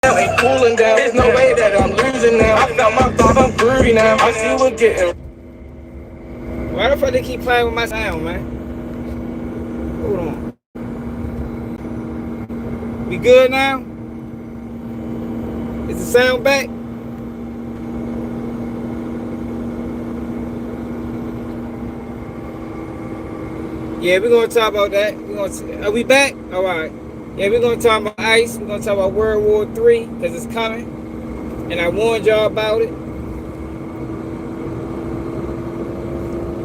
Ain't cooling down. There's no way that I'm losing now. I found my thoughts, I'm groovy now. I see what getting. Why the fuck they keep playing with my sound, man? Hold on. We good now? Is the sound back? Yeah, we're gonna talk about that. Are we back? All right. Yeah, we're gonna talk about ICE. We're gonna talk about World War III because it's coming, and I warned y'all about it.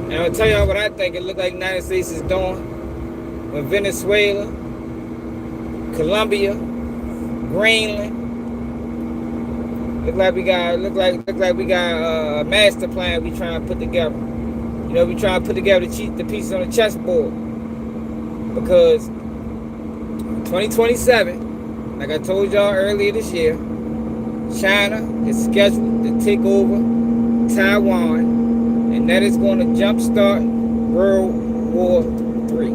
And I'll tell y'all what I think it looked like the United States is doing when Venezuela, Colombia, Greenland. Look like we got a master plan we trying to put together. You know, we trying to put together the pieces on the chessboard because 2027, like I told y'all earlier this year, China is scheduled to take over Taiwan, and that is going to jumpstart World War III.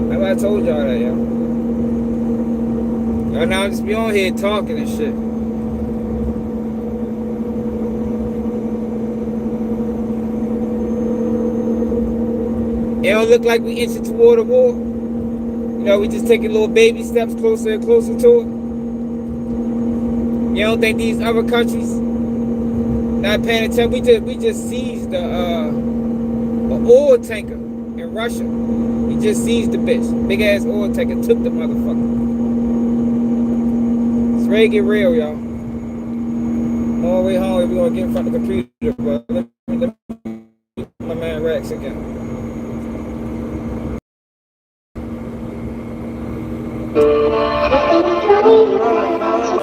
Remember I told y'all that, y'all. Y'all now just be on here talking and shit. It don't look like we inching toward a war. You know, we just taking little baby steps closer and closer to it. You don't think these other countries not paying attention? We just seized the oil tanker in Russia. We just seized the bitch. Big ass oil tanker took the motherfucker. It's ready to get real, y'all. On our way home, we're gonna get in front of the computer, bro. Let me my man Rex again.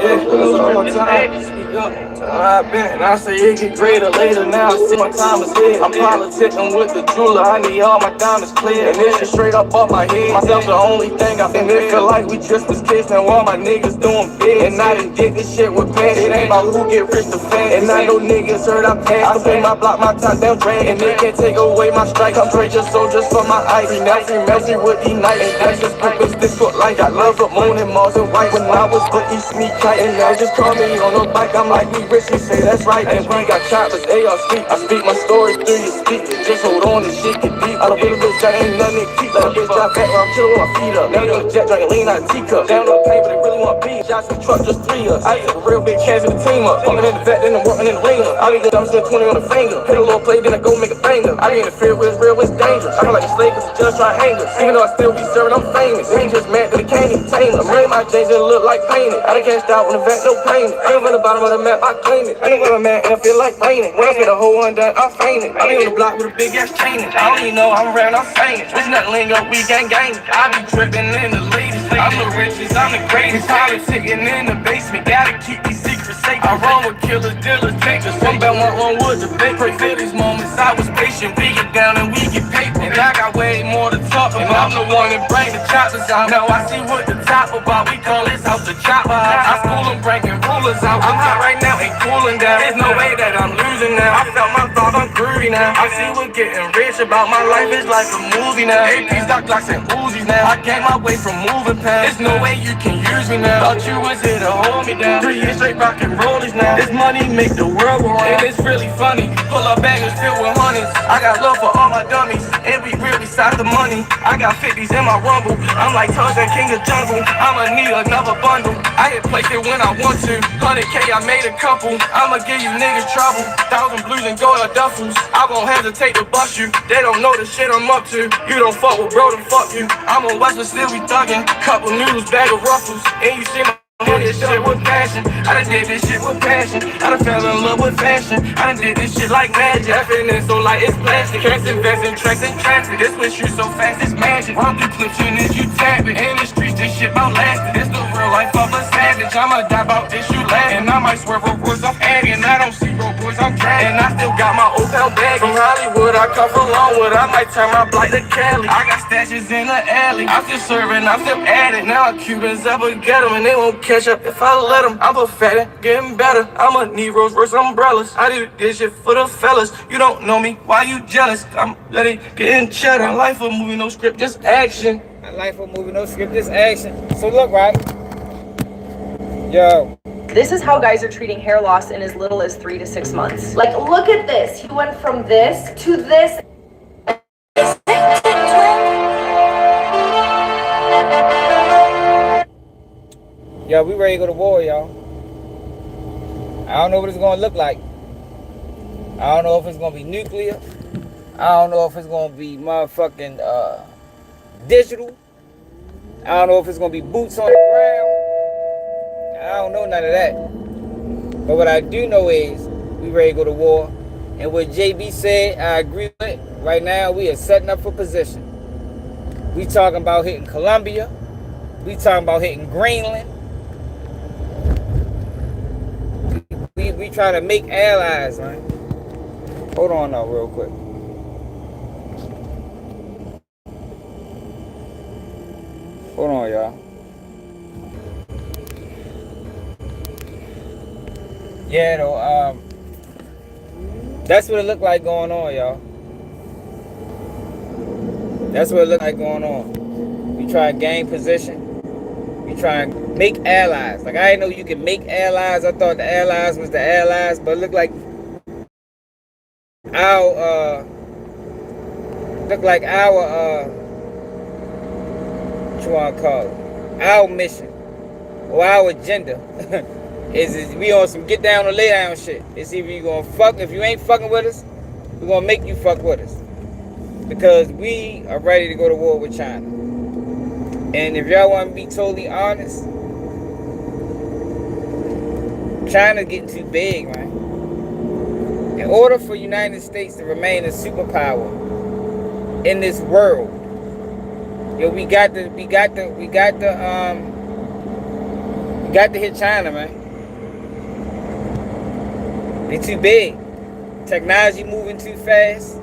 Yeah, that's all my time. Speak up. I've been, and I say it get greater later now. I see my time is here. I'm politicking with the jeweler. I need all my diamonds clear. And this shit straight up off my head. Myself the only thing I think. It feel like we just was kids. Now all my niggas doing big. And I done did this shit with passion. It ain't about who get rich the fast. And I know niggas heard I passed. I pay my block, my top down drag. And they can't take away my strike. I'm trade your soldiers for my ice. Now free melty with these nights. And that's just purpose. This foot like I love the moon and Mars and white. When I was but he sneak tight. And now just call me on the bike. I'm like, we rich, he say that's right. And we got choppers, AR speak. I speak my story through your speakers. Just hold on, this shit get deep. I don't feel a bitch, that ain't nothing to keep. Let a bitch drop back while I'm chillin' with my feet up. Now the jet drinking lean out of teacup. Down on the paper, they really want beef. Shots in the truck, just 3 of us. I took a real big chance with the team up. Fucking in the vet, then I'm working in the ring up. I be good, I'm still 20 on the finger. Hit a little play, then I go make a banger. I ain't interfere with it's real, it's dangerous. I feel like a slave, cause the judge try to hang us. Even though I still be serving, I'm famous. They ain't just mad that they can't even tame us. I'm wearing my jeans and look like painted. I done cashed out on the vet, no payment. I ain't on the bottom of the map, I claim it. I ain't with a man and I feel like raining. When I get a whole one done, I fainted. I be on the block with a big ass chain. I don't even know I'm around, I'm saying. Bitch, nothing lingo, we gang. I be tripping in the latest. I'm the richest, I'm the greatest. Politicking in the basement, gotta keep these secrets safe. I run with killers, dealers, takers. One bell, one wood to bake. Pray for these moments, I was patient. We get down and we get paper. And I got way more to talk about. I'm the one that bring the choppers out. Now I see what the top about. We call this house the chopper house. I school them breaking rulers out. I'm hot right now, ain't cooling down. There's no way that I'm losing now. I felt my thoughts, I'm groovy now. I see what getting rich about. My life is like a movie now. APs, Doc Glocks, and Uzis now. I came my way from moving past. There's no way you can use me now. Thought you was here to hold me down. 3 years straight rockin' rollers now. This money make the world go round. And it's really funny. Pull up bangers filled with honeys. I got love for all my dummies. And we real beside the money. I got 50s in my rumble. I'm like Tarzan, king of jungle. I'ma need another bundle. I hit place it when I want to. 100K, I made a couple. I'ma give you niggas trouble. 1,000 blues and gold duffels. I won't hesitate to bust you. They don't know the shit I'm up to. You don't fuck with bro, then fuck you. I'm on West, but still be thuggin'. Couple noodles, bag of ruffles. And you see my did this shit with passion. I done did this shit with passion. I done fell in love with fashion. I done did this shit like magic. Definitely so like it's plastic. Can't invest in tracks and transit. This switch you so fast, it's magic. Run through clips soon as you tap it. In the streets, this shit about lasting. This the real life of a savage. I'ma die about this, you laugh. And I might swerve road boys off Aggie. And I don't see road boys, I'm dragging. And I still got my old pal bag. From Hollywood, I come from Longwood. I might turn my blight to Cali. I got stashes in the alley. I'm still serving, I'm still at it. Now Cubans up and get them. And they won't catch up if I let them. I'm pathetic, getting better. I'ma need Rolls Royce umbrellas. I do this shit for the fellas. You don't know me, why you jealous? I'm letting get in cheddar. My life a movie, no script, just action. My life a movie, no script, just action. So look, right? Yo. This is how guys are treating hair loss in as little as 3 to 6 months. Like, look at this. He went from this to this. Yo, we ready to go to war, y'all. I don't know what it's gonna look like. I don't know if it's gonna be nuclear. I don't know if it's gonna be motherfucking digital. I don't know if it's gonna be boots on the ground. I don't know none of that. But what I do know is we ready to go to war. And what JB said, I agree with it. Right now, we are setting up for position. We talking about hitting Colombia. We talking about hitting Greenland. We trying to make allies, man. Hold on now, real quick. Hold on, y'all. Yeah, though, that's what it looked like going on, y'all. That's what it looked like going on. We try to gain position. We try and make allies. Like, I didn't know you could make allies. I thought the allies was the allies, but it looked like our, what you want to call it? Our mission or our agenda is we on some get down or lay down shit. It's either you gonna fuck, if you ain't fucking with us, we're gonna make you fuck with us. Because we are ready to go to war with China. And if y'all want to be totally honest, China's getting too big, man. In order for the United States to remain a superpower in this world, yo, we got to hit China, man. They too big. Technology moving too fast.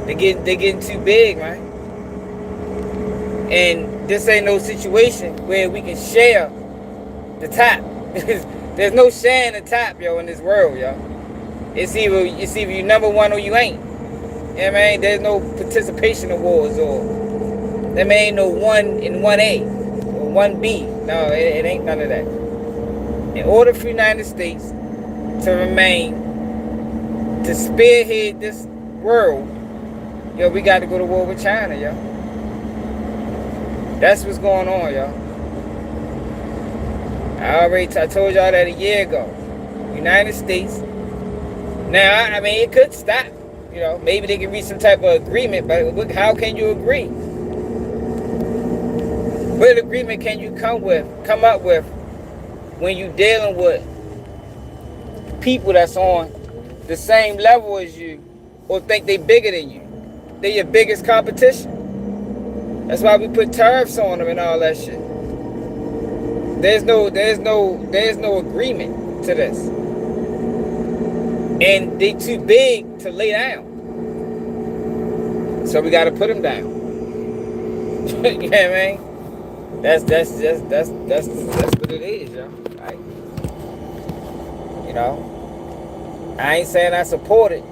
They getting too big, man. And this ain't no situation where we can share the top. There's no sharing the top, yo, in this world, yo. It's either you number one or you ain't. You know what I mean? There's no participation awards or there ain't no 1 in 1A or 1B. No, it ain't none of that. In order for the United States to remain, to spearhead this world, yo, we got to go to war with China, yo. That's what's going on, y'all. I told y'all that a year ago. United States. Now, I mean, it could stop. You know, maybe they can reach some type of agreement, but how can you agree? What agreement can you come up with when you dealing with people that's on the same level as you or think they bigger than you? They're your biggest competition. That's why we put tariffs on them and all that shit. There's no agreement to this. And they too big to lay down. So we gotta put them down. You know what I mean? That's what it is, yo. Right? You know? I ain't saying I support it.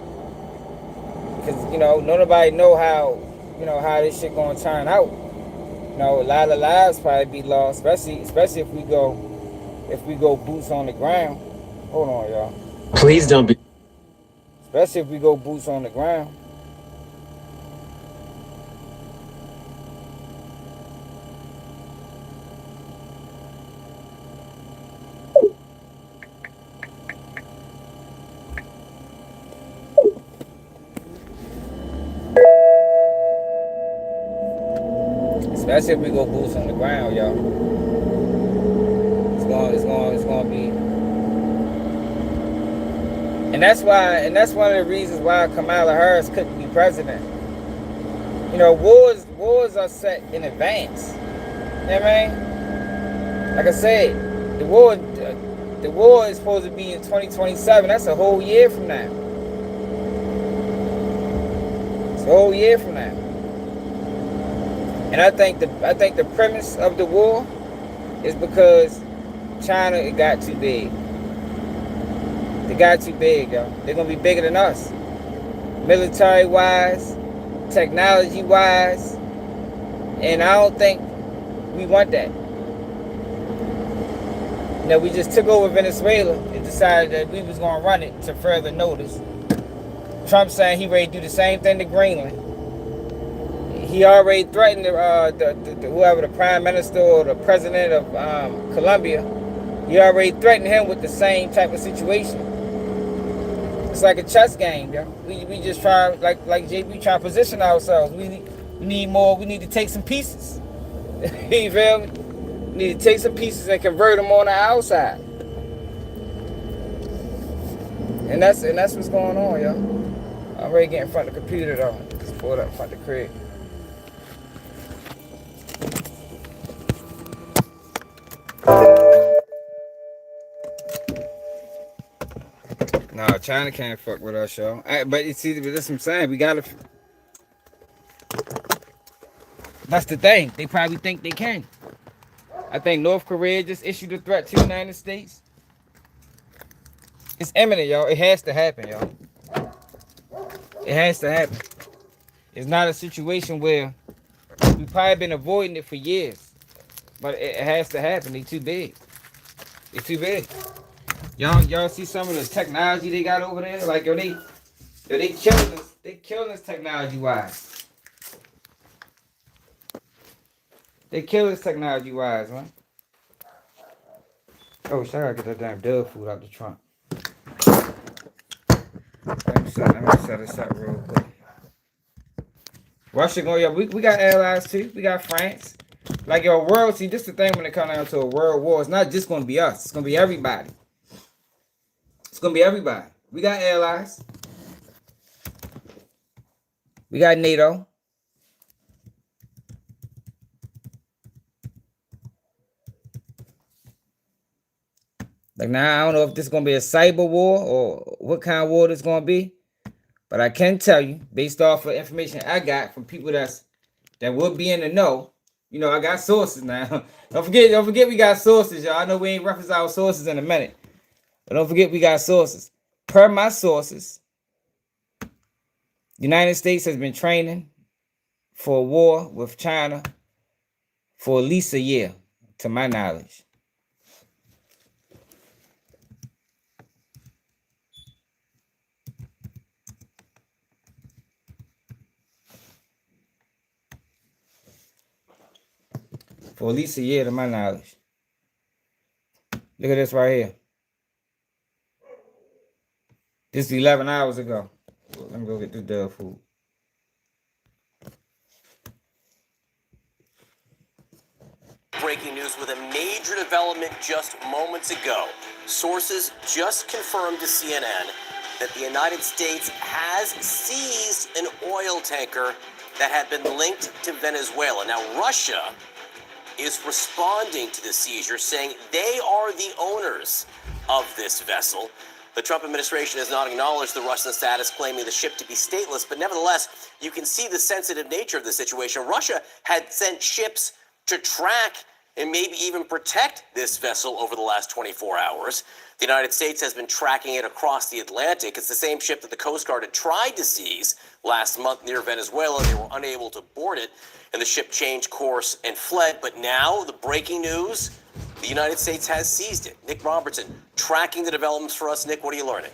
Cause, you know, nobody know how this shit gonna turn out. You know, a lot of lives probably be lost, especially if we go boots on the ground. Hold on, y'all. Please don't be. Especially if we go boots on the ground. Especially if we go boots on the ground, y'all. It's gonna be. And that's one of the reasons why Kamala Harris couldn't be president. You know, wars are set in advance. You know what I mean? Like I said, the war is supposed to be in 2027. That's a whole year from now. It's a whole year from now. And I think the premise of the war is because China got too big. They got too big, yo. They're gonna be bigger than us. Military-wise, technology-wise. And I don't think we want that. we just took over Venezuela and decided that we was gonna run it to further notice. Trump saying he ready to do the same thing to Greenland. He already threatened whoever the prime minister or the president of Colombia. He already threatened him with the same type of situation. It's like a chess game, yo. We just try, like JB, try to position ourselves. We need more. We need to take some pieces. You feel me? We need to take some pieces and convert them on the outside. And that's what's going on, yo. I'm ready to get in front of the computer though. Just pull it up in front of the crib. No, China can't fuck with us, yo. But you see, that's what I'm saying. We gotta. That's the thing. They probably think they can. I think North Korea just issued a threat to the United States. It's imminent, yo. It has to happen, yo. It has to happen. It's not a situation where we've probably been avoiding it for years, but it has to happen. They too big. It's too big. Y'all see some of the technology they got over there? Like, yo, they killing us. They killing us technology-wise. They killing us technology-wise, man. Oh, shit, I gotta get that damn dog food out the trunk. Let me set this up real quick. Russia going, yo, we got allies too. We got France. Like, yo, world, see, this is the thing when it comes down to a world war. It's not just gonna be us. It's gonna be everybody. It's gonna be everybody. We got allies. We got NATO. Like, now I don't know if this is gonna be a cyber war or what kind of war this is gonna be, but I can tell you, based off of information I got from people that would be in the know. You know, I got sources now. Don't forget we got sources, y'all. I know we ain't reference our sources in a minute. But don't forget we got sources. Per my sources, the United States has been training for a war with China for at least a year, to my knowledge. For at least a year, to my knowledge. Look at this right here. This is 11 hours ago. Let me go get this dog food. Breaking news with a major development just moments ago. Sources just confirmed to CNN that the United States has seized an oil tanker that had been linked to Venezuela. Now, Russia is responding to the seizure, saying they are the owners of this vessel. The Trump administration has not acknowledged the Russian status, claiming the ship to be stateless, but nevertheless, you can see the sensitive nature of the situation. Russia had sent ships to track and maybe even protect this vessel over the last 24 hours. The United States has been tracking it across the Atlantic. It's the same ship that the Coast Guard had tried to seize last month near Venezuela. They were unable to board it, and the ship changed course and fled. But now, the breaking news, the United States has seized it. Nick Robertson, tracking the developments for us. Nick, what are you learning?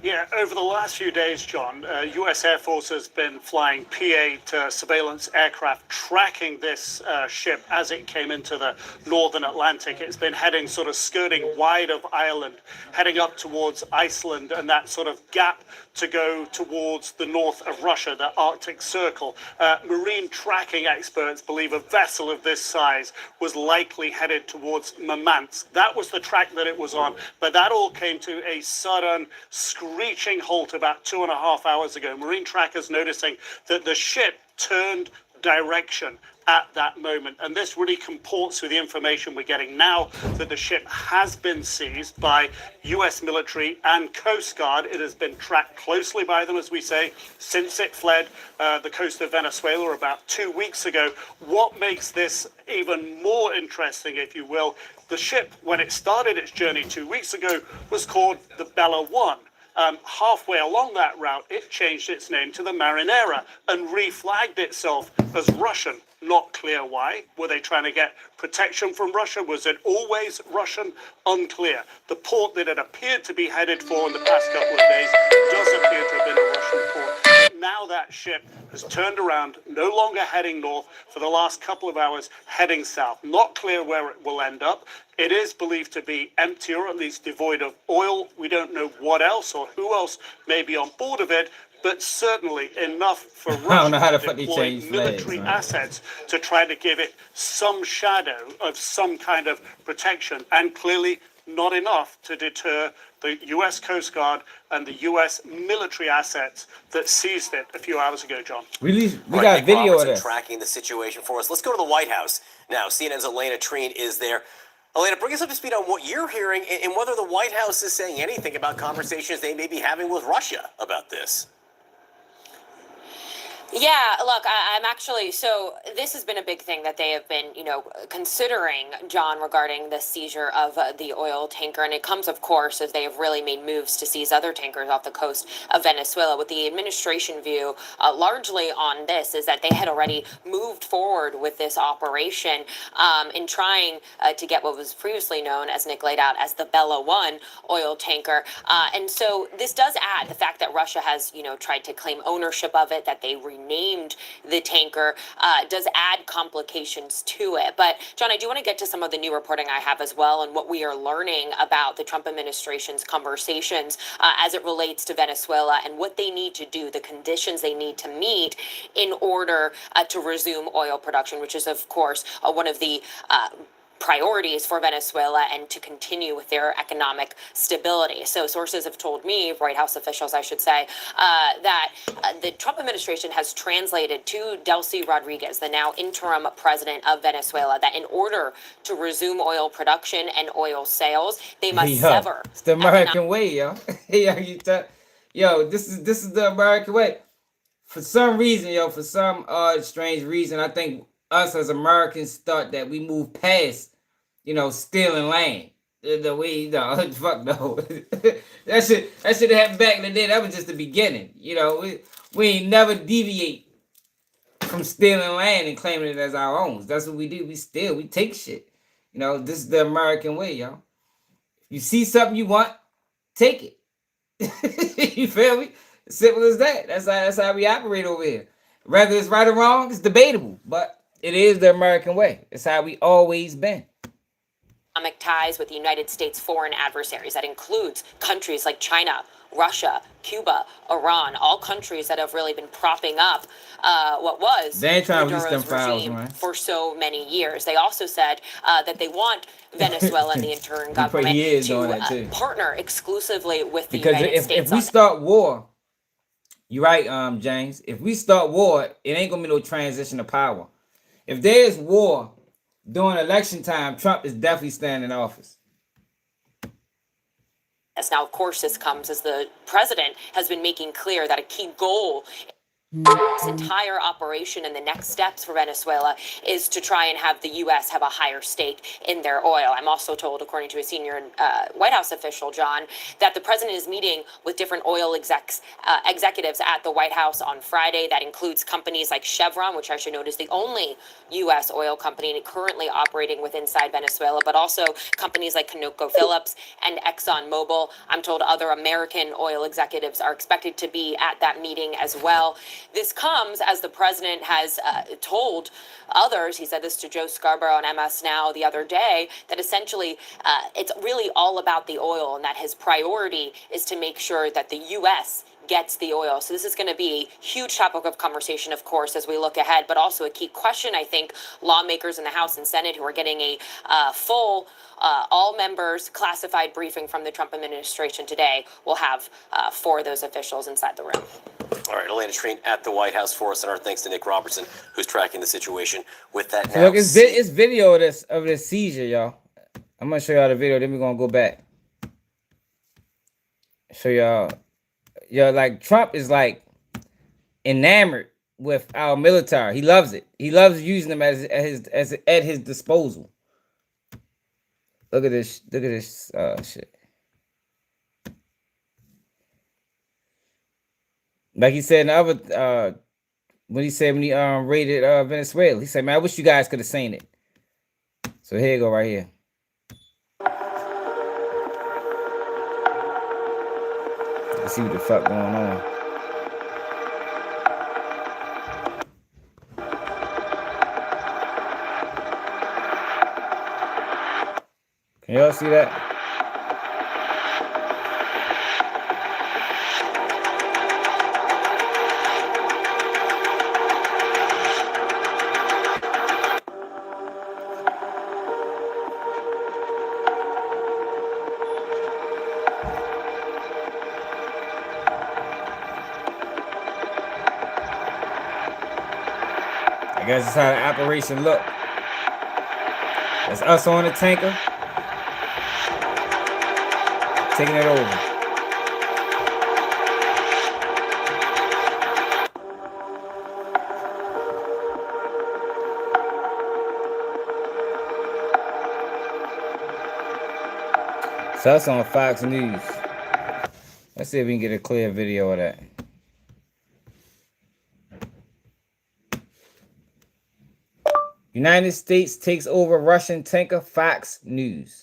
Yeah, over the last few days, John, U.S. Air Force has been flying P-8 surveillance aircraft tracking this ship as it came into the northern Atlantic. It's been heading sort of skirting wide of Ireland, heading up towards Iceland and that sort of gap to go towards the north of Russia, the Arctic Circle. Marine tracking experts believe a vessel of this size was likely headed towards Murmansk. That was the track that it was on, but that all came to a sudden screeching halt about 2.5 hours ago. Marine trackers noticing that the ship turned direction at that moment. And this really comports with the information we're getting now that the ship has been seized by U.S. military and Coast Guard. It has been tracked closely by them, as we say, since it fled the coast of Venezuela about 2 weeks ago. What makes this even more interesting, if you will, the ship, when it started its journey 2 weeks ago, was called the Bella 1. Halfway along that route, it changed its name to the Marinera and reflagged itself as Russian. Not clear why. Were they trying to get protection from Russia? Was it always Russian? Unclear. The port that it appeared to be headed for in the past couple of days does appear to have been a Russian port. But now that ship has turned around, no longer heading north, for the last couple of hours heading south. Not clear where it will end up. It is believed to be empty, or at least devoid of oil. We don't know what else or who else may be on board of it, but certainly enough for Russia to deploy military assets to try to give it some shadow of some kind of protection, and clearly not enough to deter the U.S. Coast Guard and the U.S. military assets that seized it a few hours ago, John. We got video of this. Tracking the situation for us. Let's go to the White House now. CNN's Elena Treen is there. Elena, bring us up to speed on what you're hearing and whether the White House is saying anything about conversations they may be having with Russia about this. Yeah, look, I'm actually, so this has been a big thing that they have been, considering, John, regarding the seizure of the oil tanker. And it comes, of course, as they have really made moves to seize other tankers off the coast of Venezuela. With the administration view largely on this is that they had already moved forward with this operation in trying to get what was previously known, as Nick laid out, as the Bella 1 oil tanker. And so this does add the fact that Russia has, tried to claim ownership of it, that they renamed the tanker, does add complications to it. But John, I do want to get to some of the new reporting I have as well, and what we are learning about the Trump administration's conversations as it relates to Venezuela and what they need to do, the conditions they need to meet in order to resume oil production, which is, of course, one of the priorities for Venezuela and to continue with their economic stability. So sources have told me, White House officials, I should say, that the Trump administration has translated to Delcy Rodriguez, the now interim president of Venezuela, that in order to resume oil production and oil sales, they must sever. It's the American way, yo. Yo, this is the American way. For some reason, for some odd, strange reason, I think us as Americans thought that we moved past, stealing land. The way, fuck no. that should have happened back in the day. That was just the beginning. We ain't never deviate from stealing land and claiming it as our own. That's what we do. We take shit. This is the American way, y'all. You see something you want, take it. You feel me? Simple as that. That's how we operate over here. Whether it's right or wrong, it's debatable, but it is the American way. It's how we always been. Economic ties with the United States foreign adversaries. That includes countries like China, Russia, Cuba, Iran, all countries that have really been propping up what was Maduro's regime for so many years. They also said that they want Venezuela and the interim government to partner exclusively with the United States. If we start war, you're right, James. If we start war, it ain't gonna be no transition of power. If there's war during election time, Trump is definitely staying in office. Yes, now, of course, this comes as the president has been making clear that a key goal this entire operation and the next steps for Venezuela is to try and have the U.S. have a higher stake in their oil. I'm also told, according to a senior White House official, John, that the president is meeting with different oil executives at the White House on Friday. That includes companies like Chevron, which I should note is the only U.S. oil company currently operating inside Venezuela, but also companies like ConocoPhillips and ExxonMobil. I'm told other American oil executives are expected to be at that meeting as well. This comes as the president has told others, he said this to Joe Scarborough on MS Now the other day, that essentially it's really all about the oil and that his priority is to make sure that the U.S. gets the oil. So this is going to be a huge topic of conversation, of course, as we look ahead, but also a key question, I think, lawmakers in the House and Senate who are getting a full all members classified briefing from the Trump administration today will have for those officials inside the room. All right, Elena Treen at the White House for us, and our thanks to Nick Robertson, who's tracking the situation with that now. Look, it's video of this seizure, y'all. I'm gonna show y'all the video. Then we're gonna go back. Show y'all. Like Trump is like enamored with our military. He loves it. He loves using them at his disposal. Look at this. Look at this shit. Like he said in the other when he raided Venezuela, he said, "Man, I wish you guys could have seen it." So here you go, right here. Let's see what the fuck going on. Can y'all see that? I guess that's how the operation looked. That's us on the tanker. Taking it over. So that's on Fox News. Let's see if we can get a clear video of that. United States takes over Russian tanker, Fox News.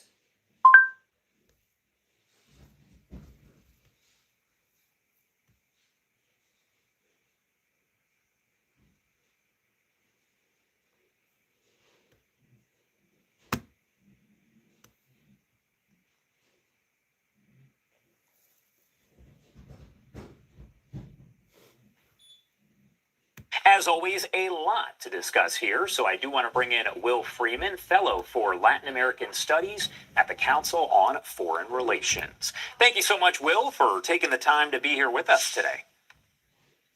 As always, a lot to discuss here, so I do want to bring in Will Freeman, Fellow for Latin American Studies at the Council on Foreign Relations. Thank you so much, Will, for taking the time to be here with us today.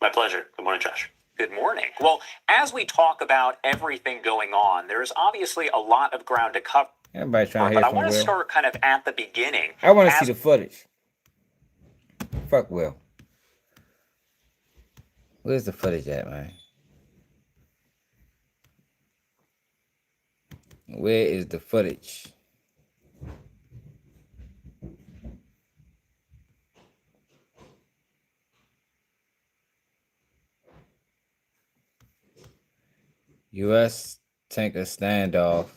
My pleasure. Good morning, Josh. Good morning. Well, as we talk about everything going on, there's obviously a lot of ground to cover. Everybody trying to but hear I from want to Will. start kind of at the beginning. I want to see the footage. Fuck Will. Where's the footage at, man? Where is the footage? U.S. tanker standoff.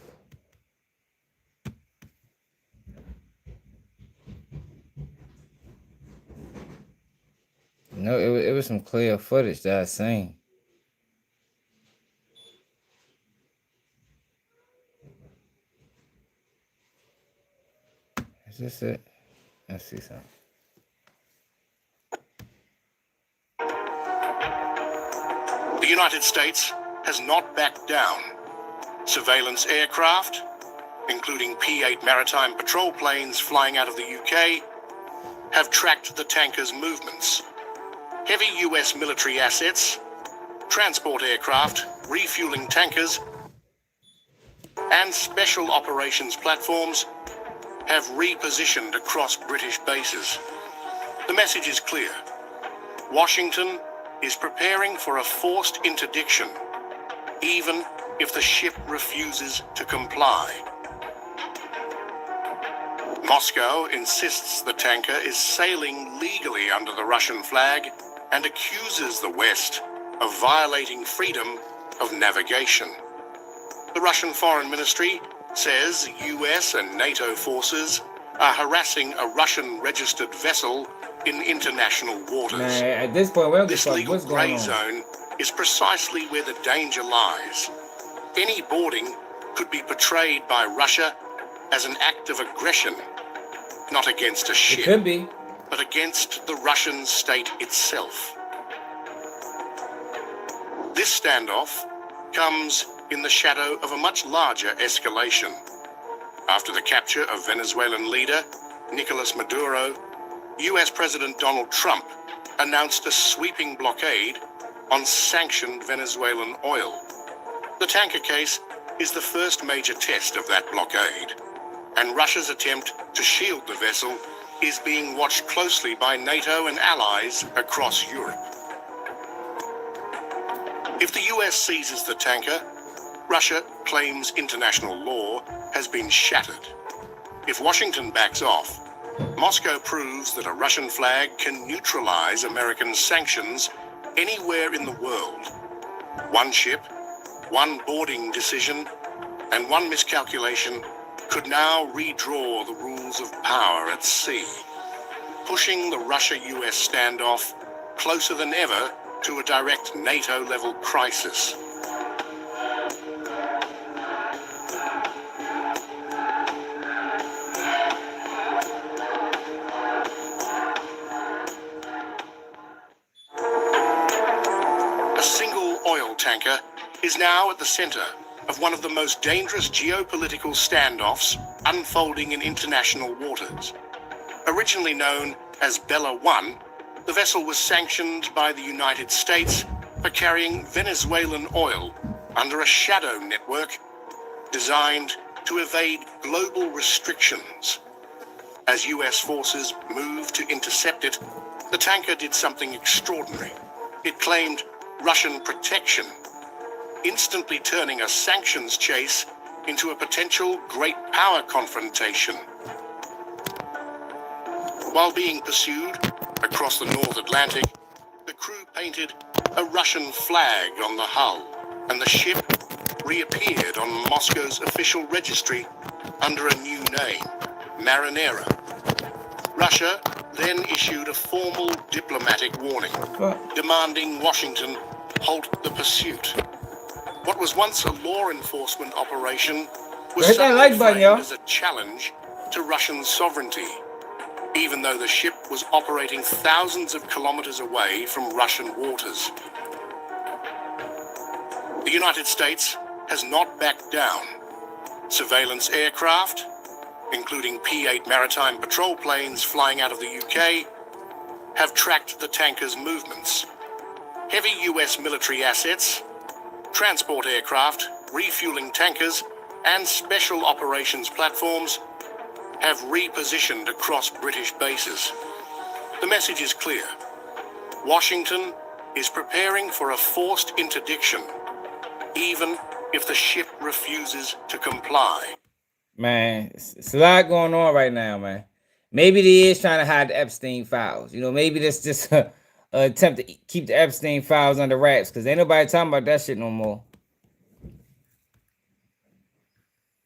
No, it was some clear footage that I seen. Is this it? Let's see something. The United States has not backed down. Surveillance aircraft, including P-8 maritime patrol planes flying out of the UK, have tracked the tanker's movements. Heavy US military assets, transport aircraft, refueling tankers, and special operations platforms have repositioned across British bases. The message is clear. Washington is preparing for a forced interdiction, even if the ship refuses to comply. Moscow insists the tanker is sailing legally under the Russian flag and accuses the West of violating freedom of navigation. The Russian Foreign Ministry says US and NATO forces are harassing a Russian-registered vessel in international waters. Man, at this point, we don't This give a fuck legal what's going grey on. zone is precisely where the danger lies. Any boarding could be portrayed by Russia as an act of aggression, not against a It ship, could be. but against the Russian state itself. This standoff comes in the shadow of a much larger escalation. After the capture of Venezuelan leader Nicolas Maduro, US President Donald Trump announced a sweeping blockade on sanctioned Venezuelan oil. The tanker case is the first major test of that blockade, and Russia's attempt to shield the vessel is being watched closely by NATO and allies across Europe. If the US seizes the tanker, Russia claims international law has been shattered. If Washington backs off, Moscow proves that a Russian flag can neutralize American sanctions anywhere in the world. One ship, one boarding decision, and one miscalculation could now redraw the rules of power at sea, pushing the Russia-US standoff closer than ever to a direct NATO-level crisis. A single oil tanker is now at the center of one of the most dangerous geopolitical standoffs unfolding in international waters. Originally known as Bella 1, the vessel was sanctioned by the United States for carrying Venezuelan oil under a shadow network designed to evade global restrictions. As US forces moved to intercept it, the tanker did something extraordinary. It claimed Russian protection, instantly turning a sanctions chase into a potential great power confrontation. While being pursued across the North Atlantic, the crew painted a Russian flag on the hull, and the ship reappeared on Moscow's official registry under a new name, Marinera. Russia then issued a formal diplomatic warning, demanding Washington halt the pursuit. What was once a law enforcement operation was suddenly framed as a challenge to Russian sovereignty, even though the ship was operating thousands of kilometers away from Russian waters. The United States has not backed down. Surveillance aircraft, including P-8 maritime patrol planes flying out of the UK, have tracked the tanker's movements. Heavy US military assets, transport aircraft, refueling tankers, and special operations platforms have repositioned across British bases. The message is clear. Washington is preparing for a forced interdiction, even if the ship refuses to comply. Man, it's a lot going on right now, man. Maybe they is trying to hide the Epstein files. You know, maybe that's just an attempt to keep the Epstein files under wraps, because ain't nobody talking about that shit no more.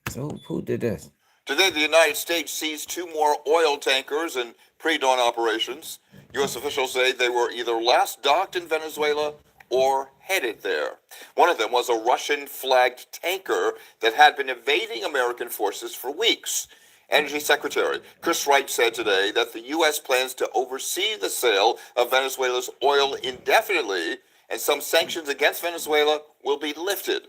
So who did this? Today, the United States seized 2 more oil tankers in pre-dawn operations. U.S. officials say they were either last docked in Venezuela or headed there. One of them was a Russian-flagged tanker that had been evading American forces for weeks. Energy Secretary Chris Wright said today that the U.S. plans to oversee the sale of Venezuela's oil indefinitely, and some sanctions against Venezuela will be lifted.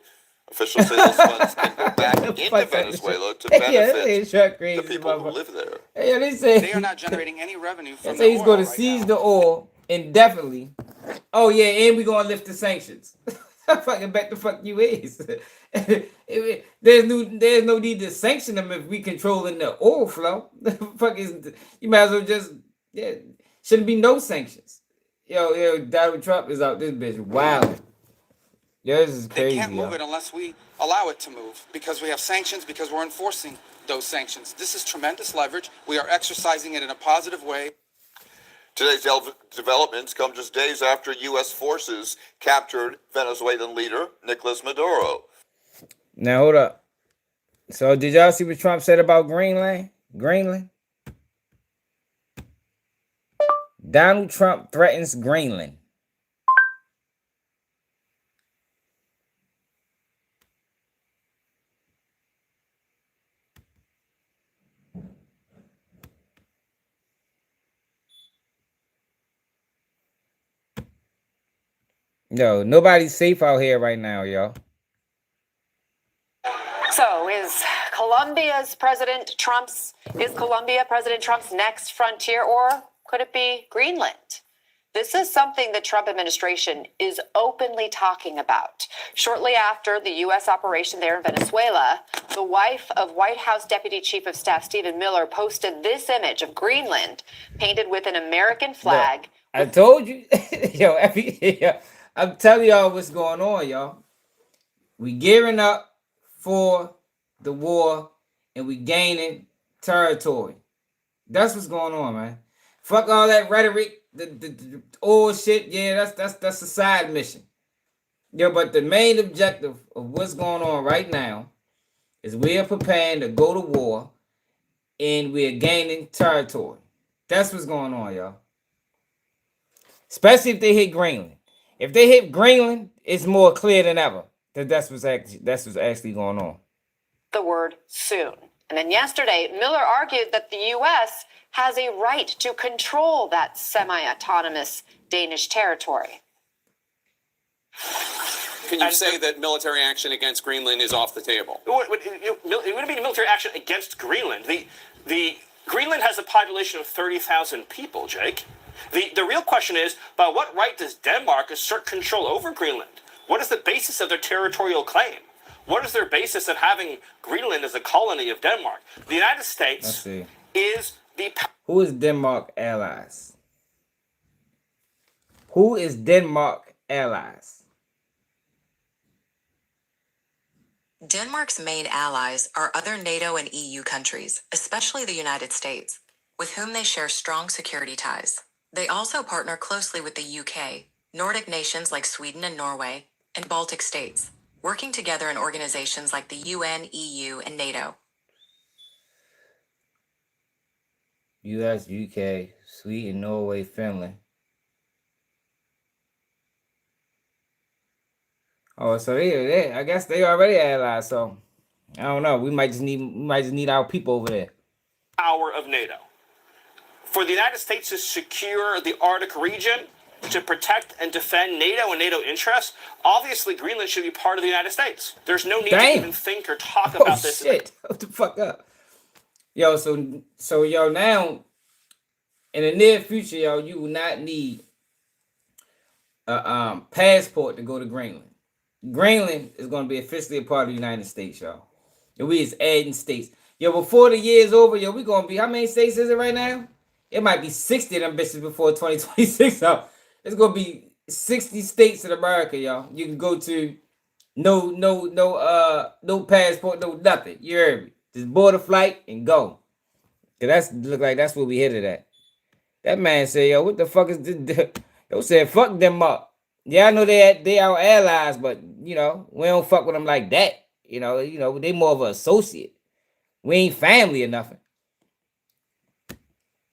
Officials say those funds can go back into Venezuela to benefit the people who live there. Yeah, they say they are not generating any revenue from the oil. He's going to seize the oil indefinitely. Oh yeah, and we're going to lift the sanctions. Fucking back the fuck you is. There's no need to sanction them if we controlling the oil flow. Fuck is, you might as well just, shouldn't be no sanctions. Yo, Donald Trump is out this bitch. Wow. Yeah, this is crazy. They can't move it unless we allow it to move, because we have sanctions, because we're enforcing those sanctions. This is tremendous leverage. We are exercising it in a positive way. Today's developments come just days after U.S. forces captured Venezuelan leader Nicolas Maduro. Now, hold up. So, did y'all see what Trump said about Greenland? Donald Trump threatens Greenland. No, nobody's safe out here right now, y'all. So is Colombia President Trump's next frontier, or could it be Greenland? This is something the Trump administration is openly talking about. Shortly after the U.S. operation there in Venezuela, the wife of White House Deputy Chief of Staff Stephen Miller posted this image of Greenland painted with an American flag. Look, I told you, I'm telling y'all what's going on, y'all. We gearing up for the war and we gaining territory. That's what's going on, man. Fuck all that rhetoric, the old shit. Yeah, that's a side mission. Yeah, but the main objective of what's going on right now is we're preparing to go to war and we're gaining territory. That's what's going on, y'all. Especially if they hit Greenland. If they hit Greenland, it's more clear than ever that that's what's actually going on. The word soon. And then yesterday, Miller argued that the U.S. has a right to control that semi-autonomous Danish territory. Can you say that military action against Greenland is off the table? It wouldn't be military action against Greenland. The Greenland has a population of 30,000 people, Jake. The real question is, by what right does Denmark assert control over Greenland? What is the basis of their territorial claim? What is their basis of having Greenland as a colony of Denmark? The United States is the... Who is Denmark allies? Who is Denmark allies? Denmark's main allies are other NATO and EU countries, especially the United States, with whom they share strong security ties. They also partner closely with the UK, Nordic nations like Sweden and Norway, and Baltic states, working together in organizations like the UN, EU, and NATO. US, UK, Sweden, Norway, Finland. Oh, so I guess they already allies. So I don't know. We might just need our people over there. Power of NATO. For the United States to secure the Arctic region, to protect and defend NATO and NATO interests, obviously Greenland should be part of the United States. There's no need to even think or talk about this. Shit. What the fuck up? Yo, so yo, now in the near future, yo, you will not need a passport to go to Greenland. Greenland is going to be officially a part of the United States, y'all. And we is adding states. Yo, before the year's over, yo, we going to be, how many states is it right now? It might be 60 of them bitches before 2026, so it's going to be 60 states in America, y'all. You can go to no passport, no nothing. You heard me? Just board a flight and go. Cause look like that's what we headed at. That man said, yo, what the fuck is this? Yo said, fuck them up. Yeah, I know they our allies, but you know, we don't fuck with them like that. You know, they more of an associate. We ain't family or nothing.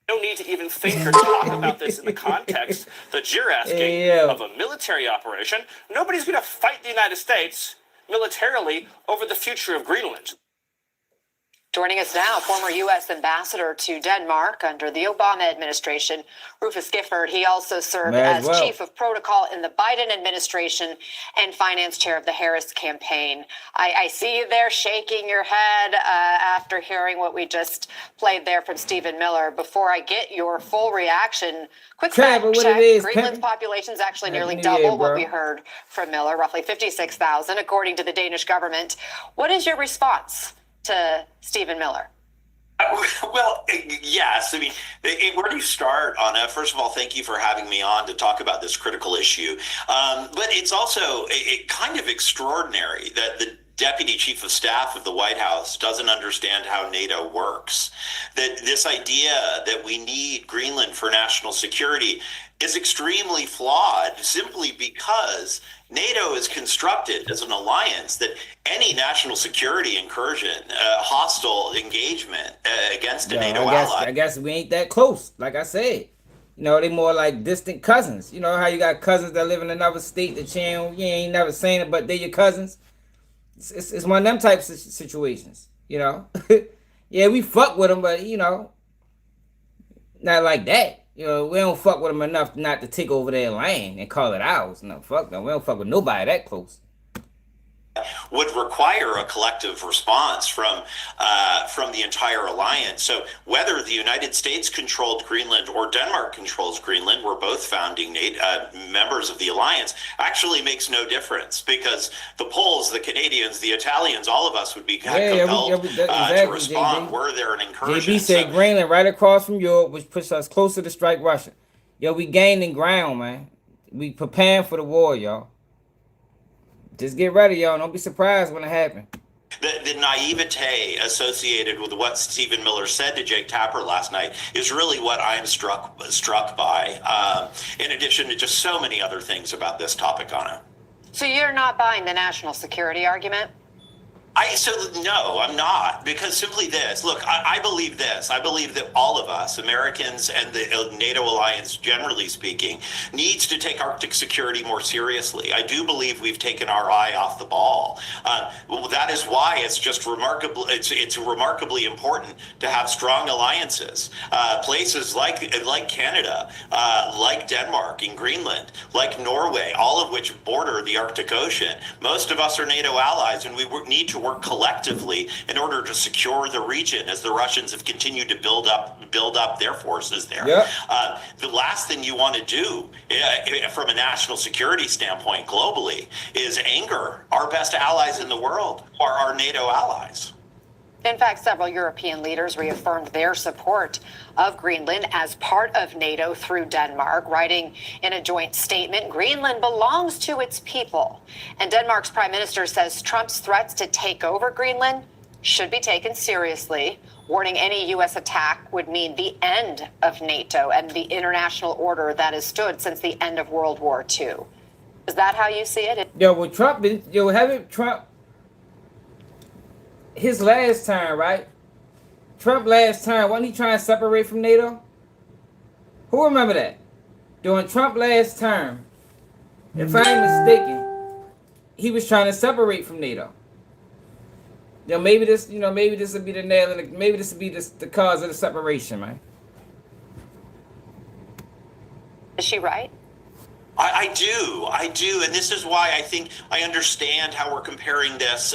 No need to even think or talk about this in the context that you're asking of a military operation. Nobody's going to fight the United States militarily over the future of Greenland. Joining us now, former U.S. ambassador to Denmark under the Obama administration, Rufus Gifford. He also served as chief of protocol in the Biden administration and finance chair of the Harris campaign. I see you there shaking your head after hearing what we just played there from Stephen Miller. Before I get your full reaction, quick fact check. Greenland's population is actually nearly double what we heard from Miller, roughly 56,000, according to the Danish government. What is your response to Stephen Miller? Well, yes. I mean, where do you start, Anna? First of all, thank you for having me on to talk about this critical issue. But it's also kind of extraordinary that the Deputy Chief of Staff of the White House doesn't understand how NATO works. That this idea that we need Greenland for national security is extremely flawed simply because NATO is constructed as an alliance that any national security incursion, hostile engagement against a NATO ally. I guess we ain't that close, like I said. You know, they more like distant cousins. You know how you got cousins that live in another state that you ain't never seen it, but they're your cousins. It's one of them types of situations, you know. Yeah, we fuck with them, but, you know, not like that. You know, we don't fuck with them enough not to take over their land and call it ours. No, fuck no. We don't fuck with nobody that close. Would require a collective response from the entire alliance. So whether the United States controlled Greenland or Denmark controls Greenland, we're both founding members of the alliance, actually makes no difference because the Poles, the Canadians, the Italians, all of us would be compelled to respond were there an incursion. JB said Greenland right across from Europe, which puts us closer to strike Russia. Yo, we gaining ground, man. We preparing for the war, y'all. Just get ready, y'all. Don't be surprised when it happens. The naivete associated with what Stephen Miller said to Jake Tapper last night is really what I'm struck by, in addition to just so many other things about this topic, Anna. So you're not buying the national security argument? No, I'm not, because simply this. Look, I believe this. I believe that all of us, Americans and the NATO alliance, generally speaking, needs to take Arctic security more seriously. I do believe we've taken our eye off the ball. That is why it's just remarkable. It's remarkably important to have strong alliances. Places like Canada, like Denmark and Greenland, like Norway, all of which border the Arctic Ocean. Most of us are NATO allies, and we need to work collectively in order to secure the region as the Russians have continued to build up their forces there. Yep. The last thing you want to do from a national security standpoint globally is anger our best allies in the world, or our NATO allies. In fact, several European leaders reaffirmed their support of Greenland as part of NATO through Denmark, writing in a joint statement, Greenland belongs to its people. And Denmark's prime minister says Trump's threats to take over Greenland should be taken seriously, warning any U.S. attack would mean the end of NATO and the international order that has stood since the end of World War II. Is that how you see it? Well, Trump, his last time, right? Trump last time, wasn't he trying to separate from NATO? Who remember that? During Trump last term, if I ain't mistaken, he was trying to separate from NATO. Maybe this will be the nail, maybe this will be the cause of the separation, man. Is she right? I do, and this is why I think I understand how we're comparing this,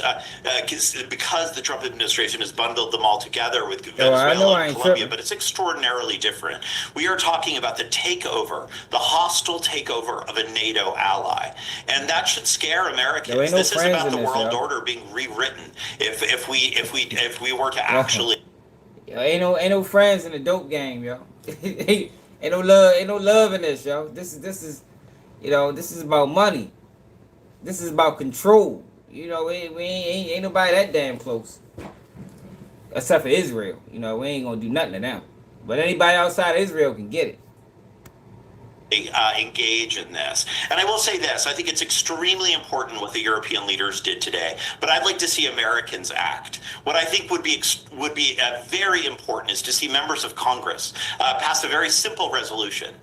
because the Trump administration has bundled them all together with Venezuela and Colombia, but it's extraordinarily different. We are talking about the takeover, the hostile takeover of a NATO ally, and that should scare Americans. This is about the world order being rewritten. If we were to actually, ain't no friends in the dope game, yo. ain't no love in this, yo. This is. This is about money. This is about control. We ain't nobody that damn close. Except for Israel. We ain't gonna do nothing to them. But anybody outside of Israel can get it. Engage in this. And I will say this, I think it's extremely important what the European leaders did today, but I'd like to see Americans act. What I think would be very important is to see members of Congress pass a very simple resolution.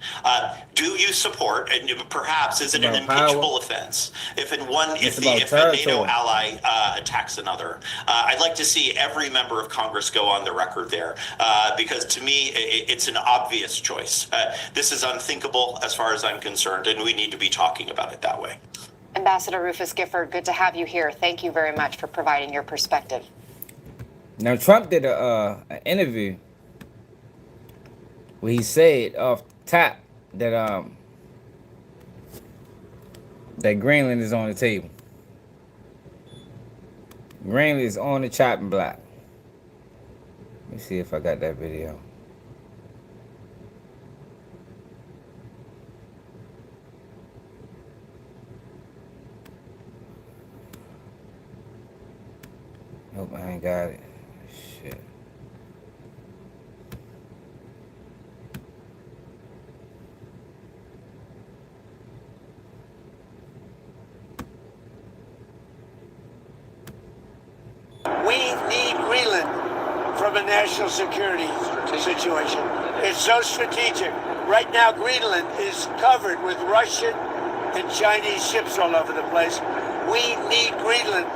Do you support, and perhaps is it an impeachable offense if a NATO ally attacks another? I'd like to see every member of Congress go on the record there, because to me it's an obvious choice. This is unthinkable as far as I'm concerned, and we need to be talking about it that way. Ambassador Rufus Gifford, good to have you here. Thank you very much for providing your perspective. Now, Trump did an interview where he said off top that Greenland is on the table. Greenland is on the chopping block. Let me see if I got that video. Nope, I ain't got it. Shit. We need Greenland from a national security situation. It's so strategic. Right now, Greenland is covered with Russian and Chinese ships all over the place. We need Greenland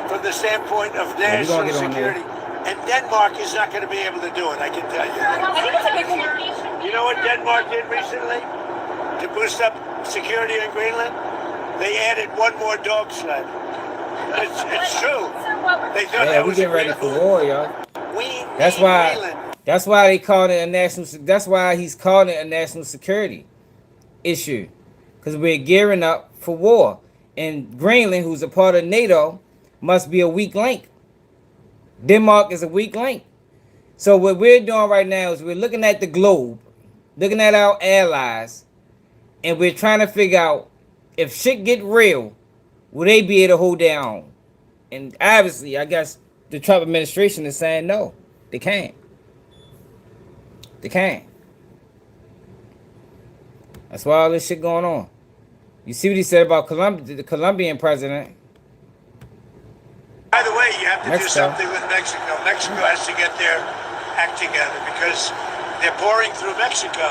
from the standpoint of national security. And Denmark is not going to be able to do it, I can tell you that. You know what Denmark did recently to boost up security in Greenland? They added one more dog sled. It's true. They thought we getting ready for war, y'all. That's why they called it a national. That's why he's calling it a national security issue, because we're gearing up for war. And Greenland, who's a part of NATO, must be a weak link. Denmark is a weak link. So what we're doing right now is we're looking at the globe, looking at our allies, and we're trying to figure out if shit get real, will they be able to hold their own? And obviously, I guess the Trump administration is saying no, they can't. They can't. That's why all this shit going on. You see what he said about the Colombian president. By the way, you have to do Mexico. something with Mexico. Mexico has to get their act together because they're pouring through Mexico,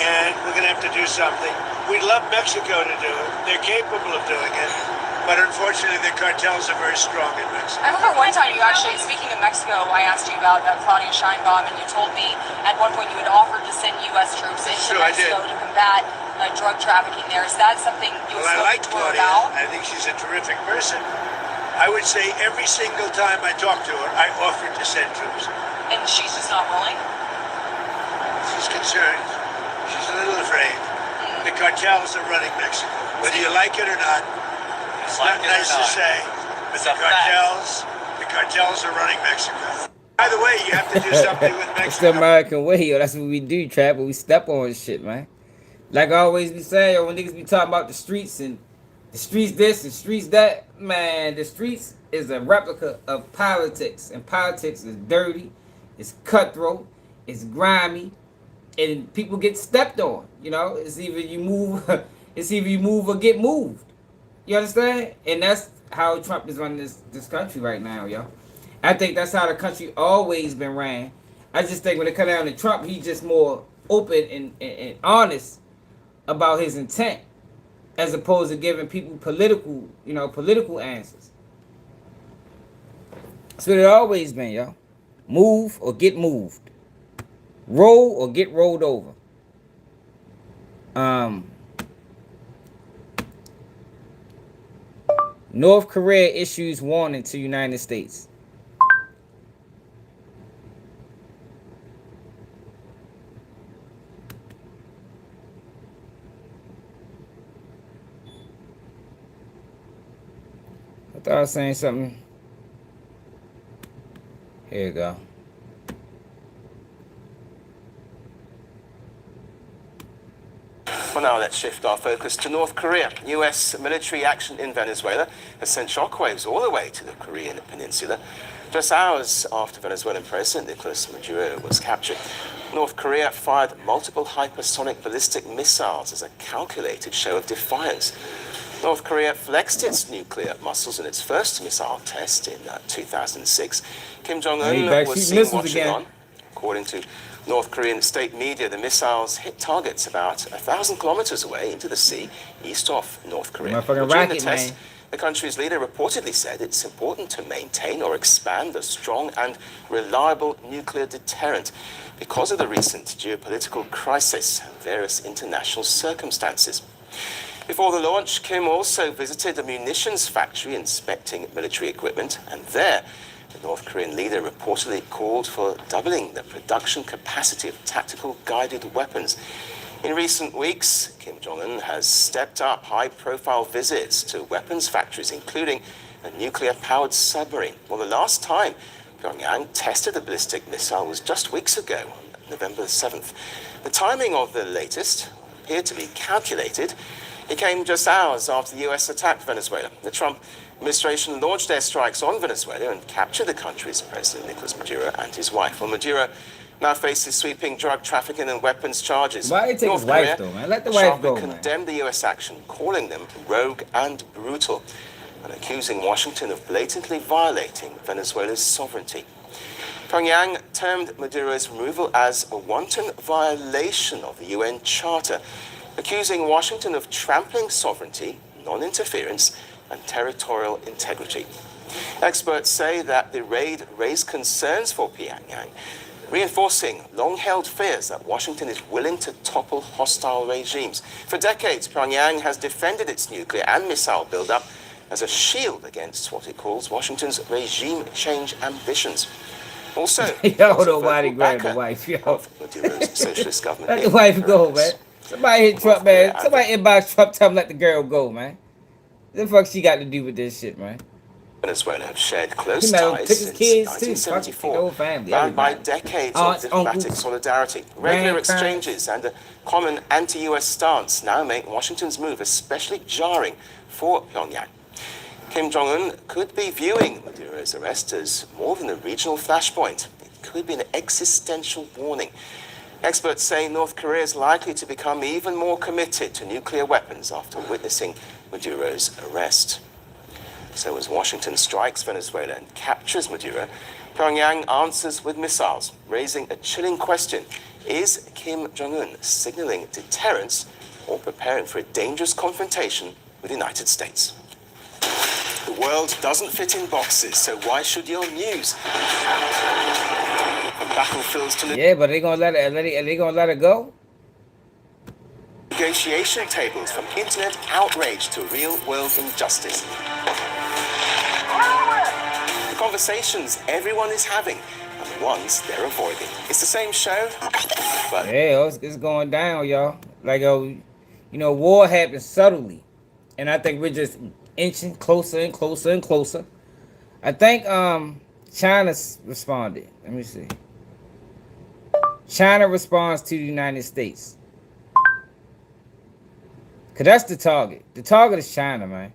and we're going to have to do something. We'd love Mexico to do it. They're capable of doing it, but unfortunately, the cartels are very strong in Mexico. I remember one time you actually, speaking of Mexico, I asked you about Claudia Sheinbaum, and you told me at one point you had offered to send U.S. troops into Mexico to combat drug trafficking there. Is that something you Well, I like Claudia. I think she's a terrific person. I would say every single time I talk to her, I offered to send troops. And she's just not willing? She's concerned. She's a little afraid. The cartels are running Mexico. Whether you like it or not, it's not nice to say, but the cartels are running Mexico. By the way, you have to do something with Mexico. It's the American way, yo. That's what we do, Trap, but we step on shit, man. Like I always be saying, yo, when niggas be talking about the streets and the streets this and streets that, man, the streets is a replica of politics, and politics is dirty, it's cutthroat, it's grimy, and people get stepped on. You know, it's either you move, or get moved. You understand? And that's how Trump is running this country right now, yo. I think that's how the country always been ran. I just think when it comes down to Trump, he's just more open and honest about his intent, as opposed to giving people political answers. That's what it always been, yo. Move or get moved. Roll or get rolled over. North Korea issues warning to United States. I thought I was saying something. Here you go. Well, now let's shift our focus to North Korea. U.S. military action in Venezuela has sent shockwaves all the way to the Korean peninsula. Just hours after Venezuelan President Nicolas Maduro was captured, North Korea fired multiple hypersonic ballistic missiles as a calculated show of defiance. North Korea flexed its nuclear muscles in its first missile test in 2006. Kim Jong-un was seen watching on. According to North Korean state media, the missiles hit targets about 1,000 kilometers away into the sea east of North Korea. During the test, the country's leader reportedly said it's important to maintain or expand a strong and reliable nuclear deterrent because of the recent geopolitical crisis and various international circumstances. Before the launch, Kim also visited a munitions factory inspecting military equipment, and there, the North Korean leader reportedly called for doubling the production capacity of tactical guided weapons. In recent weeks, Kim Jong-un has stepped up high-profile visits to weapons factories, including a nuclear-powered submarine. Well, the last time Pyongyang tested a ballistic missile was just weeks ago, on November 7th. The timing of the latest appeared to be calculated. It came just hours after the U.S. attacked Venezuela. The Trump administration launched airstrikes on Venezuela and captured the country's President Nicolas Maduro and his wife. Well, Maduro now faces sweeping drug trafficking and weapons charges. Why take his wife, though, man? Let the wife go, man. Condemned the U.S. action, calling them rogue and brutal, and accusing Washington of blatantly violating Venezuela's sovereignty. Pyongyang termed Maduro's removal as a wanton violation of the UN Charter, accusing Washington of trampling sovereignty, non-interference, and territorial integrity. Experts say that the raid raised concerns for Pyongyang, reinforcing long-held fears that Washington is willing to topple hostile regimes. For decades, Pyongyang has defended its nuclear and missile buildup as a shield against what it calls Washington's regime change ambitions. Also, yo, nobody grab the wife, yo. Maduro's socialist government. Let the wife go, man. Somebody hit Trump, man. Somebody inbox Trump, tell him let the girl go, man. What the fuck she got to do with this shit, man? Venezuela have shared close ties since 1974, bound by decades of diplomatic solidarity. Regular exchanges and a common anti-US stance now make Washington's move especially jarring for Pyongyang. Kim Jong-un could be viewing Maduro's arrest as more than a regional flashpoint. It could be an existential warning. Experts say North Korea is likely to become even more committed to nuclear weapons after witnessing Maduro's arrest. So as Washington strikes Venezuela and captures Maduro, Pyongyang answers with missiles, raising a chilling question. Is Kim Jong-un signaling deterrence or preparing for a dangerous confrontation with the United States? The world doesn't fit in boxes, so why should your news? From battlefields to yeah, but they gonna let it go. Negotiation tables, from internet outrage to real-world injustice. The conversations everyone is having and the ones they're avoiding. It's the same show, but yeah, it's going down, y'all. Like, you know, war happens subtly, and I think we're just inching closer and closer and closer. I think China responded. Let me see. China responds to the United States. Cause that's the target. The target is China, man.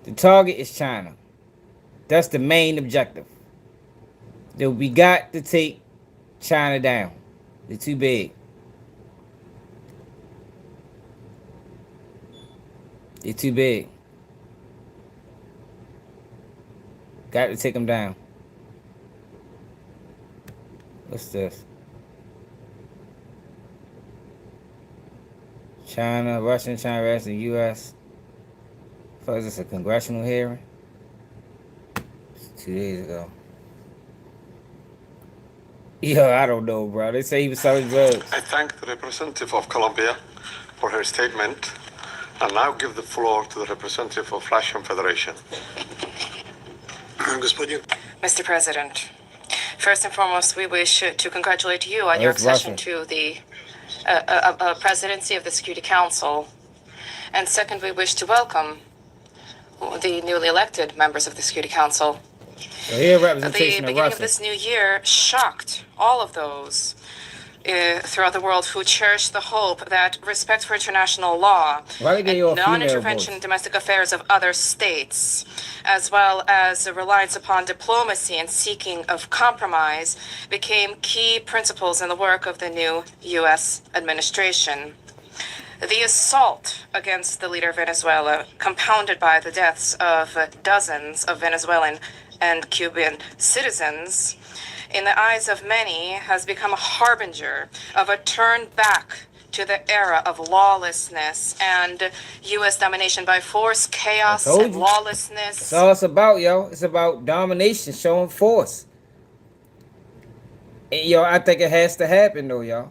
The target is China. That's the main objective. That we got to take China down. They're too big. They're too big. Got to take them down. What's this? China, Russia, the U.S. Fuck, is this a congressional hearing? It's 2 days ago. Yo, I don't know, bro. They say he was selling drugs. I thank the representative of Colombia for her statement, and now give the floor to the representative of Russian Federation. Mr. President, first and foremost, we wish to congratulate you on your accession to the presidency of the Security Council. And second, we wish to welcome the newly elected members of the Security Council. So here, representation the of beginning Russia. of this new year shocked all of those throughout the world who cherish the hope that respect for international law and non-intervention in domestic affairs of other states, as well as a reliance upon diplomacy and seeking of compromise, became key principles in the work of the new U.S. administration. The assault against the leader of Venezuela, compounded by the deaths of dozens of Venezuelan and Cuban citizens, in the eyes of many, has become a harbinger of a turn back to the era of lawlessness and U.S. domination by force, chaos, and lawlessness. That's all it's about, yo. It's about domination, showing force. And, yo, I think it has to happen, though, y'all.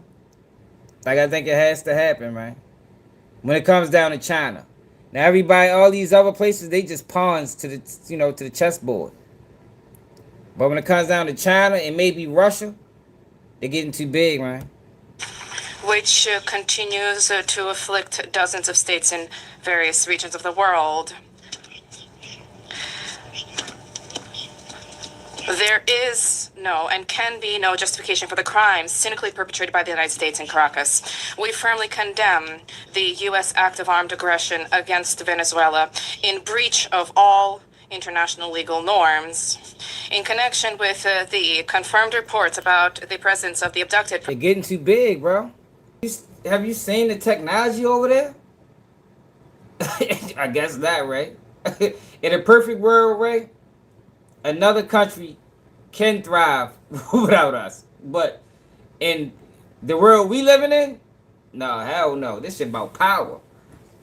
Like, I think it has to happen, man. When it comes down to China. Now, everybody, all these other places, they just pawns to the, you know, to the chessboard. But when it comes down to China and maybe Russia, they're getting too big, man. Which continues to afflict dozens of states in various regions of the world. There is no and can be no justification for the crimes cynically perpetrated by the United States in Caracas. We firmly condemn the U.S. act of armed aggression against Venezuela in breach of all international legal norms. In connection with the confirmed reports about the presence of the abducted... They're getting too big, bro. Have you seen the technology over there? I guess not, right? In a perfect world, right? Another country can thrive without us. But in the world we living in, no, hell no. This shit about power.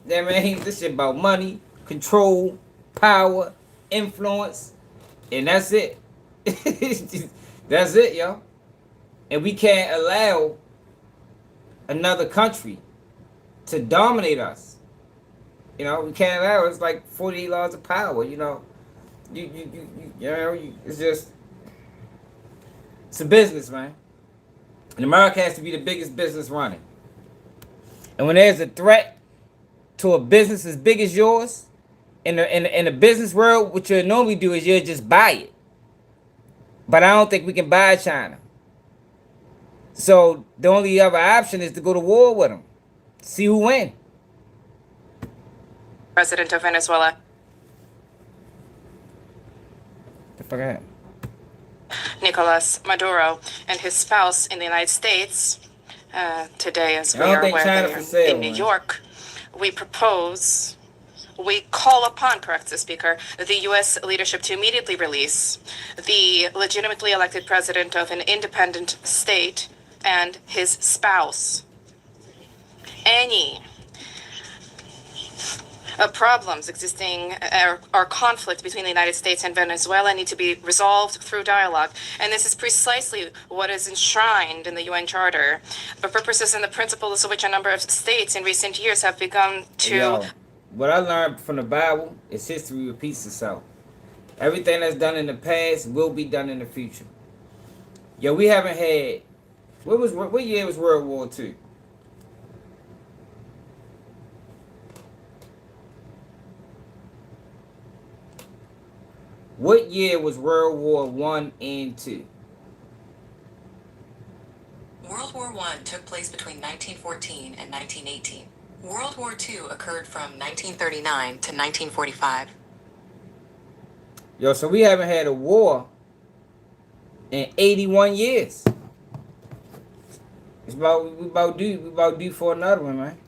You know what I mean? This shit about money, control, power, influence, and that's it. That's it, yo. And we can't allow another country to dominate us. You know, we can't allow it. It's like 48 laws of power, you know. It's just, it's a business, man. And America has to be the biggest business running. And when there's a threat to a business as big as yours, in the business world, what you'll normally do is you'll just buy it. But I don't think we can buy China. So the only other option is to go to war with them. See who wins. President of Venezuela. The fuck happened? Nicolas Maduro and his spouse in the United States. Today, as we are aware, in New York, we call upon, correct the speaker, the U.S. leadership to immediately release the legitimately elected president of an independent state and his spouse. Any problems existing or conflict between the United States and Venezuela need to be resolved through dialogue. And this is precisely what is enshrined in the UN Charter, for purposes and the principles of which a number of states in recent years have begun to... Yo, what I learned from the Bible is history repeats itself. Everything that's done in the past will be done in the future. Yo, we haven't had... What year was World War II? What year was World War I and II? World War I took place between 1914 and 1918. World War II occurred from 1939 to 1945. Yo, so we haven't had a war in 81 years. We about due for another one, man.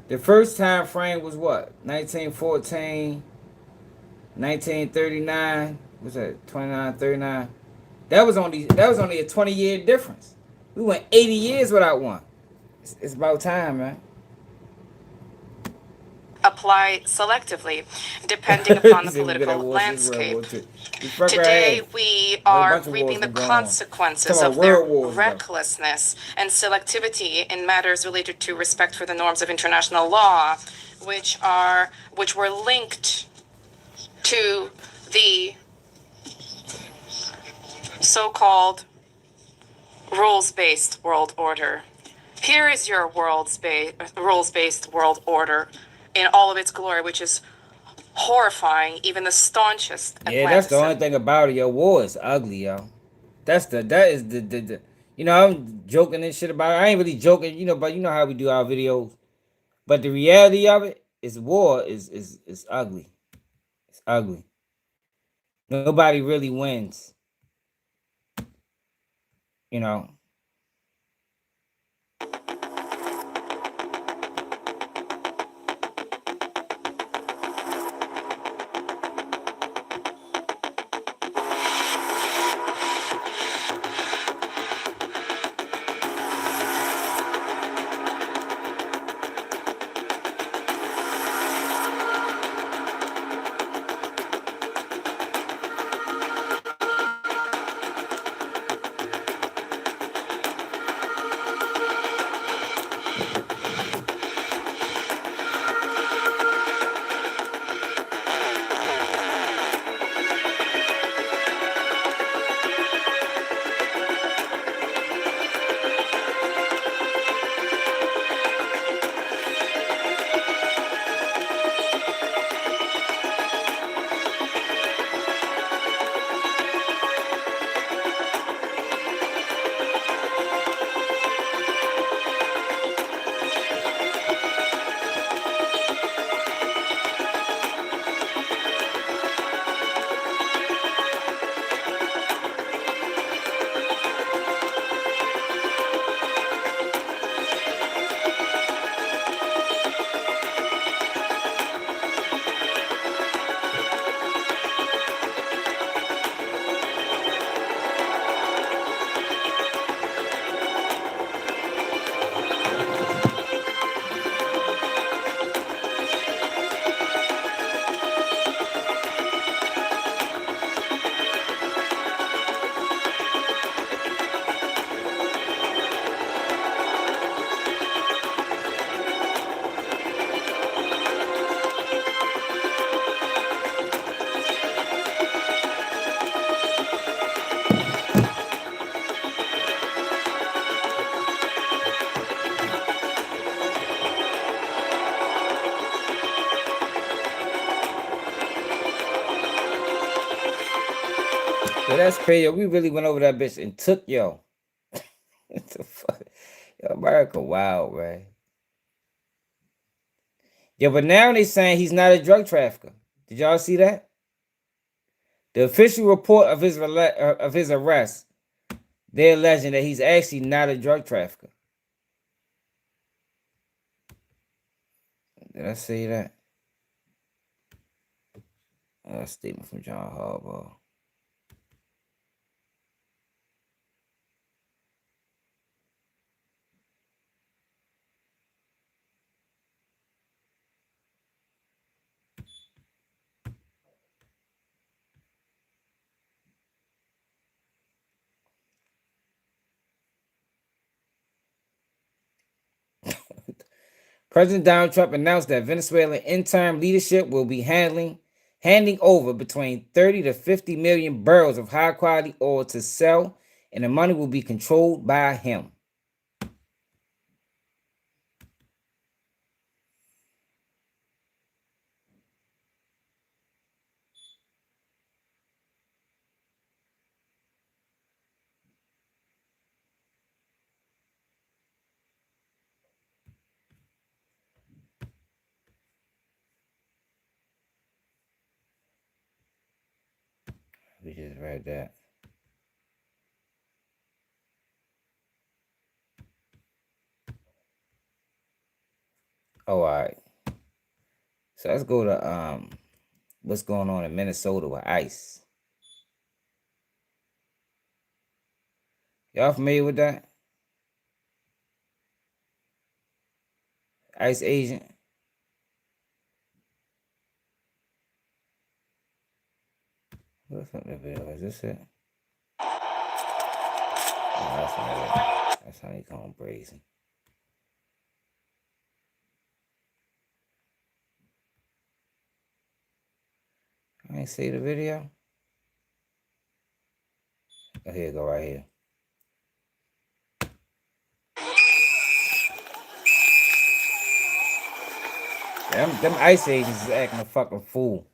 The first time frame was what? 1914, 1939. What's that? 29, 39. That was only a 20-year difference. We went 80 years without one. It's about time, man. Apply selectively, depending upon the political landscape. Today, we are reaping the consequences of their recklessness and selectivity in matters related to respect for the norms of international law, which were linked to the so-called rules-based world order. Here is your rules-based world order in all of its glory, which is horrifying even the staunchest Atlanticists. Yeah, that's the only thing about it. Yo, war is ugly, yo. That is the you know, I'm joking and shit about it. I ain't really joking, you know, but you know how we do our videos. But the reality of it is war is ugly. It's ugly. Nobody really wins. You know. Yeah, that's crazy. We really went over that bitch and took yo. What the fuck? Yo, America wild, man. Yeah, but now they saying he's not a drug trafficker. Did y'all see that? The official report of his arrest, they're alleging that he's actually not a drug trafficker. Did I say that? A statement from John Harbaugh. President Donald Trump announced that Venezuelan interim leadership will be handing over between 30 to 50 million barrels of high quality oil to sell, and the money will be controlled by him. We just read that. Oh, all right. So let's go to what's going on in Minnesota with ICE. Y'all familiar with that? ICE agent. What's up that video? Is this it? Oh, that's not it. That's how they call him brazen. I ain't see the video. Oh, here you go, right here. Them ICE agents is acting a fucking fool.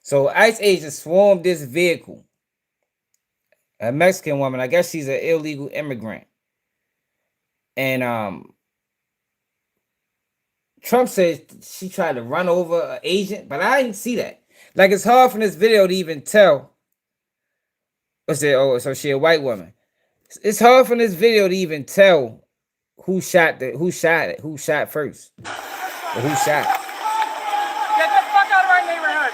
So ICE agents swarmed this vehicle. A Mexican woman, I guess she's an illegal immigrant. And Trump said she tried to run over an agent, but I didn't see that. Like, it's hard from this video to even tell. Oh, so she a white woman. It's hard from this video to even tell who shot first, or who shot. Get the fuck out of our neighborhood!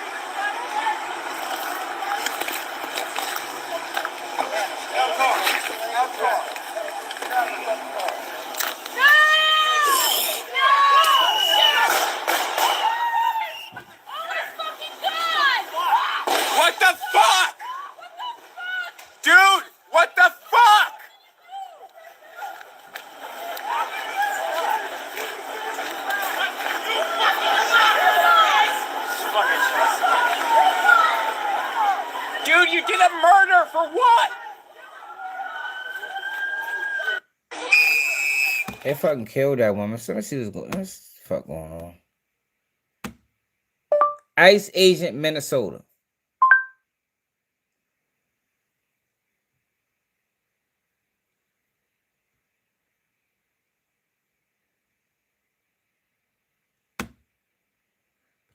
What the fuck? Dude, what the fuck? Dude, you did a murder for what? They fucking killed that woman. So let's see what's going on. ICE agent Minnesota.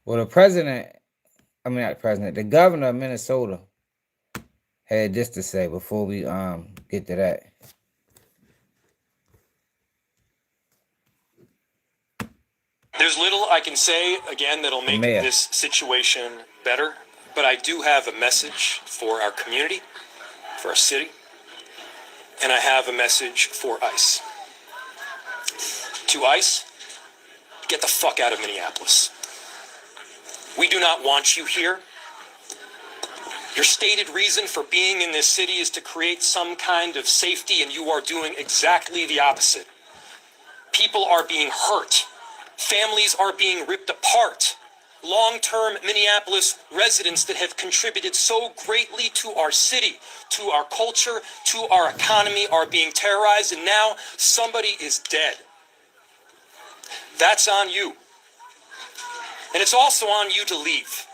Well, the governor of Minnesota had this to say before we get to that. There's little I can say, again, that'll make this situation better, but I do have a message for our community, for our city, and I have a message for ICE. To ICE, get the fuck out of Minneapolis. We do not want you here. Your stated reason for being in this city is to create some kind of safety, and you are doing exactly the opposite. People are being hurt. Families are being ripped apart. Long-term Minneapolis residents that have contributed so greatly to our city, to our culture, to our economy are being terrorized, and now somebody is dead. That's on you. And it's also on you to leave.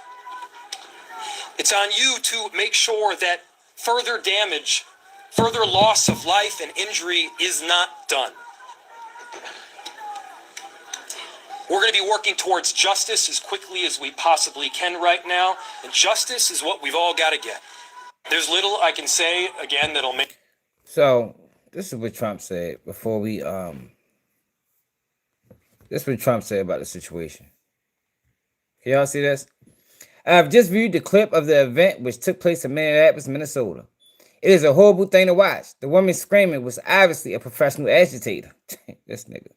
It's on you to make sure that further damage, further loss of life and injury is not done. We're going to be working towards justice as quickly as we possibly can right now, and justice is what we've all got to get. There's little I can say, again, that'll make... So, this is what Trump said before we, this is what Trump said about the situation. Can y'all see this? I've just viewed the clip of the event which took place in Minneapolis, Minnesota. It is a horrible thing to watch. The woman screaming was obviously a professional agitator. This nigga.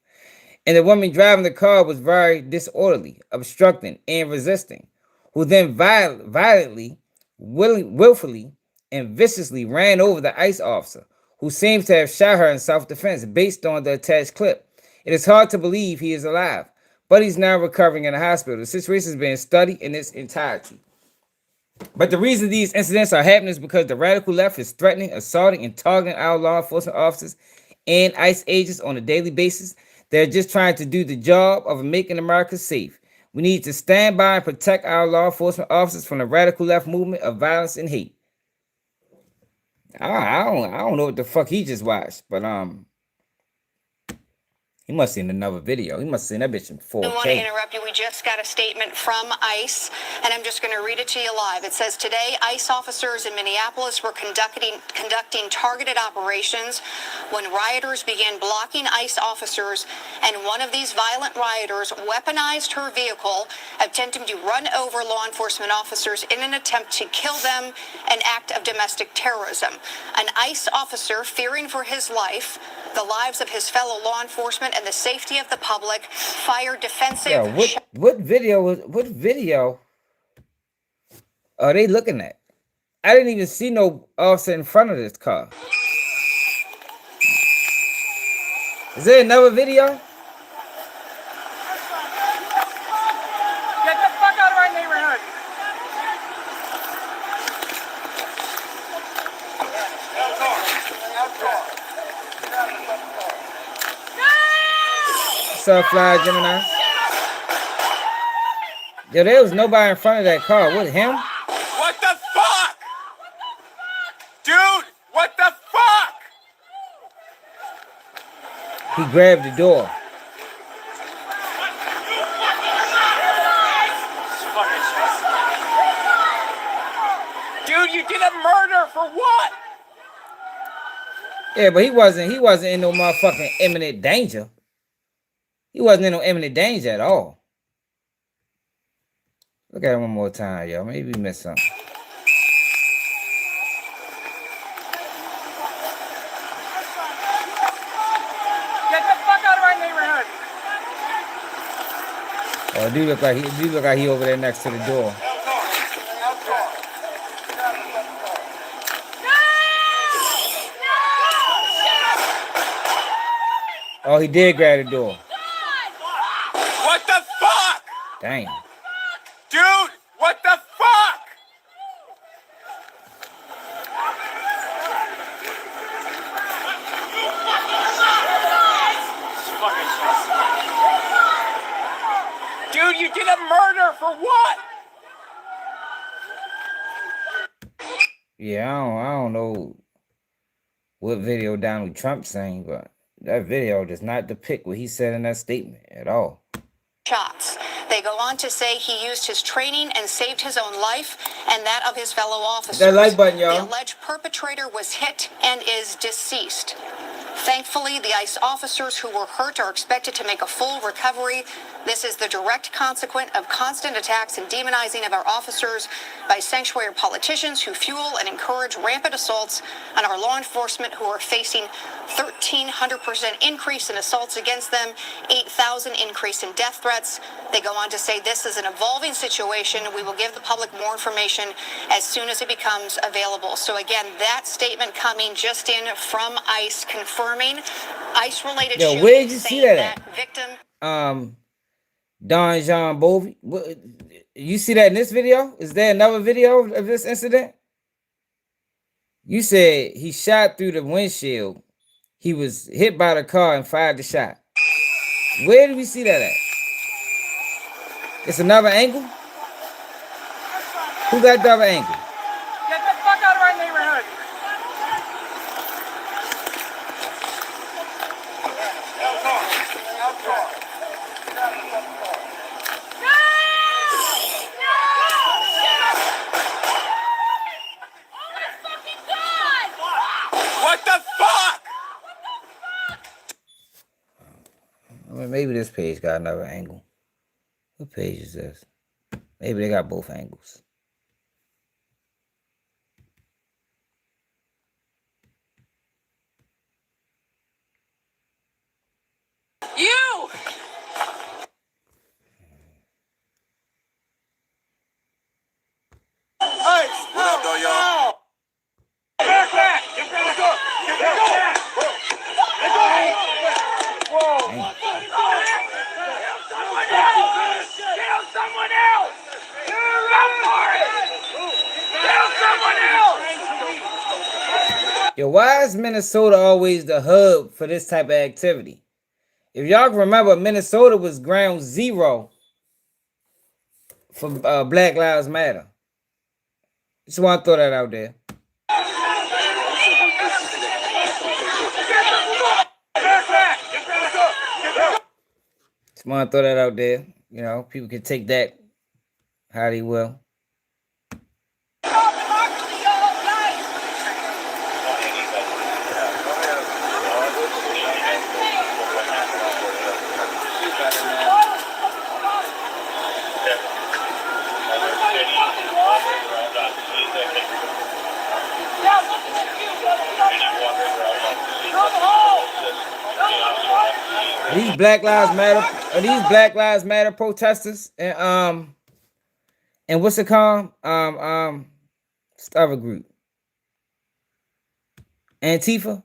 And the woman driving the car was very disorderly, obstructing and resisting, who then violently, willfully, and viciously ran over the ICE officer, who seems to have shot her in self-defense based on the attached clip. It is hard to believe he is alive, but he's now recovering in the hospital. The situation is being studied in its entirety. But the reason these incidents are happening is because the radical left is threatening, assaulting, and targeting our law enforcement officers and ICE agents on a daily basis. They're just trying to do the job of making America safe. We need to stand by and protect our law enforcement officers from the radical left movement of violence and hate. I don't know what the fuck he just watched, but he must have seen another video. He must have seen that bitch in 4K. I want to interrupt you. We just got a statement from ICE, and I'm just going to read it to you live. It says, today, ICE officers in Minneapolis were conducting targeted operations when rioters began blocking ICE officers, and one of these violent rioters weaponized her vehicle, attempting to run over law enforcement officers in an attempt to kill them, an act of domestic terrorism. An ICE officer, fearing for his life, the lives of his fellow law enforcement, and the safety of the public, fired defensive... Yeah, what video are they looking at? I didn't even see no officer in front of this car. Is there another video? Get the fuck out of our neighborhood! What's up, Fly Gemini? Yo, there was nobody in front of that car. Was it him? What the fuck? Dude, what the fuck? He grabbed the door. Dude, you did a murder for what? Yeah, but he wasn't in no motherfucking imminent danger. He wasn't in no imminent danger at all. Look at it one more time, yo. Maybe we missed something. Get the fuck out of our neighborhood! Oh, it do look like he over there next to the door. Oh, he did grab the door. What the fuck? Damn. Dude, what the fuck? Dude, you did a murder for what? Yeah, I don't know what video Donald Trump's saying, but that video does not depict what he said in that statement at all. Shots. They go on to say he used his training and saved his own life and that of his fellow officers. That like button, y'all. The alleged perpetrator was hit and is deceased. Thankfully, the ICE officers who were hurt are expected to make a full recovery. This is the direct consequence of constant attacks and demonizing of our officers by sanctuary politicians who fuel and encourage rampant assaults on our law enforcement, who are facing 1,300% increase in assaults against them, 8,000 increase in death threats. They go on to say this is an evolving situation. We will give the public more information as soon as it becomes available. So again, that statement coming just in from ICE confirming ICE-related Yo, shooting. where'd you see that at? Victim. Don Jean Bovey. You see that in this video? Is there another video of this incident? You said he shot through the windshield. He was hit by the car and fired the shot. Where did we see that at? It's another angle? Who got the other angle? Get the fuck out of our neighborhood! maybe this page got another angle. What page is this? Maybe they got both angles. You! Hey, what up, though, y'all? Back! Get back! Get back! Whoa! Kill someone else! Run for it! Kill someone else! Yo, why is Minnesota always the hub for this type of activity? If y'all can remember, Minnesota was ground zero for Black Lives Matter. Just want to throw that out there. Just want to throw that out there. You know, people can take that how they will. Are these Black Lives Matter? Are these Black Lives Matter protesters? And what's it called? This other group. Antifa.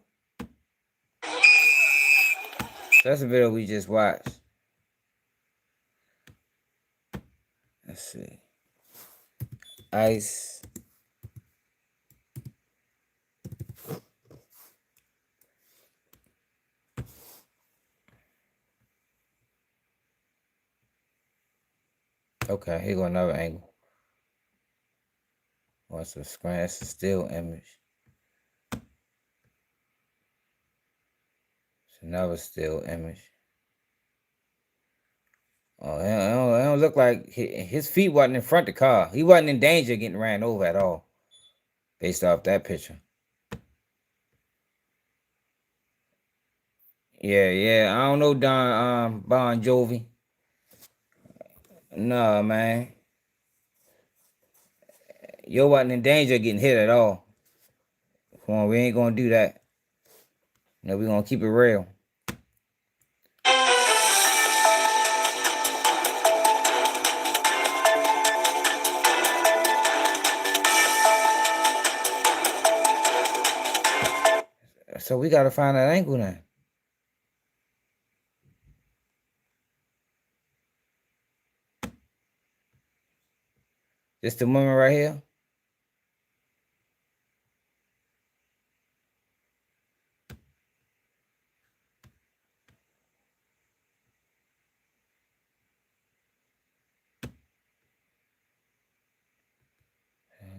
That's a video we just watched. Let's see. ICE. Okay, here go another angle. What's the screen? That's a still image. It's another still image. Oh, it don't look like his feet wasn't in front of the car. He wasn't in danger of getting ran over at all, based off that picture. Yeah. I don't know Bon Jovi. No, man. You wasn't in danger of getting hit at all. Come on, we ain't gonna do that. No, we gonna keep it real. So we gotta find that angle then. This the woman right here.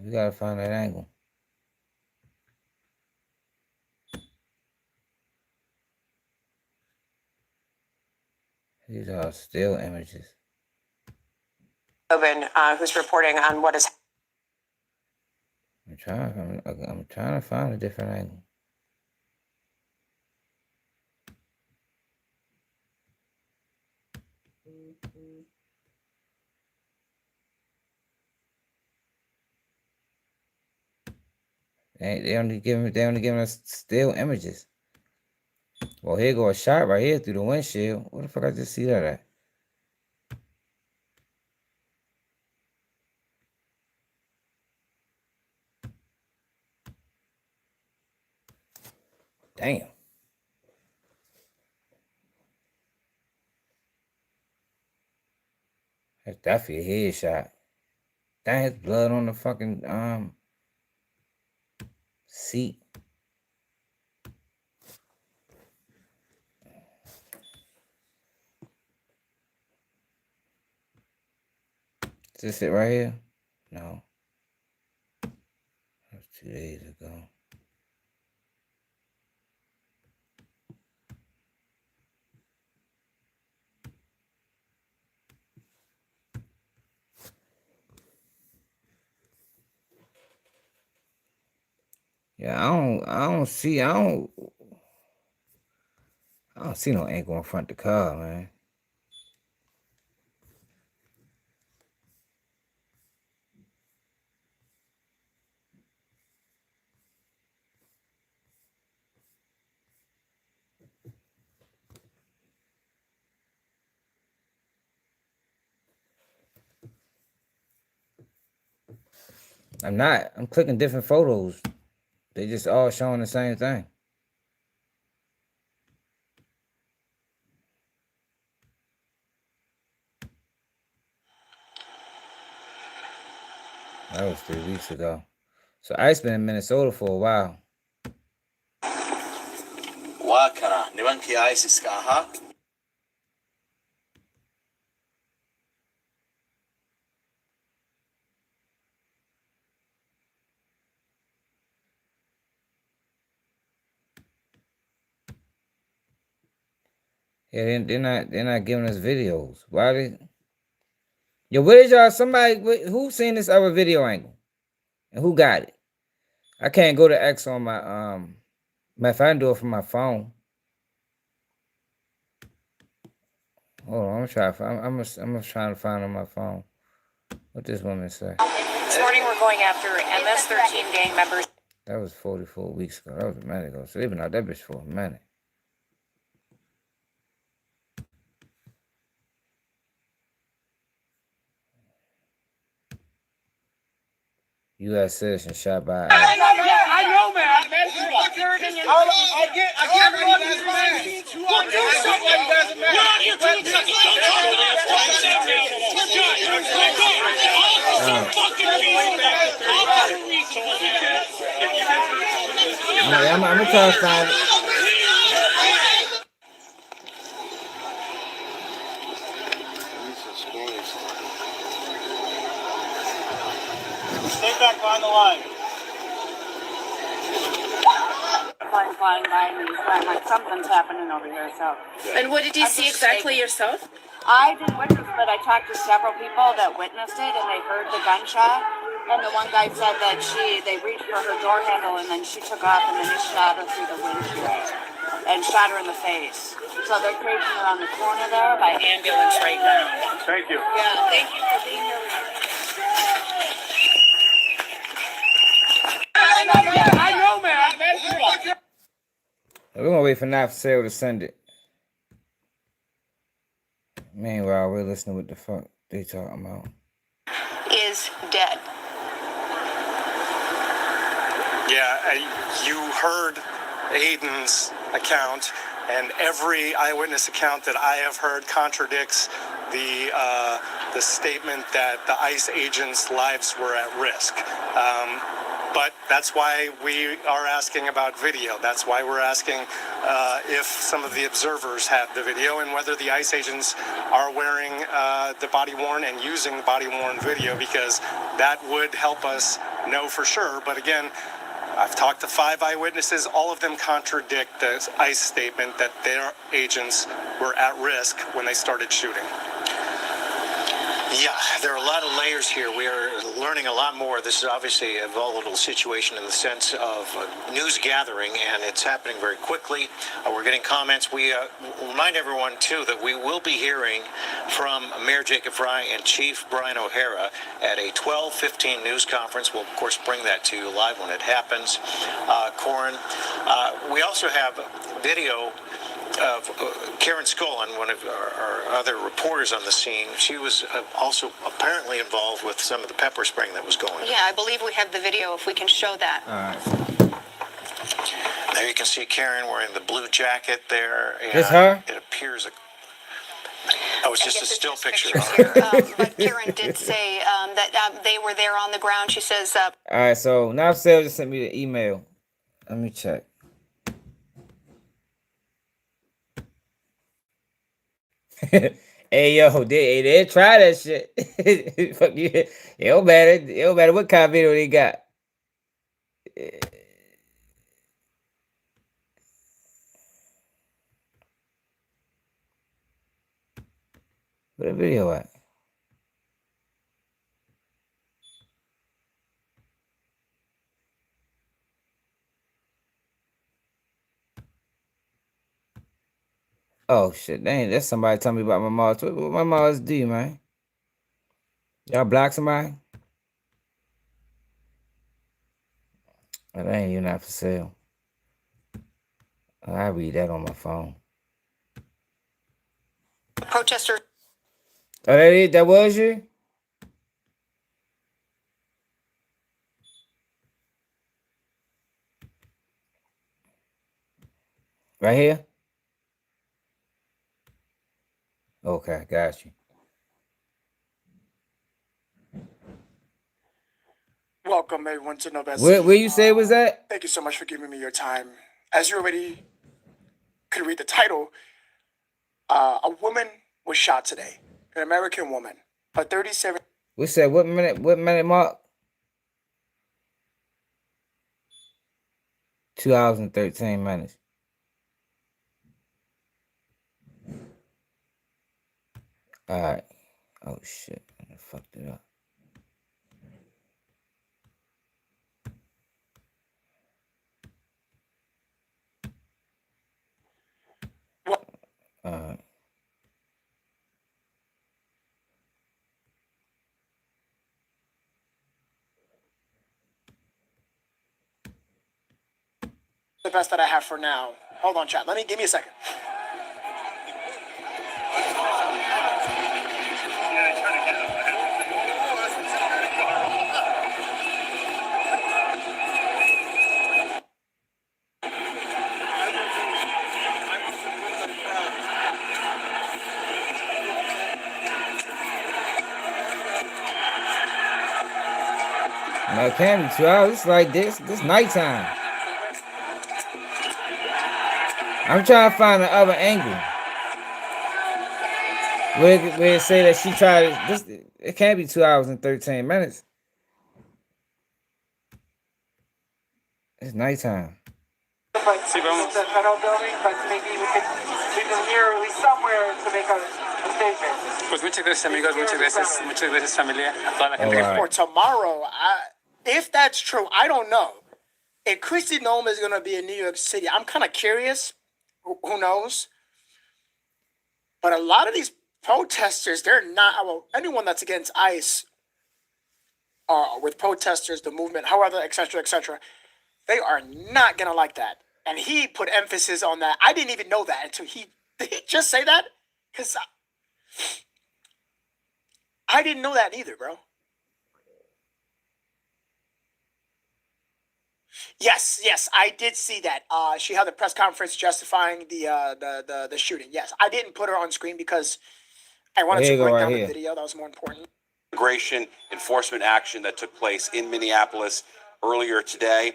We gotta find that angle. These are still images. Who's reporting on what is. I'm trying to find a different angle. They only giving us still images. Well, here go a shot right here through the windshield. What the fuck I just see that at? Damn. That's definitely a headshot. That's blood on the fucking seat. Is this it right here? No. That was 2 days ago. Yeah, I don't see no angle in front of the car, man. I'm not. I'm clicking different photos. They just all showing the same thing. That was 3 weeks ago. So Ice been in Minnesota for a while. Wakara, nimanki ISIS ka, huh? Yeah, they're not giving us videos. Why they? Yo, where is y'all? Somebody who seen this other video angle? And who got it? I can't go to X on my if I can do it from my phone. Hold on, I'm trying to find I'm trying to find on my phone. What this woman say? This morning we're going after MS-13 gang members. That was 44 weeks ago. That was a minute ago. So they've been out that bitch for a minute. U.S. citizen shot by. I know, man. I get everyone who's mad. We'll do something. We're out here doing something. Don't talk about it. We're done. We're done. Officer fucking resources. Officer resources. I'm gonna try to find it. Stay back behind the line. Flying by me, like something's happening over here. So. And what did you see exactly yourself? I didn't witness, but I talked to several people that witnessed it, and they heard the gunshot. And the one guy said that they reached for her door handle, and then she took off, and then he shot her through the windshield and shot her in the face. So they're cruising around the corner there by ambulance right now. Thank you. Yeah, thank you for being here. I know, man. We're gonna wait for Not for Sale to send it. Meanwhile, we're listening what the fuck they talking about. Is dead. Yeah, you heard Aiden's account, and every eyewitness account that I have heard contradicts the statement that the ICE agents' lives were at risk. But that's why we are asking about video. That's why we're asking if some of the observers have the video and whether the ICE agents are wearing the body-worn and using the body-worn video, because that would help us know for sure. But again, I've talked to 5 eyewitnesses. All of them contradict the ICE statement that their agents were at risk when they started shooting. Yeah, there are a lot of layers here. We are learning a lot more. This is obviously a volatile situation in the sense of news gathering, and it's happening very quickly. We're getting comments. We remind everyone, too, that we will be hearing from Mayor Jacob Fry and Chief Brian O'Hara at a 12:15 news conference. We'll, of course, bring that to you live when it happens. Corin, we also have video of Karen Scullin, one of our other reporters on the scene. She was also apparently involved with some of the pepper spraying that was going on. Yeah, I believe we have the video if we can show that. All right. There you can see Karen wearing the blue jacket there. This her? It appears oh, it's just a still picture. But Karen did say that they were there on the ground. She says... All right, so Not for Sale just sent me the email. Let me check. Hey yo, they try that shit. Fuck you. It don't matter what kind of video they got. Where the video at? Oh shit, dang, that's somebody telling me about my mom's. What my mom's do, man? Y'all block somebody? Oh, that ain't even Not for Sale. Oh, I read that on my phone. Protesters. Oh, that was you? Right here? Okay, got you. Welcome, everyone, to Know Best. Where you say it was at? Thank you so much for giving me your time. As you already could read the title, a woman was shot today. An American woman. A 37. We said what minute? What minute mark? 2 hours and 13 minutes. All right. Oh shit! I fucked it up. All right. The best that I have for now. Hold on, chat. Give me a second. No, it can't be 2 hours. It's like this. This nighttime. I'm trying to find the other angle. Where it say that she tried this. It can't be 2 hours and 13 minutes. It's nighttime. Sí, vamos. The federal building, but maybe we can hear at least somewhere to make a statement. Pues muchas gracias, amigos. Muchas gracias, familia. A toda la gente. All right. For tomorrow, if that's true, I don't know. If Kristi Noem is going to be in New York City, I'm kind of curious. Who knows? But a lot of these protesters, they're not, well, anyone that's against ICE, with protesters, the movement, however, et cetera, they are not going to like that. And he put emphasis on that. I didn't even know that until did he just say that? Because I didn't know that either, bro. Yes, I did see that. She held a press conference justifying the shooting. Yes, I didn't put her on screen because I wanted to break down the video. That was more important. Immigration enforcement action that took place in Minneapolis earlier today.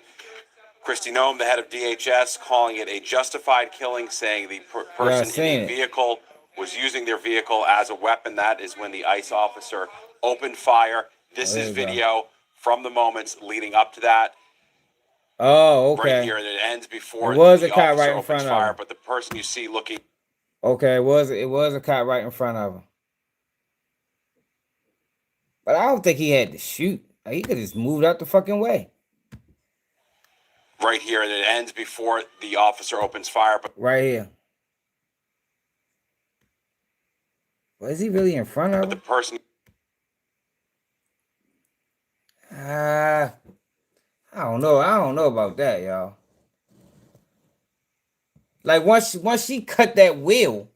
Kristi Noem, the head of DHS, calling it a justified killing, saying the person in the vehicle was using their vehicle as a weapon. That is when the ICE officer opened fire. This is video from the moments leading up to that. Oh, okay. Right here, and it ends before it was the a cop officer right in front opens fire, of him. but the person you see looking. Okay, it was a cop right in front of him. But I don't think he had to shoot. He could have just moved out the fucking way. Right here, and it ends before the officer opens fire. But right here. Was he really in front of him? The person. I don't know. I don't know about that, y'all. Like once she cut that wheel.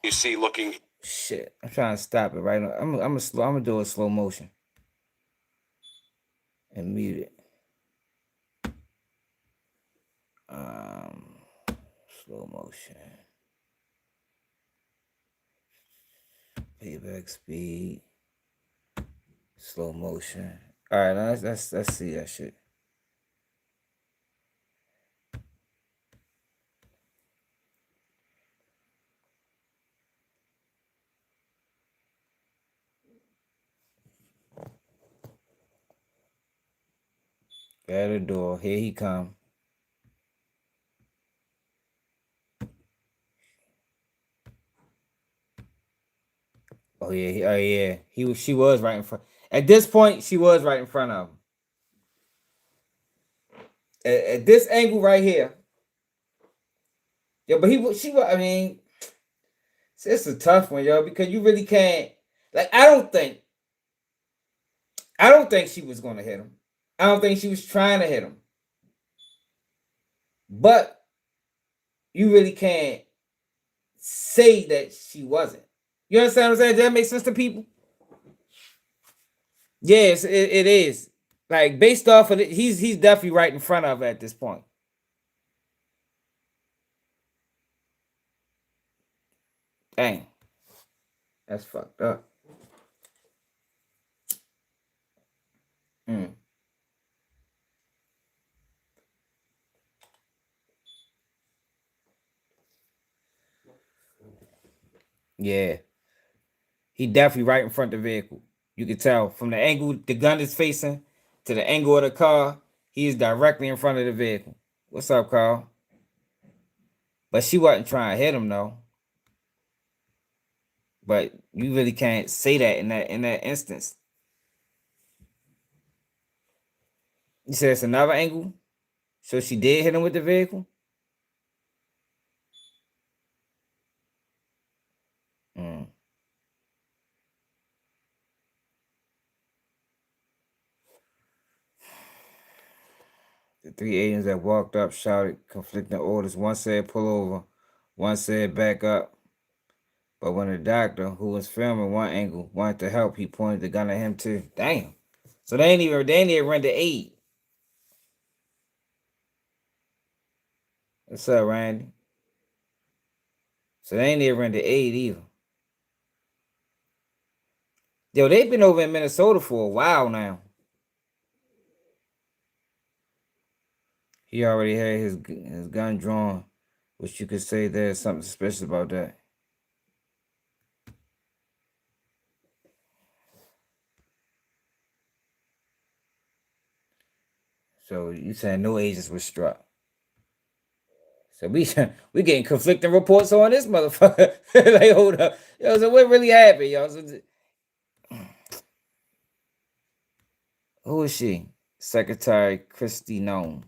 You see looking. Shit, I'm trying to stop it right now. I'm gonna do a slow motion. And mute it. Slow motion. Playback speed. Slow motion. All right, now let's see that shit. At the door. Here he come. Oh yeah. She was right in front. At this point, she was right in front of him. At this angle right here. Yeah, but I mean, it's a tough one, yo, because you really can't. Like, I don't think she was gonna hit him. I don't think she was trying to hit him. But you really can't say that she wasn't. You understand what I'm saying? Does that make sense to people? Yes, it is. Like, based off of it, he's definitely right in front of her at this point. Dang. That's fucked up. Yeah. He definitely right in front of the vehicle. You can tell from the angle the gun is facing to the angle of the car. He is directly in front of the vehicle. What's up, Carl? But she wasn't trying to hit him though. But you really can't say that in that instance. You said it's another angle? So she did hit him with the vehicle? The 3 agents that walked up shouted conflicting orders. One said pull over, one said back up. But when the doctor, who was filming one angle, wanted to help, he pointed the gun at him too. Damn. So they ain't even render aid. What's up, Randy? So they ain't even render aid either. Yo, they've been over in Minnesota for a while now. He already had his gun drawn, which you could say there's something suspicious about that. So you saying no agents were struck? So we getting conflicting reports on this motherfucker. Like, hold up, yo. So what really happened, yo? So, who is she? Secretary Christy Nome.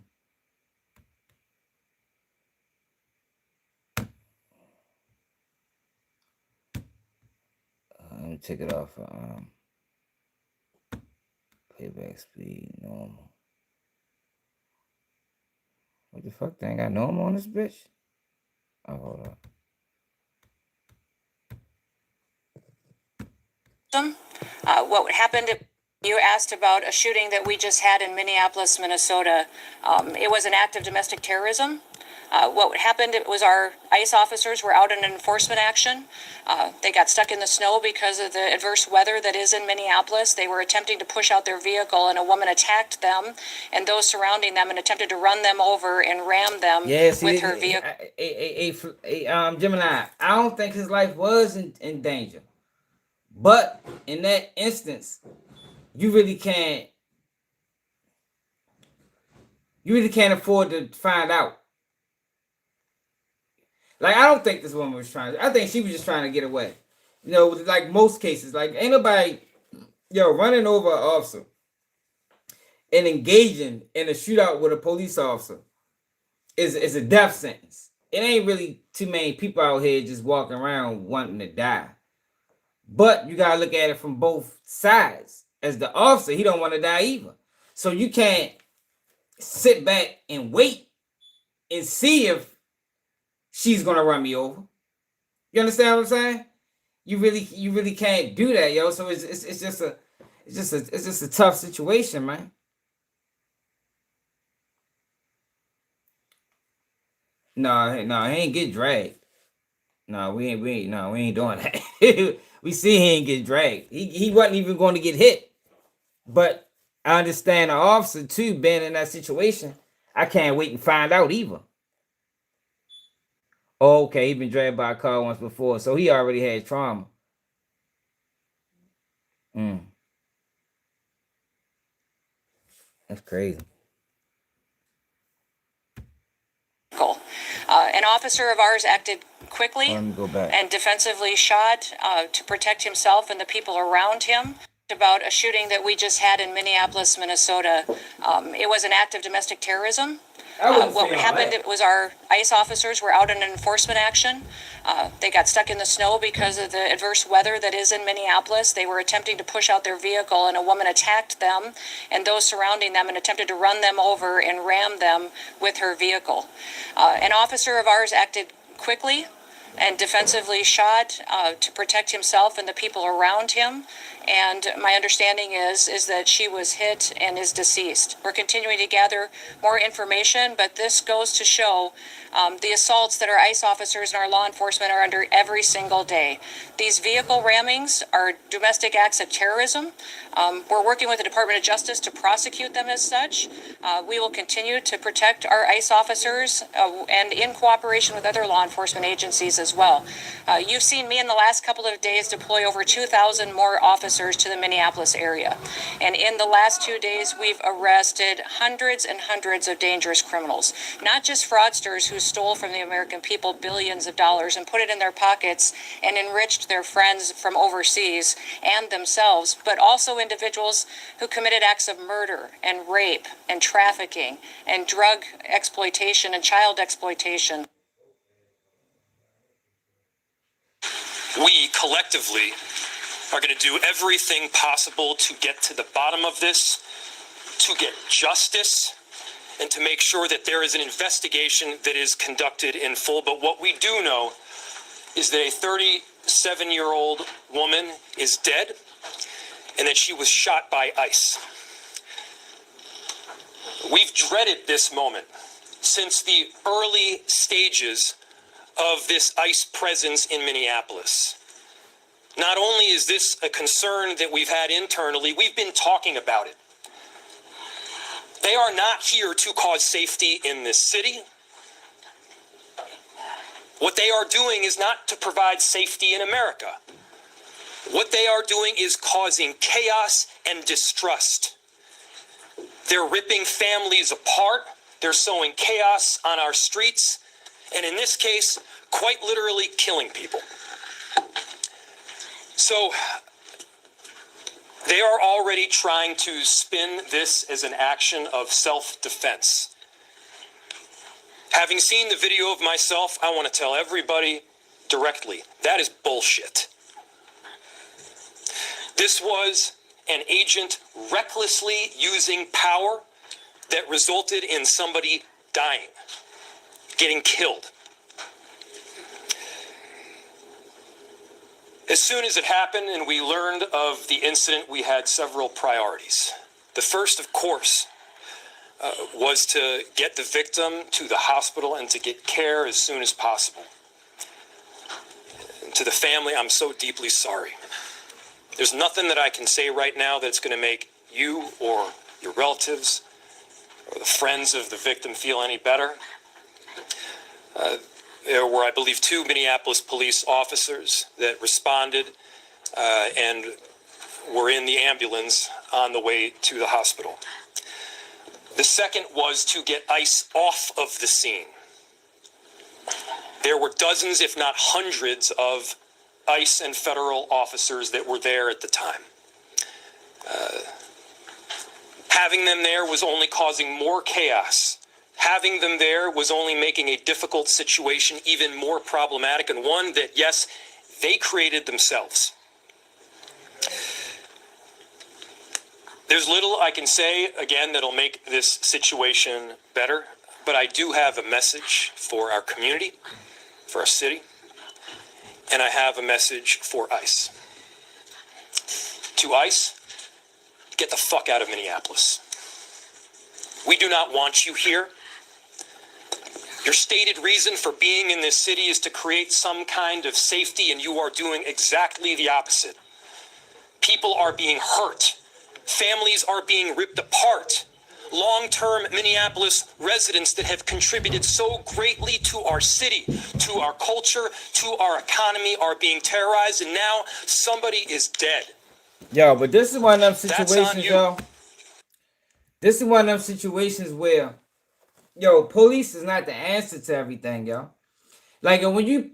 Let me take it off. Playback speed normal. What the fuck? They ain't got normal on this bitch? Oh, hold up. What happened? You asked about a shooting that we just had in Minneapolis, Minnesota. It was an act of domestic terrorism. What happened was our ICE officers were out in an enforcement action. They got stuck in the snow because of the adverse weather that is in Minneapolis. They were attempting to push out their vehicle, and a woman attacked them and those surrounding them and attempted to run them over and ram them with her vehicle. Gemini, I don't think his life was in danger. But in that instance, you really can't afford to find out. Like, I don't think this woman was I think she was just trying to get away. You know, like most cases, like ain't nobody, running over an officer and engaging in a shootout with a police officer is a death sentence. It ain't really too many people out here just walking around wanting to die. But you gotta look at it from both sides. As the officer, he don't want to die either. So you can't sit back and wait and see if she's gonna run me over. You understand what I'm saying? You really can't do that, yo. So it's just a tough situation, man. No, he ain't get dragged. No, we ain't doing that. We see he ain't get dragged. He wasn't even going to get hit. But I understand the officer too being in that situation. I can't wait and find out either. Oh, okay, he been dragged by a car once before, so he already had trauma. That's crazy. An officer of ours acted quickly and defensively shot to protect himself and the people around him. About a shooting that we just had in Minneapolis, Minnesota. It was an act of domestic terrorism. What happened was our ICE officers were out in an enforcement action. They got stuck in the snow because of the adverse weather that is in Minneapolis. They were attempting to push out their vehicle, and a woman attacked them and those surrounding them and attempted to run them over and ram them with her vehicle. An officer of ours acted quickly and defensively shot to protect himself and the people around him. And my understanding is that she was hit and is deceased. We're continuing to gather more information, but this goes to show the assaults that our ICE officers and our law enforcement are under every single day. These vehicle rammings are domestic acts of terrorism. We're working with the Department of Justice to prosecute them as such. We will continue to protect our ICE officers and in cooperation with other law enforcement agencies as well. You've seen me in the last couple of days deploy over 2,000 more officers to the Minneapolis area. And in the last 2 days, we've arrested hundreds and hundreds of dangerous criminals, not just fraudsters who stole from the American people billions of dollars and put it in their pockets and enriched their friends from overseas and themselves, but also individuals who committed acts of murder and rape and trafficking and drug exploitation and child exploitation. We collectively are going to do everything possible to get to the bottom of this, to get justice, and to make sure that there is an investigation that is conducted in full. But what we do know is that a 37-year-old woman is dead and that she was shot by ICE. We've dreaded this moment since the early stages of this ICE presence in Minneapolis. Not only is this a concern that we've had internally, we've been talking about it. They are not here to cause safety in this city. What they are doing is not to provide safety in America. What they are doing is causing chaos and distrust. They're ripping families apart. They're sowing chaos on our streets. And in this case, quite literally killing people. So they are already trying to spin this as an action of self-defense. Having seen the video of myself, I want to tell everybody directly, that is bullshit. This was an agent recklessly using power that resulted in somebody dying, getting killed. As soon as it happened and we learned of the incident, we had several priorities. The first, of course, was to get the victim to the hospital and to get care as soon as possible. And to the family, I'm so deeply sorry. There's nothing that I can say right now that's going to make you or your relatives or the friends of the victim feel any better. There were, I believe, 2 Minneapolis police officers that responded and were in the ambulance on the way to the hospital. The second was to get ICE off of the scene. There were dozens, if not hundreds, of ICE and federal officers that were there at the time. Having them there was only causing more chaos. Having them there was only making a difficult situation even more problematic, and one that, yes, they created themselves. There's little I can say, again, that'll make this situation better, but I do have a message for our community, for our city, and I have a message for ICE. To ICE, get the fuck out of Minneapolis. We do not want you here. Your stated reason for being in this city is to create some kind of safety, and you are doing exactly the opposite. People are being hurt. Families are being ripped apart. Long-term Minneapolis residents that have contributed so greatly to our city, to our culture, to our economy are being terrorized, and now somebody is dead. Yo, but this is one of them situations, yo. This is one of them situations where, yo, police is not the answer to everything, yo. Like when you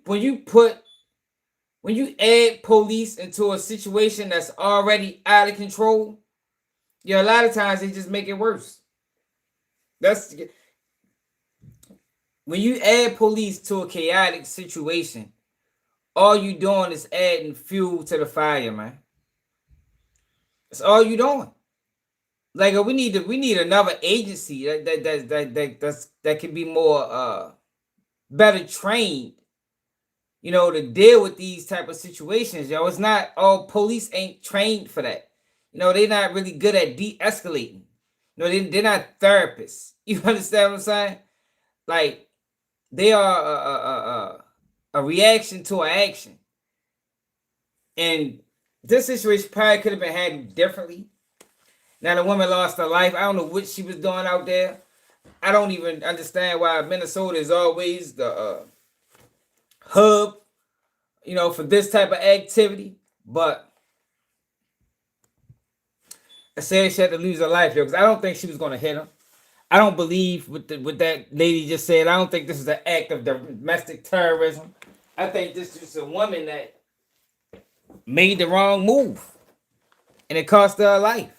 add police into a situation that's already out of control, yo, a lot of times they just make it worse. That's when you add police to a chaotic situation, all you doing is adding fuel to the fire, man. That's all you doing. Like we need another agency that can be more better trained you know, to deal with these type of situations, yo. It's not all police ain't trained for that. You know, they're not really good at de-escalating. You know, they're not therapists. You understand what I'm saying? Like, they are a reaction to an action. And this situation probably could have been handled differently. Now, the woman lost her life. I don't know what she was doing out there. I don't even understand why Minnesota is always the hub, you know, for this type of activity. But I said she had to lose her life, yo, because I don't think she was going to hit him. I don't believe what that lady just said. I don't think this is an act of domestic terrorism. I think this is a woman that made the wrong move, and it cost her life.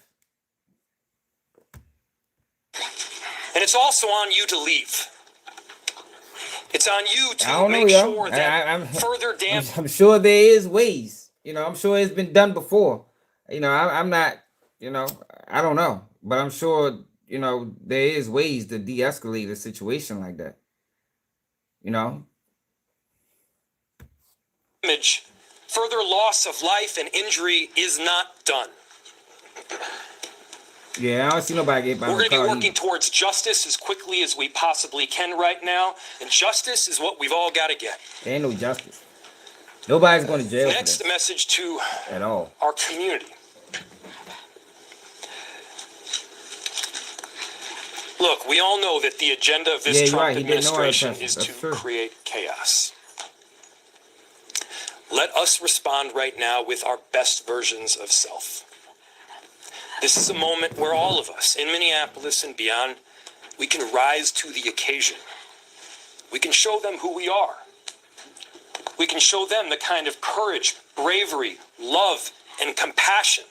And it's also on you to leave. It's on you to make sure that further damage. I'm sure there is ways. You know, I'm sure it's been done before. You know, I'm not, you know, I don't know. But I'm sure, you know, there is ways to de-escalate a situation like that. You know? Further loss of life and injury is not done. Yeah, I don't see nobody get by. We're going to be working towards justice as quickly as we possibly can right now. And justice is what we've all got to get. There ain't no justice. Nobody's going to jail. Next, the message to at all our community. Look, we all know that the agenda of this Trump administration is to create chaos. Let us respond right now with our best versions of self. This is a moment where all of us in Minneapolis and beyond, we can rise to the occasion. We can show them who we are. We can show them the kind of courage, bravery, love, and compassion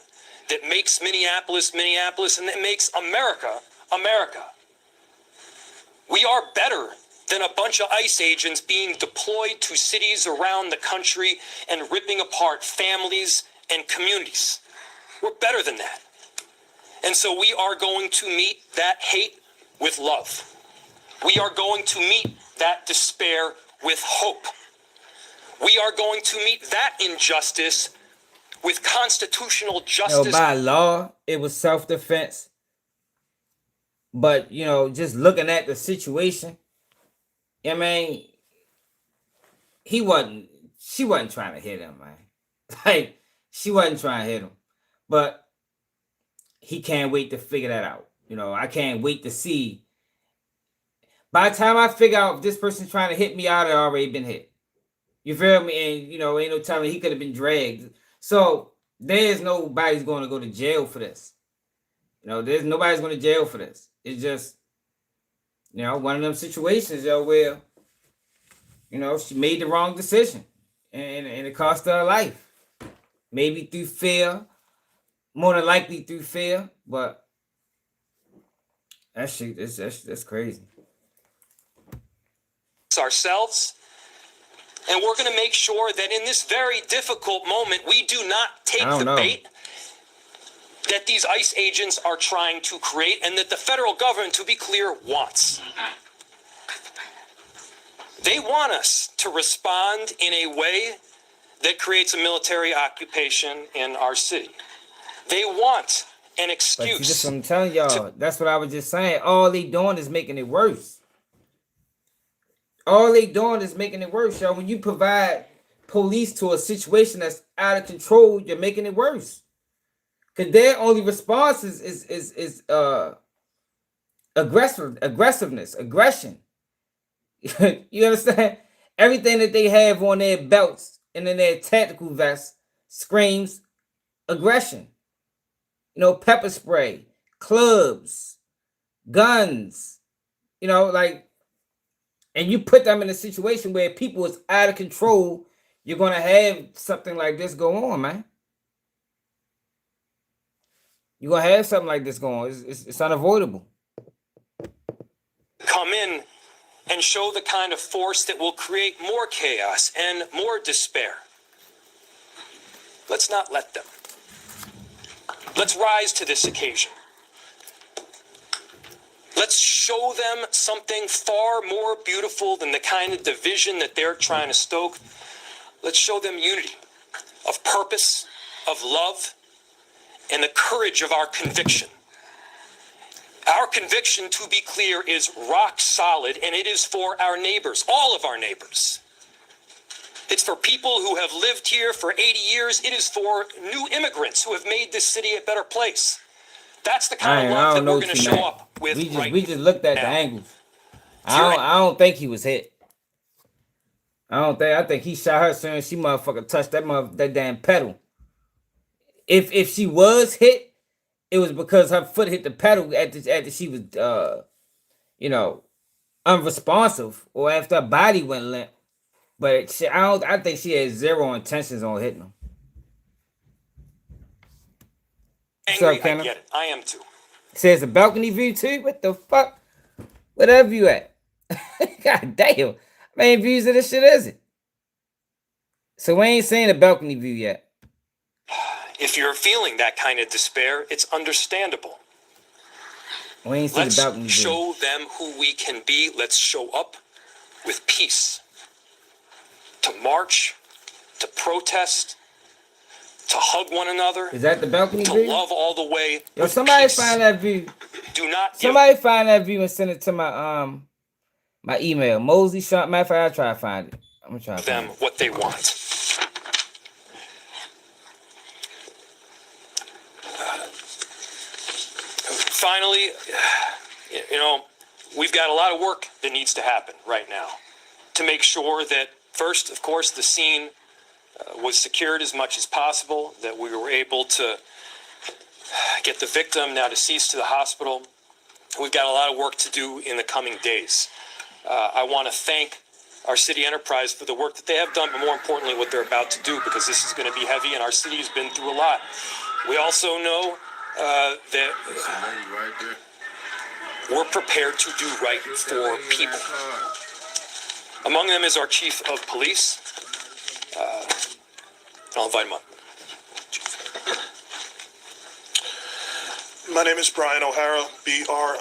that makes Minneapolis, Minneapolis, and that makes America, America. We are better than a bunch of ICE agents being deployed to cities around the country and ripping apart families and communities. We're better than that. And so we are going to meet that hate with love. We are going to meet that despair with hope. We are going to meet that injustice with constitutional justice. You know, by law, it was self-defense. But, you know, just looking at the situation, I mean, she wasn't trying to hit him, man. Like, she wasn't trying to hit him. But he can't wait to figure that out. You know, I can't wait to see. By the time I figure out if this person's trying to hit me, I'd have already been hit. You feel me? And, you know, ain't no telling he could have been dragged. So, there's nobody's going to go to jail for this. You know, there's nobody's going to jail for this. It's just, you know, one of them situations, yo, where, you know, she made the wrong decision. And it cost her life. Maybe through fear. More than likely through fear. But that shit, that's crazy. Ourselves. And we're going to make sure that in this very difficult moment, we do not take the bait that these ICE agents are trying to create and that the federal government, to be clear, wants. They want us to respond in a way that creates a military occupation in our city. They want an excuse. But see, I'm telling y'all, that's what I was just saying. All they doing is making it worse. All they doing is making it worse, y'all. When you provide police to a situation that's out of control, you're making it worse. Because their only response is aggressiveness, aggression. You understand? Everything that they have on their belts and in their tactical vests screams aggression. You know, pepper spray, clubs, guns, you know, like, and you put them in a situation where people is out of control, you're going to have something like this go on, man. You're going to have something like this going on. It's unavoidable. Come in and show the kind of force that will create more chaos and more despair. Let's not let them. Let's rise to this occasion. Let's show them something far more beautiful than the kind of division that they're trying to stoke. Let's show them unity of purpose, of love, and the courage of our conviction. Our conviction, to be clear, is rock solid, and it is for our neighbors, all of our neighbors. It's for people who have lived here for 80 years. It is for new immigrants who have made this city a better place. That's the kind of love that we're going to show up with. We just looked at the angles. I don't think he was hit. I think he shot her soon as she motherfucker touched that damn pedal. If she was hit, it was because her foot hit the pedal after she was unresponsive or after her body went limp. But I think she had zero intentions on hitting him. Angry, I get it. I am too. Says a balcony view too? What the fuck? Where that view at? God damn. How many views of this shit is it? So we ain't seen a balcony view yet. If you're feeling that kind of despair, it's understandable. We ain't seen the balcony view. Show them who we can be. Let's show up with peace. To march, to protest, to hug one another. Is that the balcony view? To love all the way. Yo, somebody find that view. Do not. Somebody find that view and send it to my my email. Mosley Sean. Matter of fact, I'll try to find it. I'm gonna try to them what they want. Finally, we've got a lot of work that needs to happen right now to make sure that, first, of course, the scene was secured as much as possible, that we were able to get the victim, now deceased, to the hospital. We've got a lot of work to do in the coming days. I want to thank our city enterprise for the work that they have done, but more importantly, what they're about to do, because this is going to be heavy and our city has been through a lot. We also know that we're prepared to do right for people. Among them is our chief of police. I'll invite him up. My name is Brian O'Hara, BRIANO'Hara.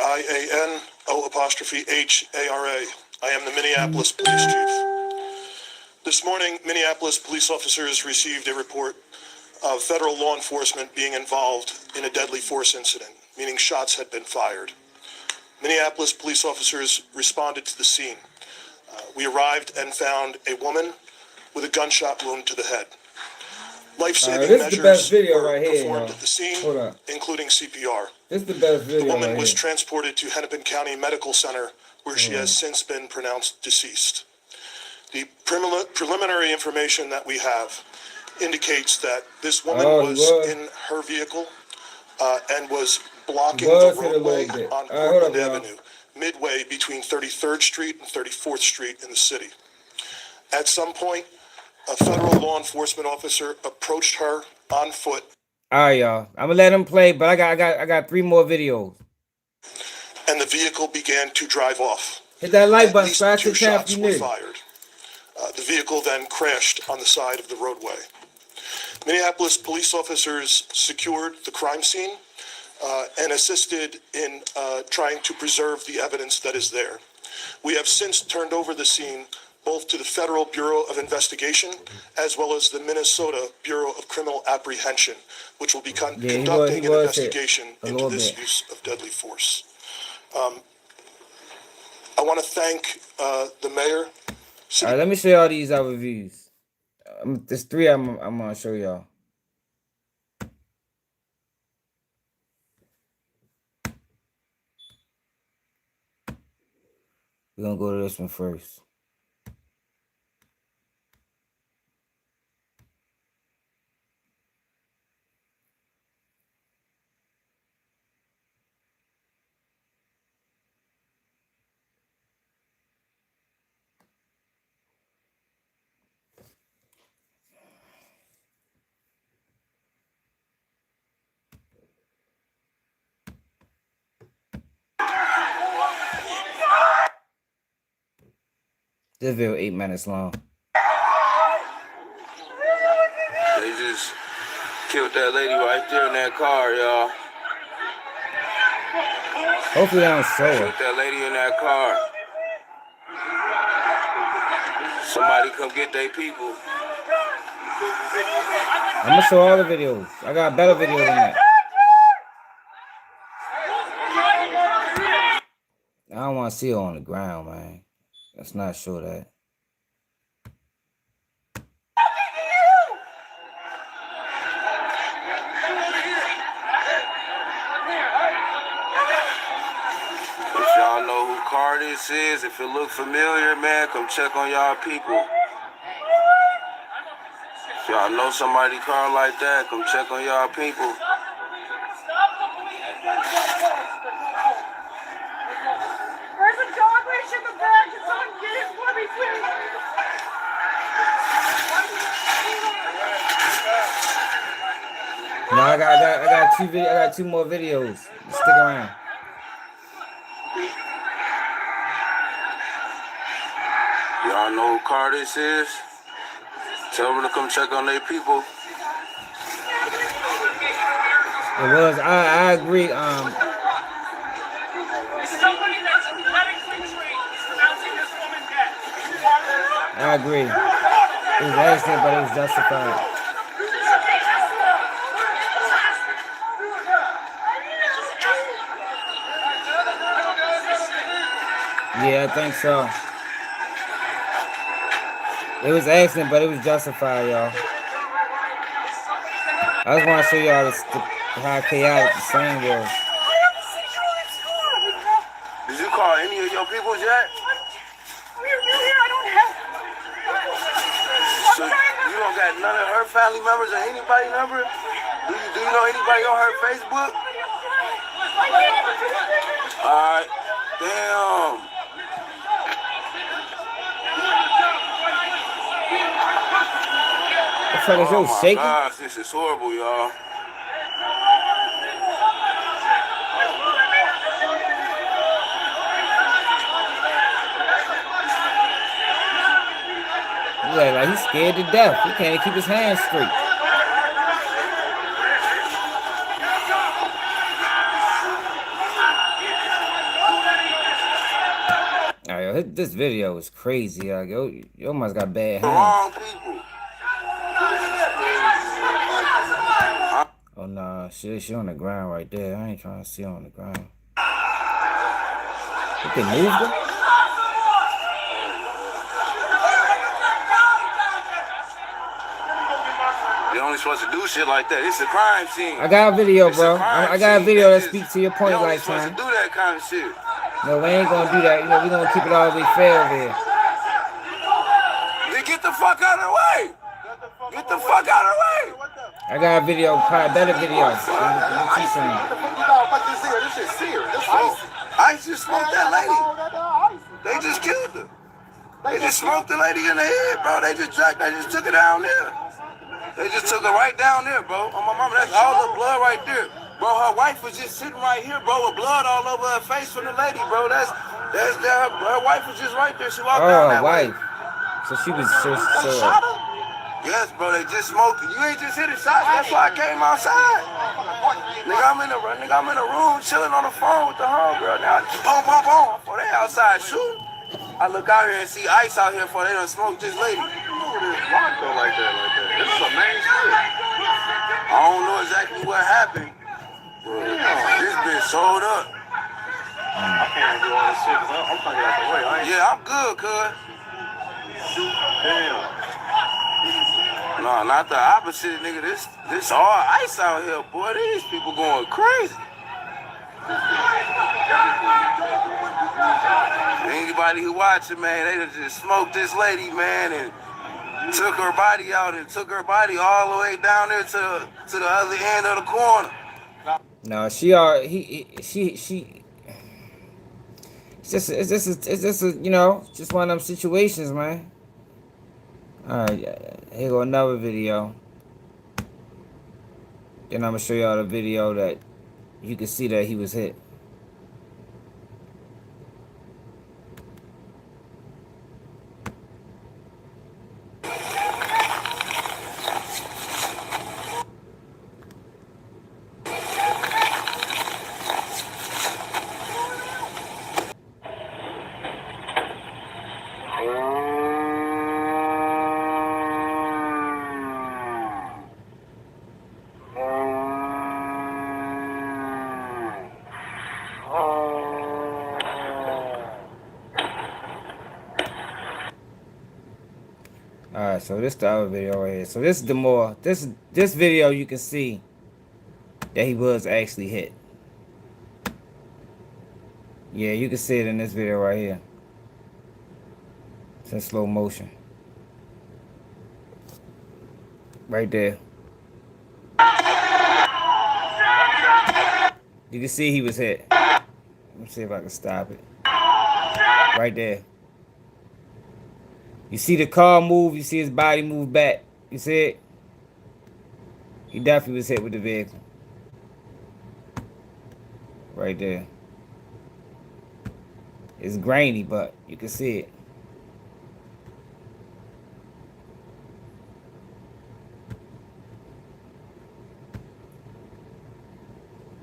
I am the Minneapolis Police Chief. This morning, Minneapolis police officers received a report of federal law enforcement being involved in a deadly force incident, meaning shots had been fired. Minneapolis police officers responded to the scene. We arrived and found a woman with a gunshot wound to the head. Life-saving measures were performed at the scene, including CPR. This is the best video. The woman was transported to Hennepin County Medical Center, where she has since been pronounced deceased. The preliminary information that we have indicates that this woman was in her vehicle and was blocking the roadway on Portland Avenue, midway between 33rd Street and 34th Street in the city. At some point, a federal law enforcement officer approached her on foot. All right, y'all. I'm gonna let him play, but I got 3 more videos. And the vehicle began to drive off. Hit that like button. At least 2 shots were fired. The vehicle then crashed on the side of the roadway. Minneapolis police officers secured the crime scene and assisted in trying to preserve the evidence that is there. We have since turned over the scene both to the Federal Bureau of Investigation as well as the Minnesota Bureau of Criminal Apprehension, which will be conducting an investigation into this use of deadly force. I want to thank the mayor. All right, let me show y'all these other views. There's 3 I'm going to show y'all. We're going to go to this one first. This video 8 minutes long. They just killed that lady right there in that car, y'all. Hopefully I don't show her. Killed that lady in that car. Somebody come get their people. I'm gonna show all the videos. I got better videos than that. I don't want to see her on the ground, man. Let's not show that. If y'all know who car this is, if it look familiar, man, come check on y'all people. If y'all know somebody car like that, come check on y'all people. There's a dog leash in the back. Can someone get it for me, please? No, I got two more videos. Stick around. Y'all know who car this is? Tell them to come check on their people. It was. I agree. Somebody that's medically trained is pronouncing this woman dead. I agree. It was an accident, but it was justified. Yeah, I think so. It was an accident, but it was justified, y'all. I just want to show y'all how chaotic the scene was. Did you call any of your people yet? So you don't got none of her family members or anybody number? Do you know anybody on her Facebook? Alright. Damn. Oh my shaking? Gosh, this is horrible, y'all. Yeah, like he's scared to death. He can't keep his hands straight. Alright, this video is crazy. Like, you almost got bad hands. Oh nah, she on the ground right there. I ain't trying to see her on the ground. You can move her? You're only supposed to do shit like that. It's a crime scene. I got a video, bro. I got a video that speaks to your point, like Lifetime. Do that kind of shit. No, we ain't gonna do that. You know, we gonna keep it all the way fair over here. Then get the fuck out of the way. Get the fuck out of the way. I got a video, probably better video. This is serious. Ice just smoked that lady. They just killed her. They just smoked the lady in the head, bro. They just took her down there. They just took her right down there, bro. On my mama, that's all the blood right there. Bro, her wife was just sitting right here, bro, with blood all over her face from the lady, bro. Her wife was just right there. She walked down that way. So she was Yes, bro, they just smoked it. You ain't just hit a shot. That's why I came outside. Nigga, I'm in the room chilling on the phone with the homegirl. Now, boom, boom, boom. Before they outside shooting, I look out here and see Ice out here before they done smoked this lady. Like that. This is a main street. I don't know exactly what happened. This bitch sold up. I can't do all this shit because I'm fucking out the way. Yeah, I'm good, cuz. Damn. No, not the opposite, nigga. This all Ice out here, boy. These people going crazy. Anybody who watching, man, they just smoked this lady, man, and took her body out and took her body all the way down there to the other end of the corner. No, she. It's just you know, just one of them situations, man. All right, here go another video. Then I'm gonna show y'all the video that you can see that he was hit. Alright, so this the other video right here. So this is the more this video you can see that he was actually hit. Yeah, you can see it in this video right here. It's in slow motion. Right there. You can see he was hit. Let me see if I can stop it. Right there. You see the car move, you see his body move back. You see it? He definitely was hit with the vehicle. Right there. It's grainy, but you can see it.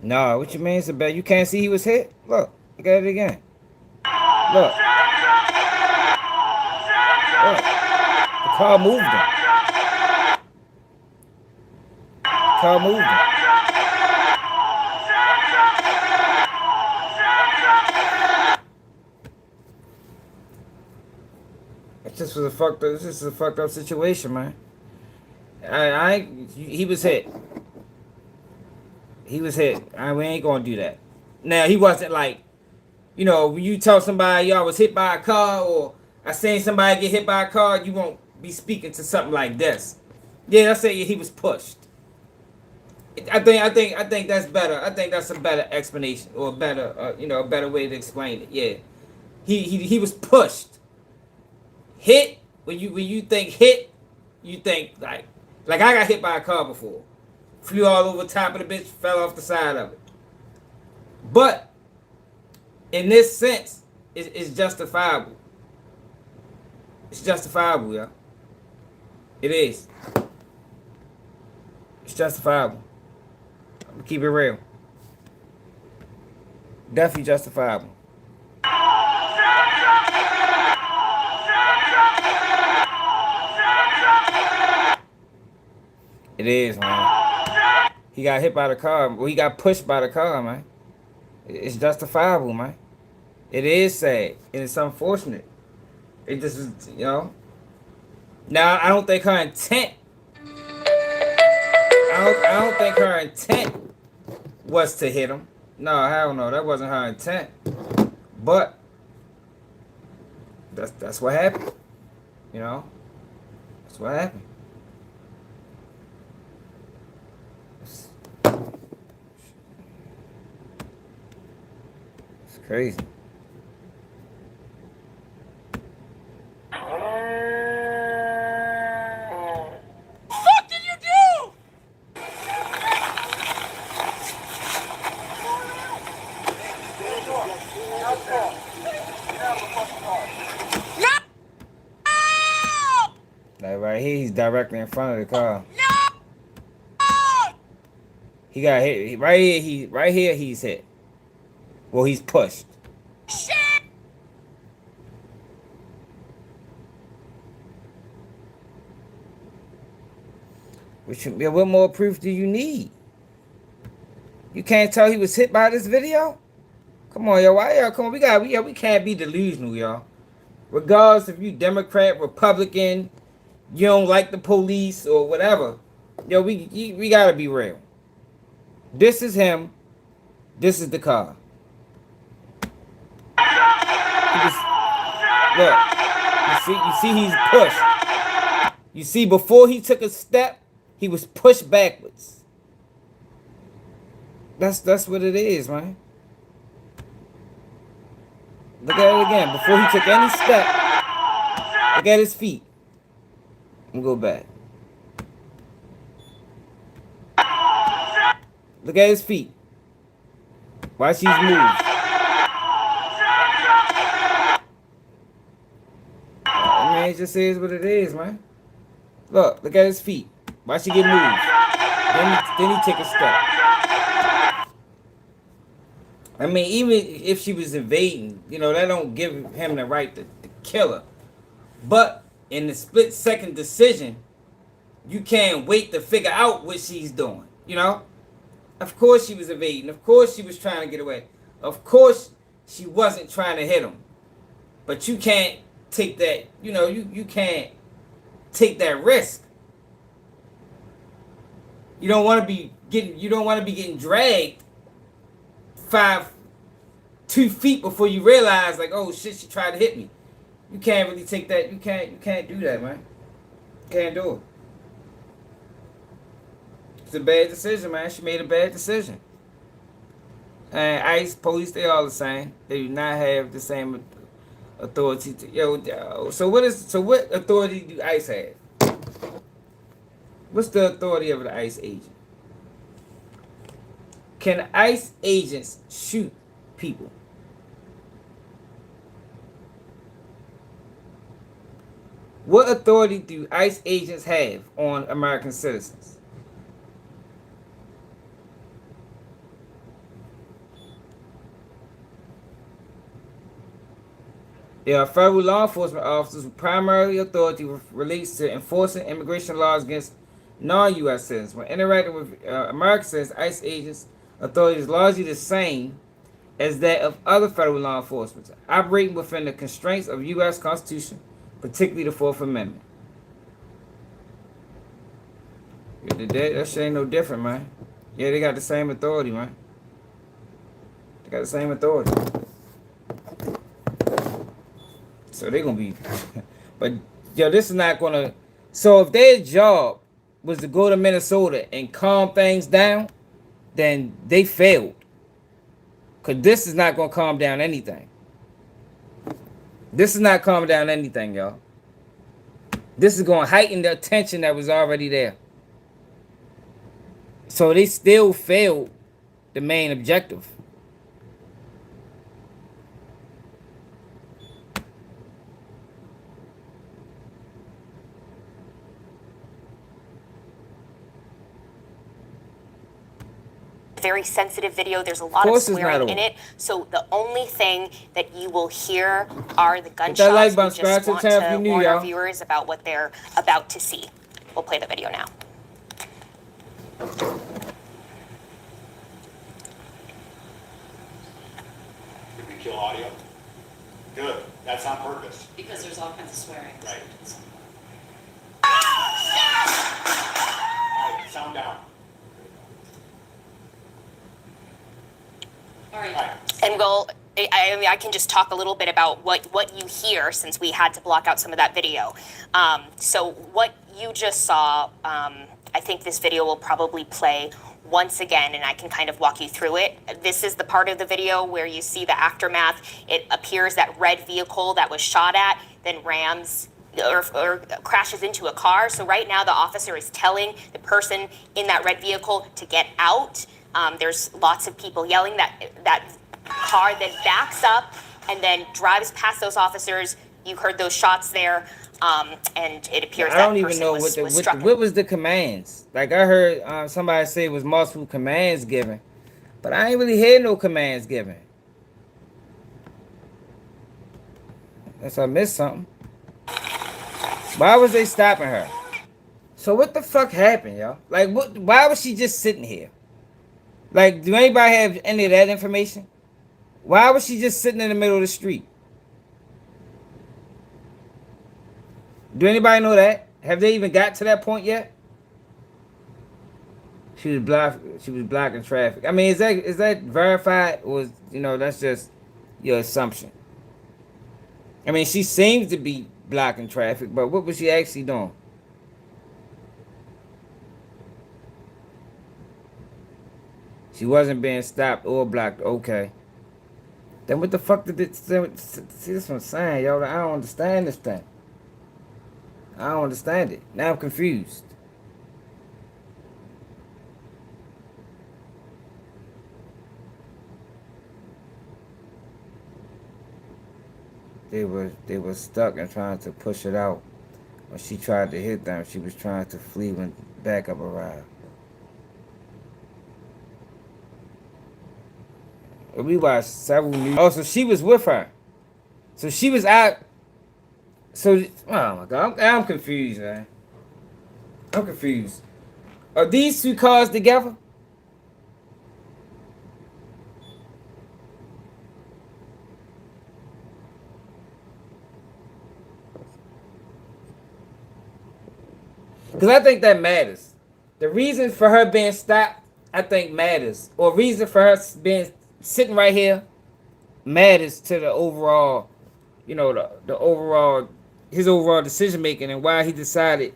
Nah, what you mean it's a bad? You can't see he was hit? Look at it again. Look. The car moved him. The car moved him. This was a fucked up. This is a fucked up situation, man. He was hit. He was hit. We ain't gonna do that. Now he wasn't like, you know, when you tell somebody y'all was hit by a car, or I seen somebody get hit by a car, you won't be speaking to something like this. Yeah, I say he was pushed. I think that's better. I think that's a better explanation, or a better, you know, a better way to explain it. Yeah, he was pushed. Hit, when you think hit, you think like I got hit by a car before. Flew all over the top of the bitch, fell off the side of it. But in this sense, it's justifiable. It's justifiable, yeah. It is. It's justifiable. I'm gonna keep it real. Definitely justifiable. It is, man. He got hit by the car. Well, he got pushed by the car, man. It's justifiable, man. It is sad, and it's unfortunate. It just is, you know. Now, I don't think her intent. I don't think her intent was to hit him. No, hell no, that wasn't her intent. But that's what happened. You know, that's what happened. It's crazy. What did you do? Like right here, he's directly in front of the car. He got hit. Right here, he's hit. Well, he's pushed. What more proof do you need? You can't tell he was hit by this video? Come on, yo. Why y'all? Come on, we can't be delusional, y'all. Regardless if you Democrat, Republican, you don't like the police or whatever, yo, we gotta be real. This is him. This is the car. Look, you see he's pushed. You see before he took a step, he was pushed backwards. That's what it is, man. Look at it again. Before he took any step, look at his feet. And go back. Look at his feet. Watch these moves. I mean, it just is what it is, man. Look at his feet. Watch he get moved. Then he take a step. I mean, even if she was evading, you know, that don't give him the right to kill her. But in the split-second decision, you can't wait to figure out what she's doing, you know? Of course she was evading. Of course she was trying to get away. Of course she wasn't trying to hit him. But you can't take that, you know, you can't take that risk. You don't want to be getting dragged 2 feet before you realize, like, oh shit, she tried to hit me. You can't really take that. You can't do that, man. You can't do it. It's a bad decision, man. She made a bad decision. And ICE, police, they all the same. They do not have the same authority to So what authority do ICE have? What's the authority of the ICE agent? Can ICE agents shoot people? What authority do ICE agents have on American citizens? They are federal law enforcement officers with primary authority relates to enforcing immigration laws against non-U.S. citizens. When interacting with American citizens, ICE agents' authority is largely the same as that of other federal law enforcement, operating within the constraints of U.S. Constitution, particularly the Fourth Amendment. That shit ain't no different, man. Yeah, they got the same authority, man. They got the same authority. So they're gonna be but this is not gonna. So if their job was to go to Minnesota and calm things down, then they failed. Cause this is not gonna calm down anything. This is not calming down anything, y'all. This is gonna heighten the tension that was already there. So they still failed the main objective. Very sensitive video. There's a lot of swearing in it. So the only thing that you will hear are the gunshots. We just want to warn our viewers about what they're about to see. We'll play the video now. Did we kill audio? Good. That's on purpose. Because there's all kinds of swearing. Right. All right, sound down. All right. And I can just talk a little bit about what you hear, since we had to block out some of that video. So what you just saw, I think this video will probably play once again, and I can kind of walk you through it. This is the part of the video where you see the aftermath. It appears that red vehicle that was shot at then rams or crashes into a car. So right now the officer is telling the person in that red vehicle to get out. There's lots of people yelling. That car then backs up and then drives past those officers. You heard those shots there, and it appears I don't even know what was the commands. Like I heard somebody say it was multiple commands given, but I ain't really heard no commands given. Unless I missed something. Why was they stopping her? So what the fuck happened, y'all? Like what? Why was she just sitting here? Like, do anybody have any of that information? Why was she just sitting in the middle of the street? Do anybody know that? Have they even got to that point yet? She was blocking traffic. I mean, is that verified, or that's just your assumption? I mean, she seems to be blocking traffic, but what was she actually doing? She wasn't being stopped or blocked. Okay. Then what the fuck did it... See, this is what I'm saying, y'all. I don't understand this thing. I don't understand it. Now I'm confused. They were stuck and trying to push it out. When she tried to hit them, she was trying to flee when backup arrived. We watched several news. Oh, so she was with her. So she was out. So, oh my God, I'm confused, man. I'm confused. Are these two cars together? Because I think that matters. The reason for her being stopped, I think matters. Or reason for her being sitting right here matters to the overall, you know, the overall, his overall decision making and why he decided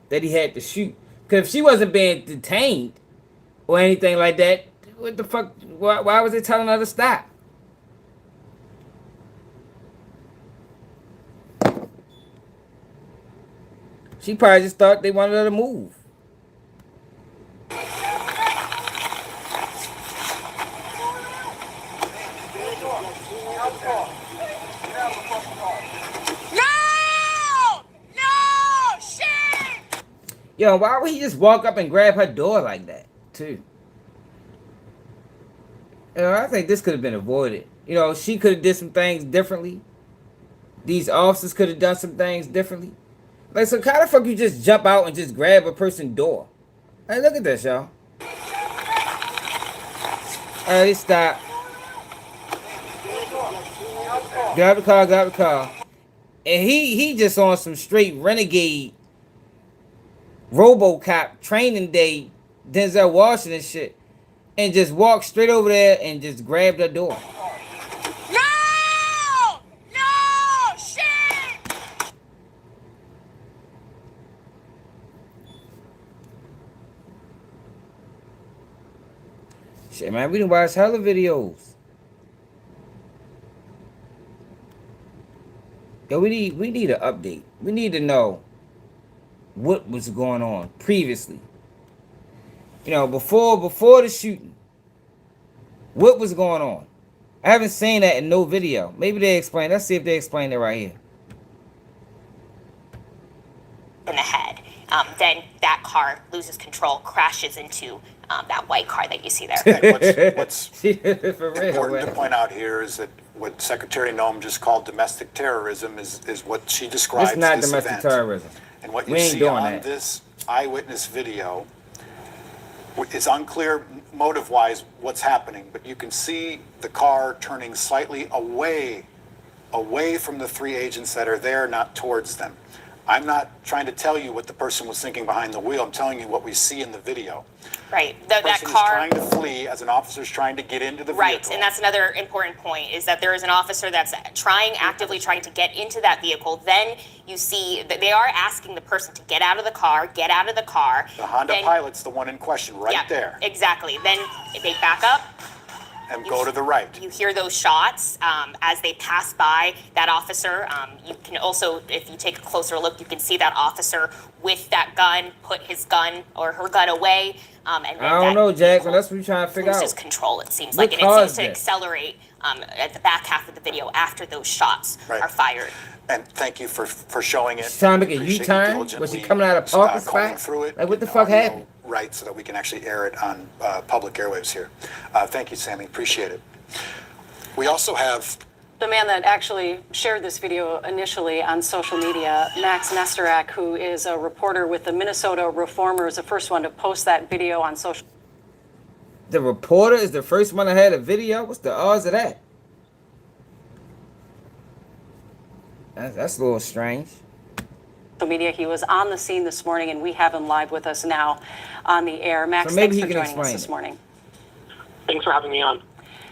that he had to shoot. Because if she wasn't being detained or anything like that, what the fuck? Why was they telling her to stop? She probably just thought they wanted her to move. No! Shit! Yo, why would he just walk up and grab her door like that, too? You know, I think this could have been avoided. You know, she could have did some things differently. These officers could have done some things differently. Like, so how the fuck you just jump out and just grab a person's door? Hey, look at this, y'all. Alright, stop. Grab the car, grab the car. And he just on some straight renegade RoboCop training day, Denzel Washington shit. And just walked straight over there and just grabbed her door. No! No! Shit! Shit, man, we done watched hella videos. Yo, we need an update. We need to know what was going on previously. You know, before the shooting. What was going on? I haven't seen that in no video. Maybe they explain. Let's see if they explain it right here. In the head. Then that car loses control, crashes into that white car that you see there. What's For real, important to man. point out here is that what Secretary Noem just called domestic terrorism is what she describes It's not this domestic event. terrorism. And what We you ain't see doing on that. this eyewitness video, it's unclear motive-wise what's happening, but you can see the car turning slightly away from the three agents that are there, not towards them. I'm not trying to tell you what the person was thinking behind the wheel. I'm telling you what we see in the video. Right. The That person car. is trying to flee as an officer's trying to get into the Right, vehicle. and that's another important point, is that there is an officer that's actively trying to get into that vehicle. Then you see that they are asking the person to get out of the car, get out of the car. The Honda Then- Pilot's the one in question right yeah, there. Exactly. Then they back up. And go to the right. You hear those shots as they pass by that officer. You can also, if you take a closer look, you can see that officer with that gun put his gun or her gun away. And then I don't know, Jackson. That's what we're trying to figure out. loses control, it seems What like. And it seems caused to that? accelerate at the back half of the video after those shots Right. are fired. And thank you for showing it. She's trying to make a Appreciate you U-turn? diligently, Was she coming out of parking combing spot? through it, Like, what the you fuck know, audio happened? Right, so that we can actually air it on public airwaves here. Thank you, Sammy. Appreciate it. We also have The man that actually shared this video initially on social media, Max Nestorak, who is a reporter with the Minnesota Reformer, is the first one to post that video on social. The reporter is the first one that had a video? What's the odds of that? That's a little strange. Media. He was on the scene this morning, and we have him live with us now on the air. Max, So maybe thanks he for can joining us explain this it. morning. Thanks for having me on.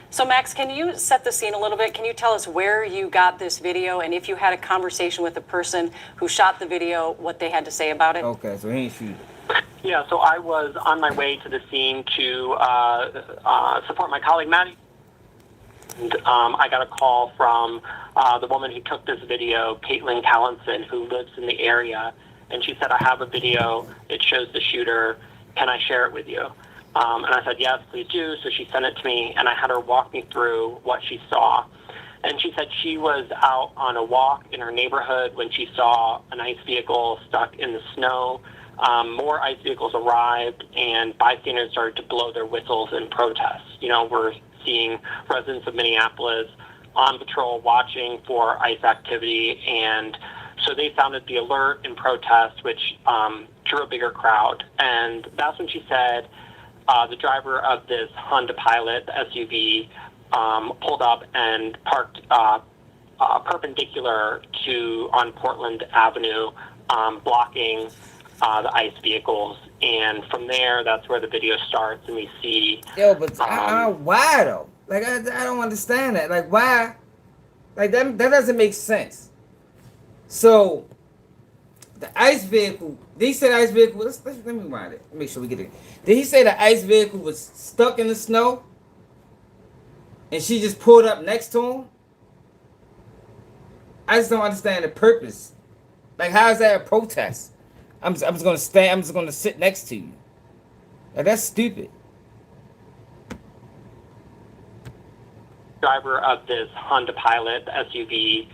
So, Max, can you set the scene a little bit? Can you tell us where you got this video, and if you had a conversation with the person who shot the video, what they had to say about it? Okay, so he ain't shooting. Yeah, so I was on my way to the scene to support my colleague Maddie. And, I got a call from the woman who took this video, Caitlin Callinson, who lives in the area, and she said, "I have a video. It shows the shooter. Can I share it with you?" And I said, "Yes, please do." So she sent it to me, and I had her walk me through what she saw. And she said she was out on a walk in her neighborhood when she saw an ICE vehicle stuck in the snow. More ICE vehicles arrived, and bystanders started to blow their whistles in protest. You know, we're seeing residents of Minneapolis on patrol watching for ICE activity, and so they sounded the alert in protest, which drew a bigger crowd. And that's when she said the driver of this Honda Pilot, the SUV, pulled up and parked perpendicular on Portland Avenue, blocking the ICE vehicles. And from there, that's where the video starts, and we see. Yo, but why though? Like I don't understand that. Like why? Like that doesn't make sense. So the ICE vehicle. Did he say the ICE vehicle? Let me rewind it. Make sure we get it. Did he say the ICE vehicle was stuck in the snow, and she just pulled up next to him? I just don't understand the purpose. Like, how is that a protest? I'm just gonna stand. I'm just gonna sit next to you. Like, that's stupid. Driver of this Honda Pilot SUV,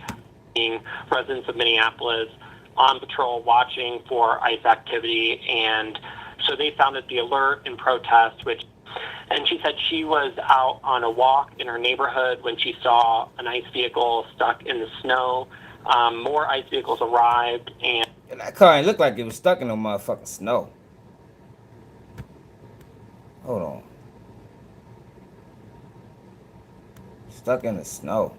being residents of Minneapolis, on patrol watching for ICE activity, and so they sounded the alert in protest, and she said she was out on a walk in her neighborhood when she saw an ICE vehicle stuck in the snow. More ICE vehicles arrived, and that car ain't look like it was stuck in no motherfucking snow. Hold on. Stuck in the snow.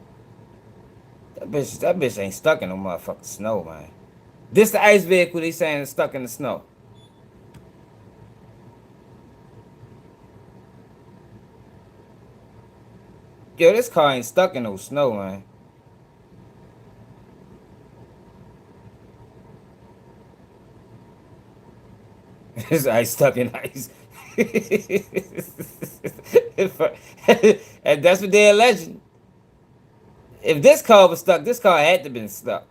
That bitch ain't stuck in no motherfucking snow, man. This the ICE vehicle they saying is stuck in the snow. Yo, this car ain't stuck in no snow, man. This ICE stuck in ice. And that's what they're alleging. If this car was stuck, this car had to been stuck.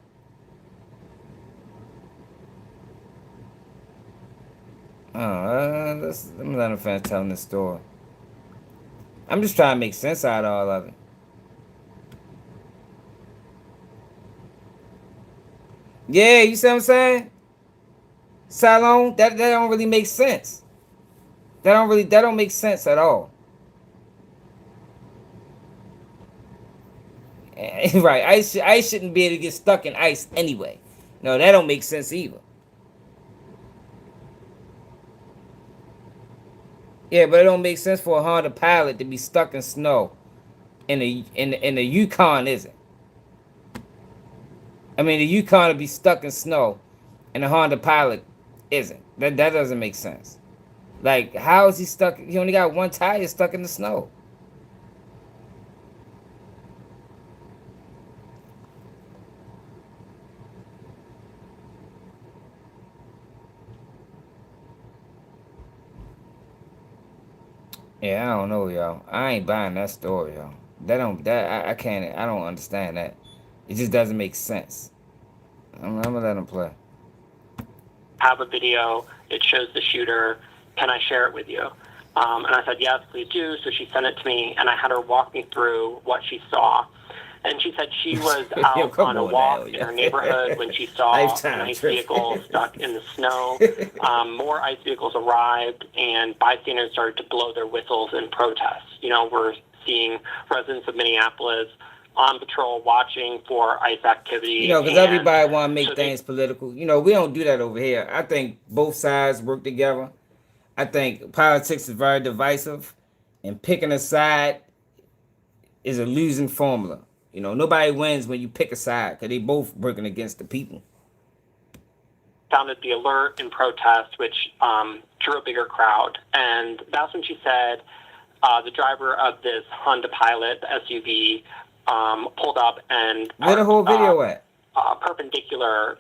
Let me let him finish telling this story. I'm just trying to make sense out of all of it. Yeah, you see what I'm saying? Salon, that don't really make sense. That don't make sense at all. Right, ice shouldn't be able to get stuck in ice anyway. No, that don't make sense either. Yeah, but it don't make sense for a Honda Pilot to be stuck in snow. In the Yukon isn't. I mean, the Yukon to be stuck in snow, and the Honda Pilot isn't. That doesn't make sense. Like, how is he stuck? He only got one tire stuck in the snow. Yeah, I don't know, y'all. I ain't buying that story, y'all. I can't. I don't understand that. It just doesn't make sense. I'm gonna let him play. Have a video. It shows the shooter. Can I share it with you? And I said, yes, please do. So she sent it to me, and I had her walk me through what she saw. And she said she was out on a walk in her neighborhood when she saw an ICE vehicle stuck in the snow. More ICE vehicles arrived, and bystanders started to blow their whistles in protest. You know, we're seeing residents of Minneapolis on patrol watching for ICE activity. You know, because everybody want to make things political. You know, we don't do that over here. I think both sides work together. I think politics is very divisive, and picking a side is a losing formula. You know, nobody wins when you pick a side because they both working against the people. Sounded the alert in protest, which drew a bigger crowd. And that's when she said the driver of this Honda Pilot SUV pulled up and where the whole video at? Perpendicular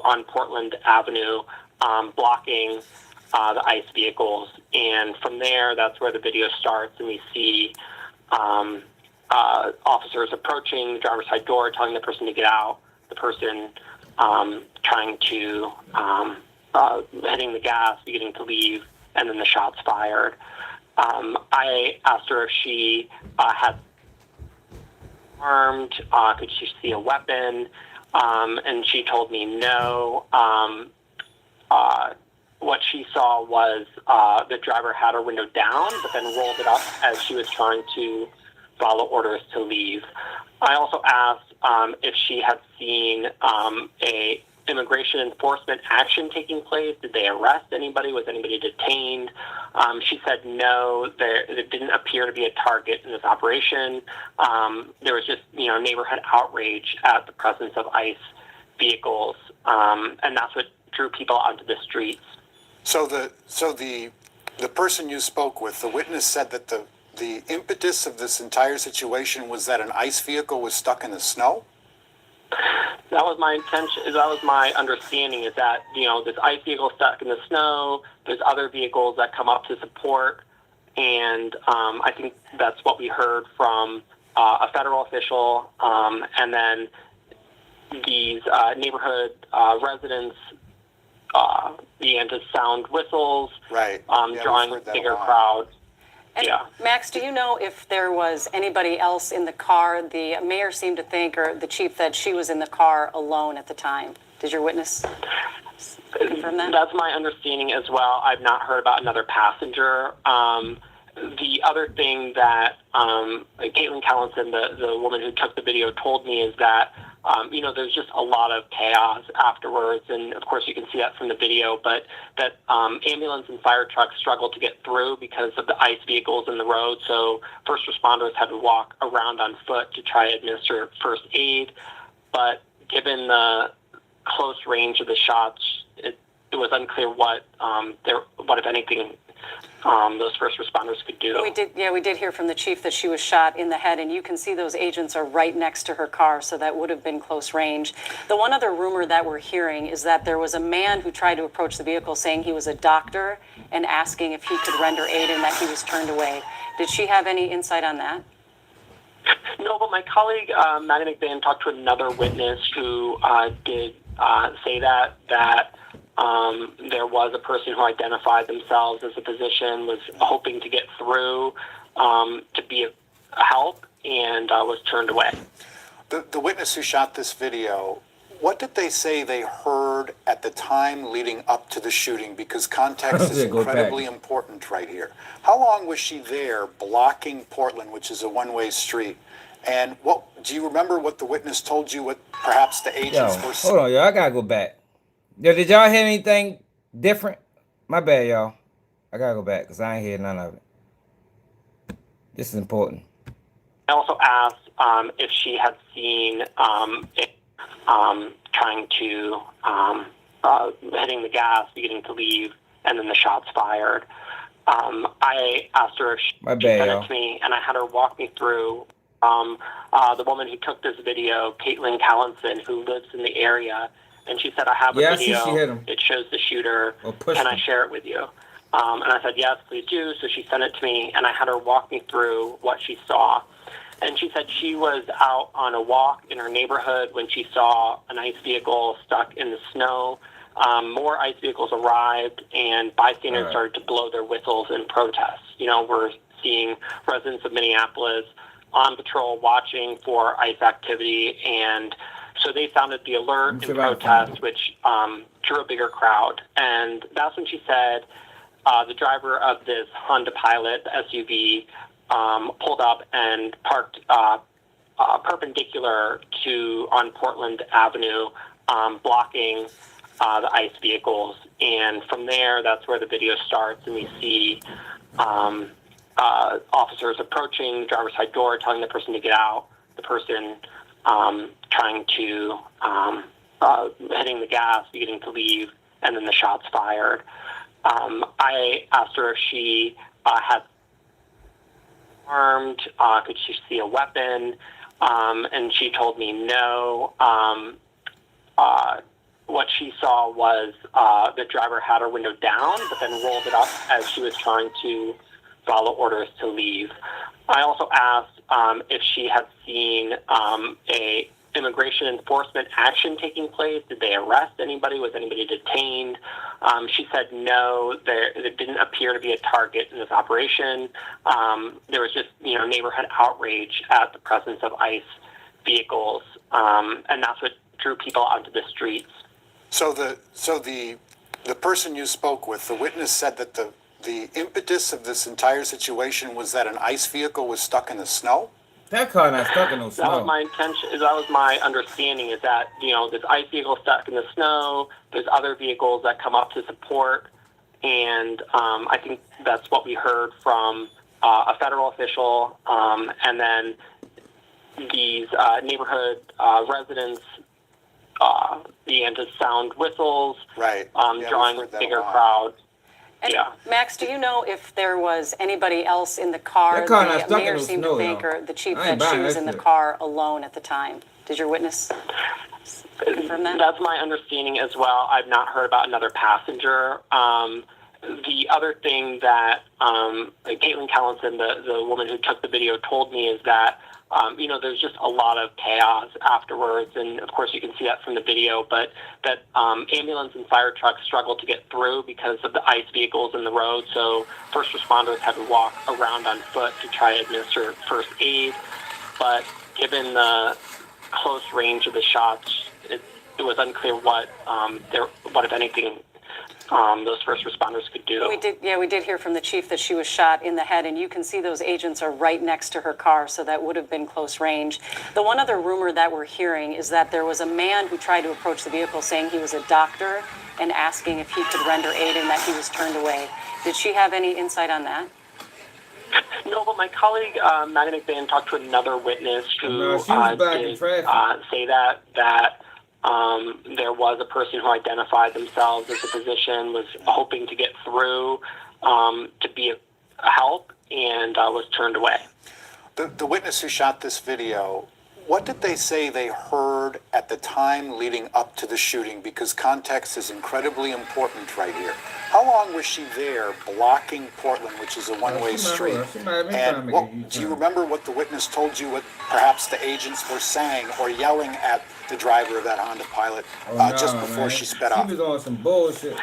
on Portland Avenue, blocking the ICE vehicles. And from there, that's where the video starts, and we see officers approaching the driver's side door, telling the person to get out. The person trying to hitting the gas, beginning to leave, and then the shots fired. I asked her if she had armed, could she see a weapon, and she told me no. What she saw was the driver had her window down, but then rolled it up as she was trying to follow orders to leave. I also asked if she had seen a immigration enforcement action taking place. Did they arrest anybody? Was anybody detained? She said no, there didn't appear to be a target in this operation. There was just, neighborhood outrage at the presence of ICE vehicles. And that's what drew people onto the streets. So the person you spoke with, the witness, said that the impetus of this entire situation was that an ICE vehicle was stuck in the snow? That was my intention. That was my understanding, is that, you know, this ICE vehicle stuck in the snow. There's other vehicles that come up to support, and I think that's what we heard from a federal official, and then these neighborhood residents began to sound whistles, right? Drawing bigger crowds. And Max, do you know if there was anybody else in the car? The mayor seemed to think, or the chief, that she was in the car alone at the time. Did your witness confirm that? That's my understanding as well. I've not heard about another passenger. The other thing that Caitlin Callinson, the woman who took the video, told me is that you know, there's just a lot of chaos afterwards, and of course you can see that from the video, but that ambulance and fire trucks struggled to get through because of the ICE vehicles in the road, so first responders had to walk around on foot to try to administer first aid. But given the close range of the shots, it was unclear what if anything, those first responders could do. We did hear from the chief that she was shot in the head, and you can see those agents are right next to her car, so that would have been close range. The one other rumor that we're hearing is that there was a man who tried to approach the vehicle saying he was a doctor and asking if he could render aid, and that he was turned away. Did she have any insight on that? No, but my colleague, Maddie McVan, talked to another witness who did say that there was a person who identified themselves as a physician, was hoping to get through to be a help, and was turned away. The witness who shot this video, what did they say they heard at the time leading up to the shooting? Because context is incredibly important right here. How long was she there blocking Portland, which is a one-way street? And what do you remember what the witness told you, what perhaps the agents were saying? Hold on, y'all. I gotta go back. Yo, did y'all hear anything different? My bad, y'all. I gotta go back because I ain't hear none of it. This is important. I also asked if she had seen it trying to hitting the gas, beginning to leave, and then the shots fired. I asked her if she sent it to me, and I had her walk me through the woman who took this video, Caitlin Callinson, who lives in the area. And she said, I have a video. It shows the shooter. Can I share it with you? And I said, yes, please do. So she sent it to me, and I had her walk me through what she saw. And she said she was out on a walk in her neighborhood when she saw an ICE vehicle stuck in the snow. More ICE vehicles arrived, and bystanders started to blow their whistles in protest. You know, we're seeing residents of Minneapolis on patrol watching for ICE activity, and so they sounded the alert in protest, which drew a bigger crowd. And that's when she said the driver of this Honda Pilot, the SUV, pulled up and parked perpendicular on Portland Avenue, blocking the ICE vehicles. And from there, that's where the video starts, and we see officers approaching the driver's side door, telling the person to get out, the person trying to, hitting the gas, beginning to leave, and then the shots fired. I asked her if she had armed, could she see a weapon, and she told me no. What she saw was the driver had her window down, but then rolled it up as she was trying to follow orders to leave. I also asked if she had seen a immigration enforcement action taking place. Did they arrest anybody? Was anybody detained? She said no, there didn't appear to be a target in this operation. There was just, neighborhood outrage at the presence of ICE vehicles, and that's what drew people onto the streets. So the person you spoke with, the witness, said that the impetus of this entire situation was that an ICE vehicle was stuck in the snow? That car not stuck in no snow. That was my intention. That was my understanding, is that, this ICE vehicle stuck in the snow. There's other vehicles that come up to support. And I think that's what we heard from a federal official. And then these neighborhood residents began to sound whistles, right? Drawing bigger crowds. And Yeah. Max, do you know if there was anybody else in the car? That car not The stuck in mayor no seemed snow, to think, y'all. or the chief, I ain't that she buying was that in the shit. car alone at the time. Did your witness confirm that? That's my understanding as well. I've not heard about another passenger. The other thing that Caitlin Callinson, the woman who took the video, told me is that there's just a lot of chaos afterwards, and of course you can see that from the video, but that ambulance and fire trucks struggle to get through because of the ICE vehicles in the road, so first responders had to walk around on foot to try to administer first aid, but given the close range of the shots, it was unclear what if anything, those first responders could do. We did hear from the chief that she was shot in the head, and you can see those agents are right next to her car, so that would have been close range. The one other rumor that we're hearing is that there was a man who tried to approach the vehicle saying he was a doctor and asking if he could render aid, and that he was turned away. Did she have any insight on that? No, but my colleague, Maddie McBain, talked to another witness who did say that there was a person who identified themselves as a physician, was hoping to get through to be a help, and was turned away. The witness who shot this video, what did they say they heard at the time leading up to the shooting? Because context is incredibly important right here. How long was she there blocking Portland, which is a one-way street? And do you remember what the witness told you, what perhaps the agents were saying or yelling at the driver of that Honda Pilot just before she sped off? She was on some bullshit.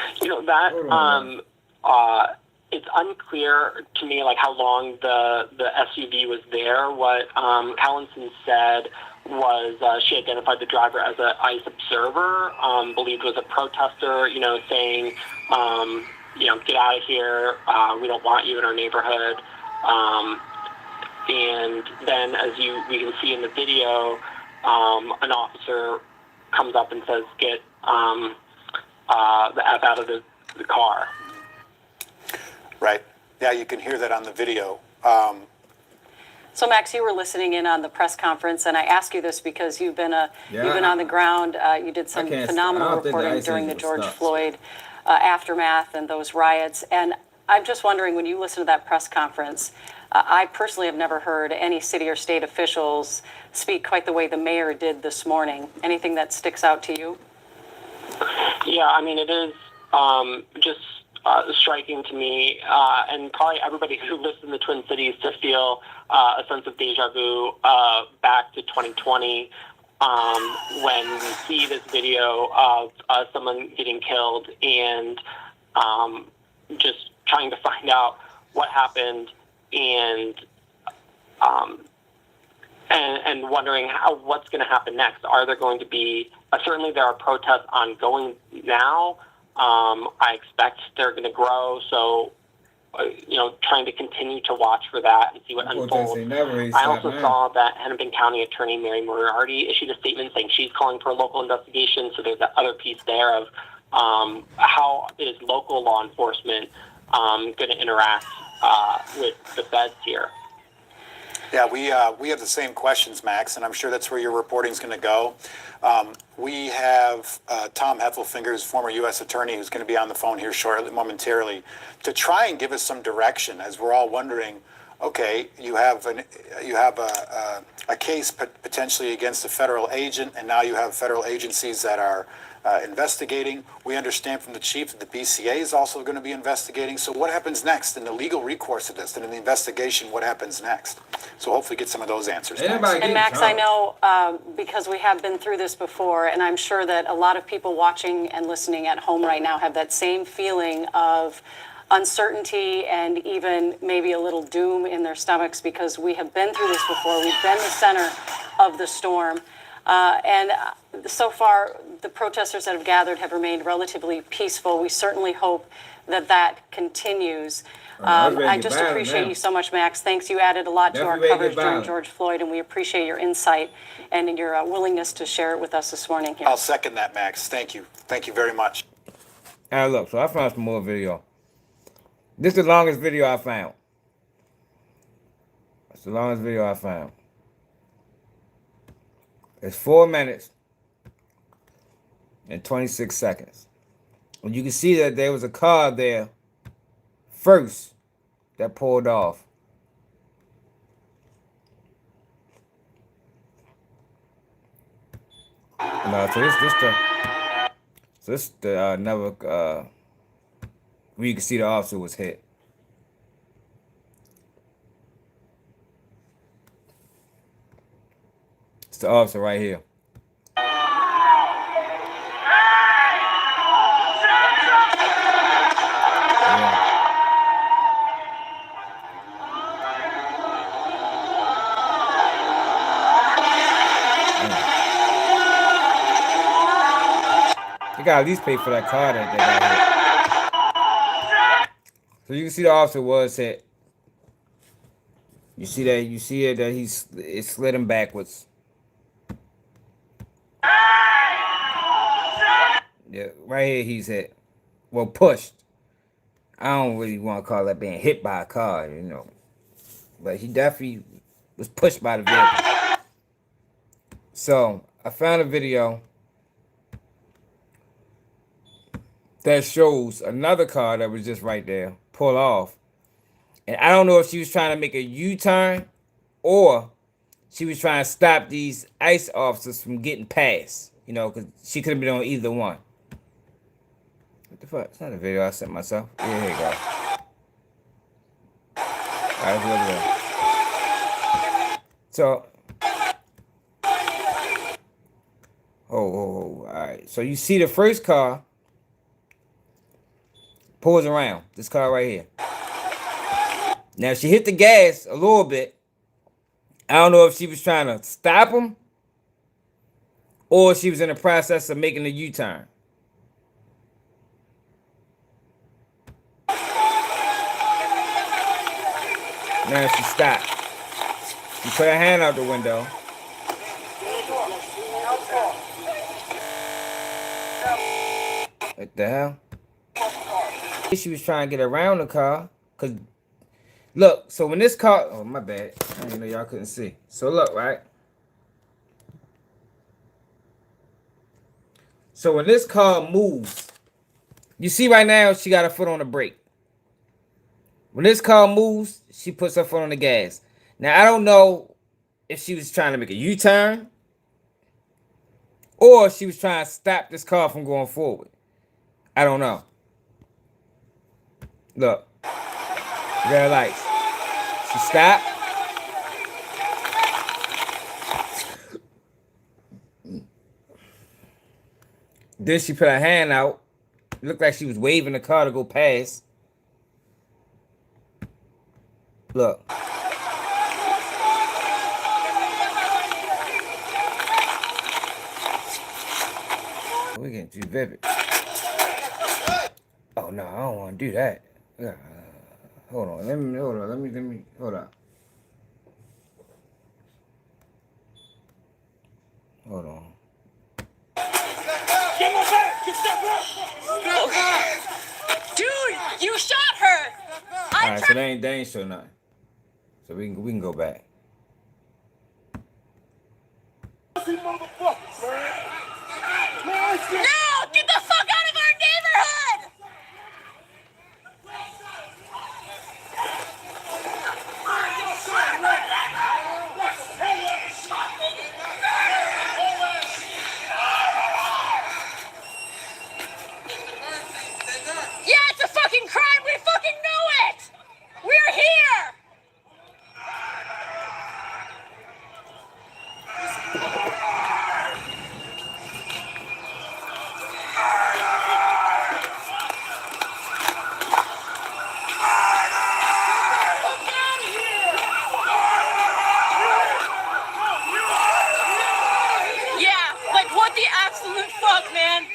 It's unclear to me how long the SUV was there. What Callinson said was she identified the driver as an ICE observer, believed was a protester, saying, get out of here, we don't want you in our neighborhood. And then, as we can see in the video, an officer comes up and says, get the F out of the car. Right. Yeah, you can hear that on the video. So, Max, you were listening in on the press conference, and I ask you this because you've been on the ground. You did some phenomenal reporting during the George Floyd aftermath and those riots. And I'm just wondering, when you listen to that press conference, I personally have never heard any city or state officials speak quite the way the mayor did this morning. Anything that sticks out to you? Yeah, I mean, it is just striking to me, and probably everybody who lives in the Twin Cities, to feel a sense of deja vu back to 2020 when we see this video of someone getting killed and just trying to find out what happened and wondering what's going to happen next. Are there going to be certainly there are protests ongoing now. I expect they're going to grow, so trying to continue to watch for that and see what unfolds. I also saw that Hennepin County Attorney Mary Moriarty issued a statement saying she's calling for a local investigation, so there's that other piece there of how is local law enforcement going to interact with the feds here. Yeah, we have the same questions, Max, and I'm sure that's where your reporting is going to go. We have Tom Heffelfinger's former U.S. attorney, who's going to be on the phone here momentarily, to try and give us some direction, as we're all wondering. Okay, you have a case potentially against a federal agent, and now you have federal agencies that are investigating. We understand from the chief that the BCA is also going to be investigating. So what happens next in the legal recourse of this, and in the investigation, what happens next? So hopefully get some of those answers. And Max, I know because we have been through this before, and I'm sure that a lot of people watching and listening at home right now have that same feeling of uncertainty and even maybe a little doom in their stomachs, because we have been through this before. We've been the center of the storm. And so far, the protesters that have gathered have remained relatively peaceful. We certainly hope that that continues. I just appreciate you so much, Max. Thanks. You added a lot to our coverage during George Floyd, and we appreciate your insight and your willingness to share it with us this morning here. I'll second that, Max. Thank you. Thank you very much. Look, so I found some more video. This is the longest video I found. It's the longest video I found. It's 4 minutes. in 26 seconds. And you can see that there was a car there first that pulled off. No, so this the another where you can see the officer was hit. It's the officer right here. They gotta at least pay for that car that they got hit. So you can see the officer was hit. You see that? You see it that it slid him backwards. Yeah, right here he's hit. Well, pushed. I don't really want to call that being hit by a car, you know. But he definitely was pushed by the vehicle. So I found a video that shows another car that was just right there pull off. And I don't know if she was trying to make a U-turn or she was trying to stop these ICE officers from getting past. You know, because she could have been on either one. What the fuck? It's not a video I sent myself. Yeah, here you go. Alright, look at that. So, alright. So you see the first car pulls around. This car right here. Now she hit the gas a little bit. I don't know if she was trying to stop him or she was in the process of making a U-turn. Now she stopped. She put her hand out the window. What the hell? She was trying to get around the car. Cause look, so when this car, oh my bad. I didn't know y'all couldn't see. So look, right? So when this car moves, you see right now she got her foot on the brake. When this car moves, she puts her foot on the gas. Now I don't know if she was trying to make a U-turn or she was trying to stop this car from going forward. I don't know. Look. Red lights. She stopped. Then she put her hand out. It looked like she was waving the car to go past. Look. We're getting too vivid. Oh no, I don't want to do that. Hold on. Let me hold on. Hold on. Get my back! Get that back! Dude, you shot her! Alright, so they ain't show nothing. So we can go back. No! Get the fuck out of our neighborhood! Yeah, it's a fucking crime! We fucking know it! We're here! Yeah, like what the absolute fuck, man?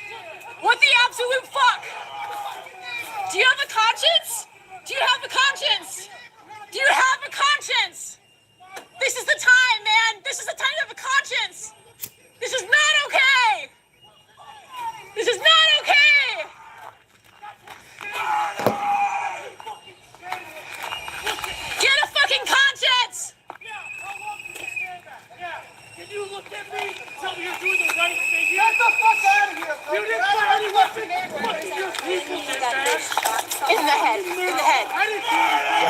What the absolute fuck? Do you have a conscience? Do you have a conscience? Do you have a conscience? This is the time, man. This is the time to have a conscience. This is not okay. This is not okay. Get a fucking conscience. Can you look at me and tell me you're doing the right thing? Get the fuck out of here, You didn't fire any weapon. What did you people do, man? In the head. In the head.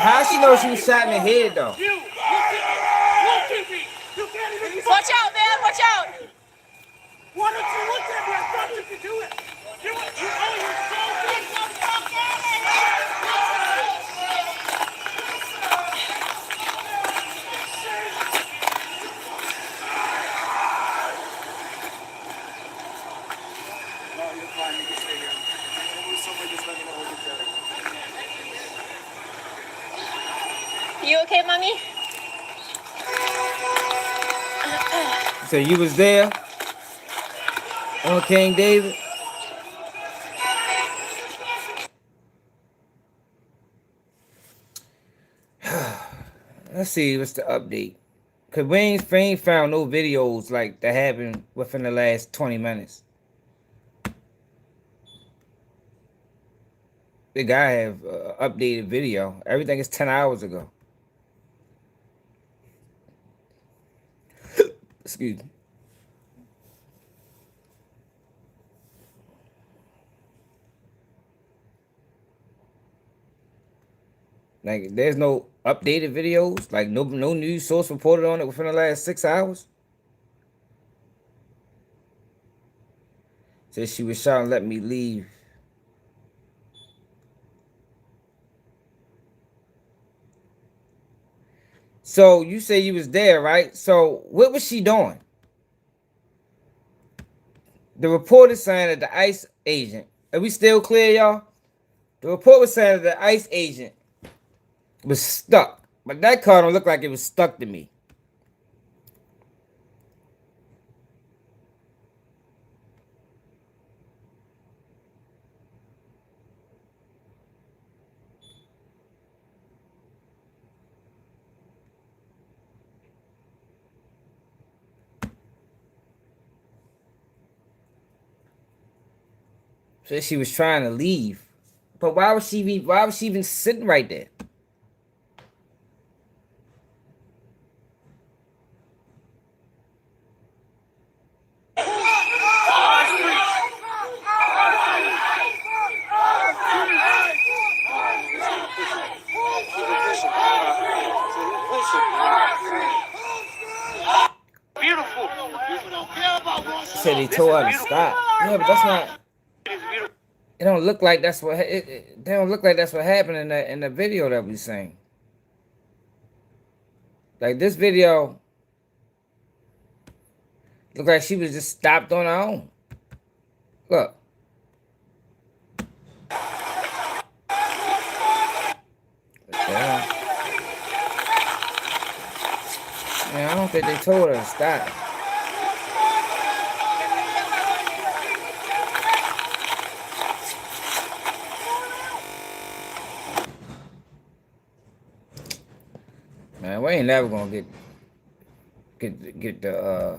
How she know she was shot in the head though? You. Look at me. You can't even. Watch out, man. Watch out. Why don't you look at me? I thought you could do it. You're so big, You okay, mommy? So you was there on King David? Let's see what's the update. Cause we ain't found no videos like that happened within the last 20 minutes. The guy have updated video. Everything is 10 hours ago. Excuse me. Like, there's no updated videos. Like, no news source reported on it within the last 6 hours. Says she was shot and let me leave. So you say you was there, right? So what was she doing? The report is saying that the ICE agent, are we still clear, y'all? The report was saying that the ICE agent was stuck. But that car don't look like it was stuck to me. So she was trying to leave. But why was she even sitting right there? beautiful. Said he told her to stop. Yeah, but that's not. It don't look like that's what. They don't look like that's what happened in the video that we seen. Like this video, look like she was just stopped on her own. Look. Yeah. Man, I don't think they told her to stop. Man, we ain't never gonna get the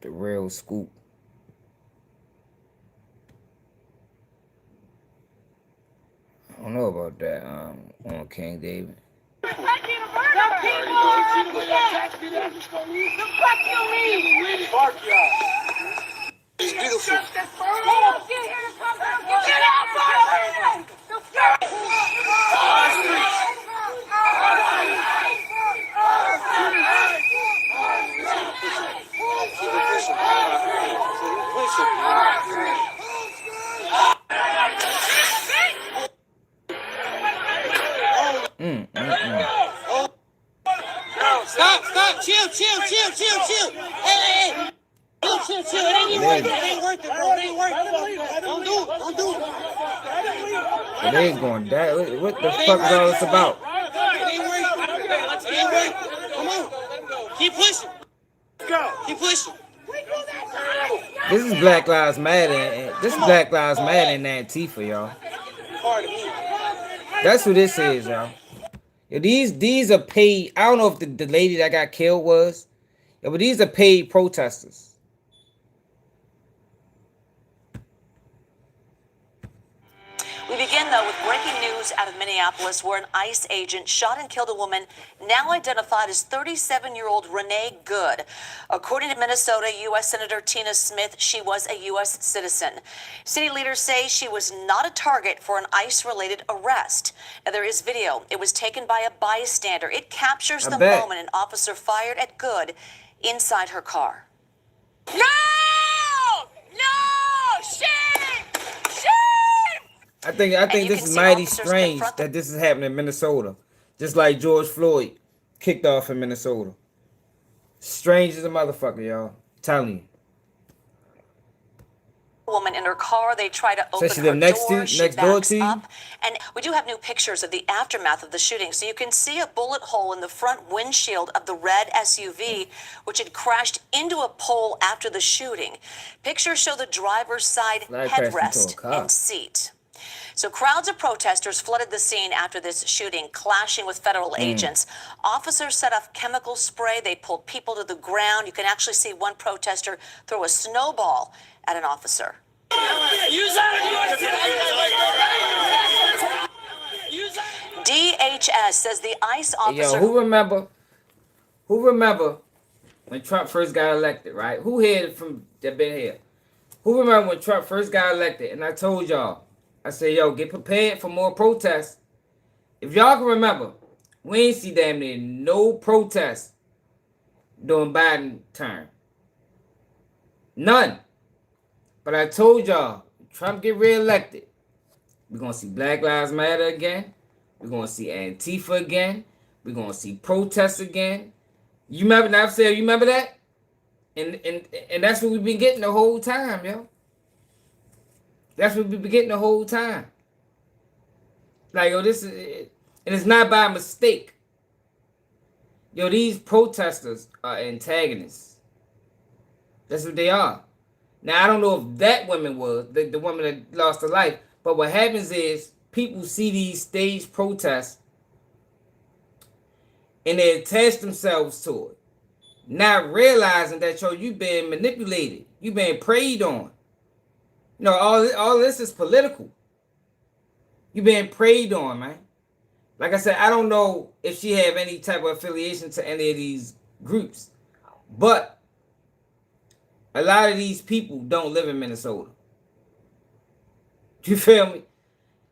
real scoop. I don't know about that on King David. It's beautiful. Stop, chill. Hey. Chill. It ain't worth it, bro. It ain't worth it. Don't do it. It ain't going down. What the fuck is all this about? It ain't worth it. Come on. Keep pushing. Go. Keep pushing. This is Black Lives Matter. This is Black Lives Matter in Antifa, y'all. That's who this is, y'all. Yeah, these are paid. I don't know if the lady that got killed was. Yeah, but these are paid protesters. We begin, though, with breaking news news out of Minneapolis, where an ICE agent shot and killed a woman now identified as 37-year-old Renee Good. According to Minnesota U.S. Senator Tina Smith, she was a U.S. citizen. City leaders say she was not a target for an ICE-related arrest. Now, there is video. It was taken by a bystander. It captures the moment an officer fired at Good inside her car. No! No! Shame! Shame! I think this is mighty strange that this is happening in Minnesota. Just like George Floyd kicked off in Minnesota. Strange as a motherfucker, y'all. I'm telling you. Woman in her car, they try to open she her live next door, to, she next door backs to you? up, and we do have new pictures of the aftermath of the shooting. So you can see a bullet hole in the front windshield of the red SUV, which had crashed into a pole after the shooting. Pictures show the driver's side headrest and seat. So crowds of protesters flooded the scene after this shooting, clashing with federal agents. Officers set off chemical spray. They pulled people to the ground. You can actually see one protester throw a snowball at an officer. DHS says the ICE officer... Yo, who remember when Trump first got elected, right? Who here from that been here? Who remember when Trump first got elected? And I told y'all, I said, yo, get prepared for more protests. If y'all can remember, we ain't see damn near no protests during Biden's term. None. But I told y'all, Trump get reelected, we're going to see Black Lives Matter again. We're going to see Antifa again. We're going to see protests again. You remember, now I said, you remember that? And that's what we've been getting the whole time, yo. That's what we've been getting the whole time. Like, yo, this is, and it's not by mistake. Yo, these protesters are antagonists. That's what they are. Now, I don't know if that woman was, the woman that lost her life, but what happens is people see these staged protests and they attach themselves to it, not realizing that, yo, you been manipulated. You been preyed on. You know, all this is political. You been preyed on, man. Like I said, I don't know if she have any type of affiliation to any of these groups, but a lot of these people don't live in Minnesota. You feel me?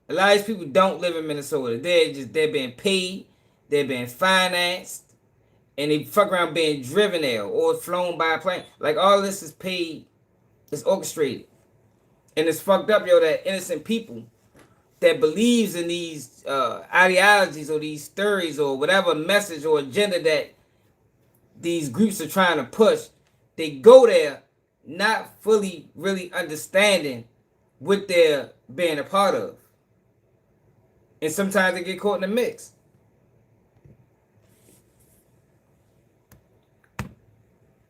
A lot of these people don't live in Minnesota. They're being paid, they're being financed, and they fuck around being driven there or flown by a plane. Like, all this is paid, it's orchestrated. And it's fucked up, yo, that innocent people that believes in these ideologies or these theories or whatever message or agenda that these groups are trying to push, they go there not fully really understanding what they're being a part of. And sometimes they get caught in the mix.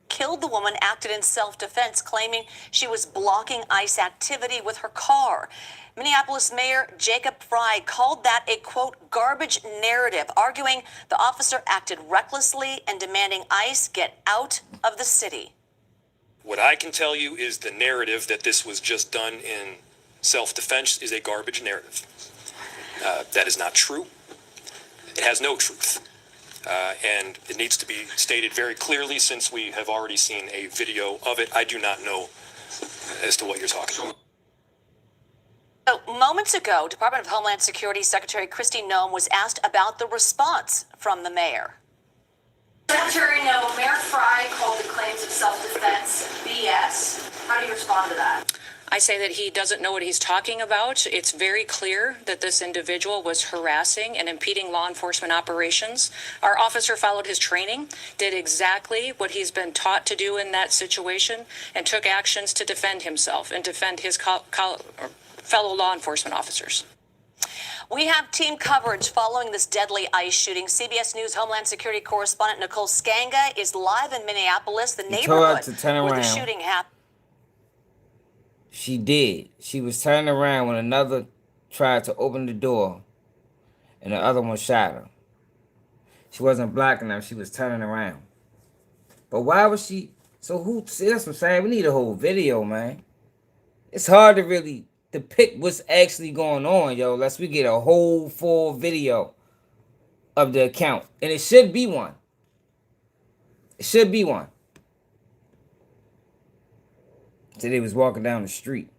Killed the woman, acted in self-defense, claiming she was blocking ICE activity with her car. Minneapolis Mayor Jacob Frey called that a, quote, garbage narrative, arguing the officer acted recklessly and demanding ICE get out of the city. What I can tell you is the narrative that this was just done in self-defense is a garbage narrative. That is not true. It has no truth. And it needs to be stated very clearly, since we have already seen a video of it. I do not know as to what you're talking about. So, moments ago, Department of Homeland Security Secretary Kristi Noem was asked about the response from the mayor. Secretary Noem, Mayor Frey called the claims of self-defense BS. How do you respond to that? I say that he doesn't know what he's talking about. It's very clear that this individual was harassing and impeding law enforcement operations. Our officer followed his training, did exactly what he's been taught to do in that situation, and took actions to defend himself and defend his fellow law enforcement officers. We have team coverage following this deadly ICE shooting. CBS News Homeland Security correspondent Nicole Skanga is live in Minneapolis, the neighborhood where the shooting happened. She did. She was turning around when another tried to open the door and the other one shot her. She wasn't blocking them. She was turning around. But why was she... So who... See, that's what I'm saying. We need a whole video, man. It's hard to really depict what's actually going on, yo, unless we get a whole full video of the account. And it should be one. It should be one. So they was walking down the street.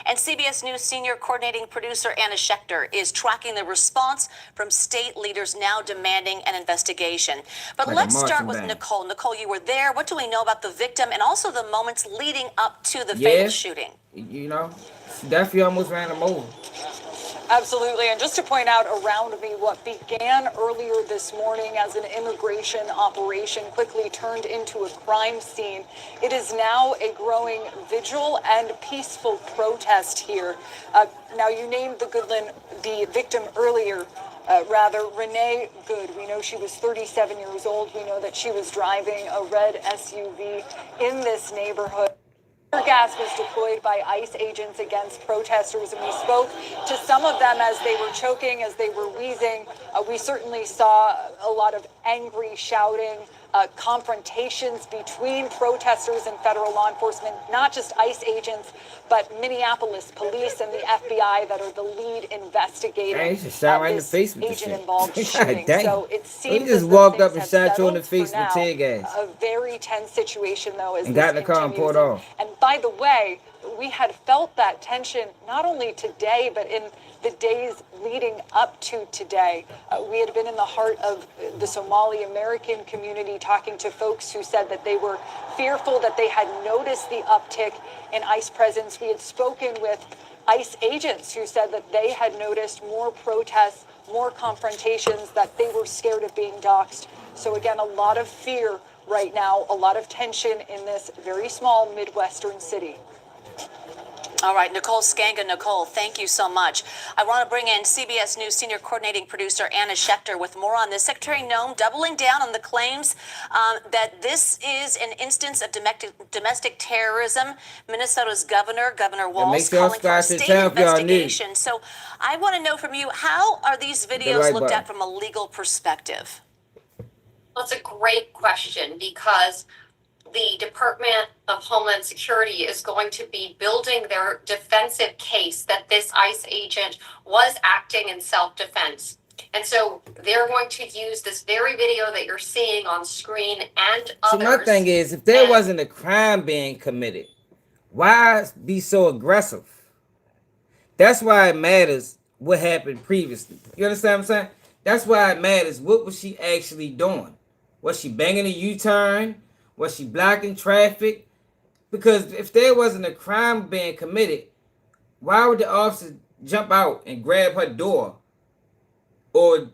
And CBS News senior coordinating producer Anna Schechter is tracking the response from state leaders now demanding an investigation. But Like let's start with Nicole. Nicole, you were there. What do we know about the victim and also the moments leading up to the fatal shooting? You know, definitely almost ran him over. Absolutely. And just to point out around me, what began earlier this morning as an immigration operation quickly turned into a crime scene. It is now a growing vigil and peaceful protest here. Now, you named the victim earlier. Renee Good. We know she was 37 years old. We know that she was driving a red SUV in this neighborhood. Tear gas was deployed by ICE agents against protesters, and we spoke to some of them as they were choking, as they were wheezing. We certainly saw a lot of angry shouting, confrontations between protesters and federal law enforcement, not just ICE agents, but Minneapolis police and the FBI that are the lead investigating He shot right in the face with the shit. involved God shooting. damn. So it seems He just as though walked up things and have shot you in the settled face for with now. tear gas. A very tense situation, though, as And this got in the car and continues. pulled off. And by the way, we had felt that tension not only today, but in the days leading up to today. We had been in the heart of the Somali American community talking to folks who said that they were fearful, that they had noticed the uptick in ICE presence. We had spoken with ICE agents who said that they had noticed more protests, more confrontations, that they were scared of being doxxed. So again, a lot of fear right now, a lot of tension in this very small Midwestern city. All right, Nicole Skanga. Nicole, thank you so much. I want to bring in CBS News senior coordinating producer Anna Schechter with more on this. Secretary Noem doubling down on the claims that this is an instance of domestic terrorism. Minnesota's Governor Walz, calling for a state investigation. So I want to know from you, how are these videos looked at from a legal perspective? Well, it's a great question because the Department of Homeland Security is going to be building their defensive case that this ICE agent was acting in self-defense. And so they're going to use this very video that you're seeing on screen and others. So my thing is, if there wasn't a crime being committed, why be so aggressive? That's why it matters what happened previously. You understand what I'm saying? That's why it matters. What was she actually doing? Was she banging a U-turn? Was she blocking traffic? Because if there wasn't a crime being committed, why would the officer jump out and grab her door? Or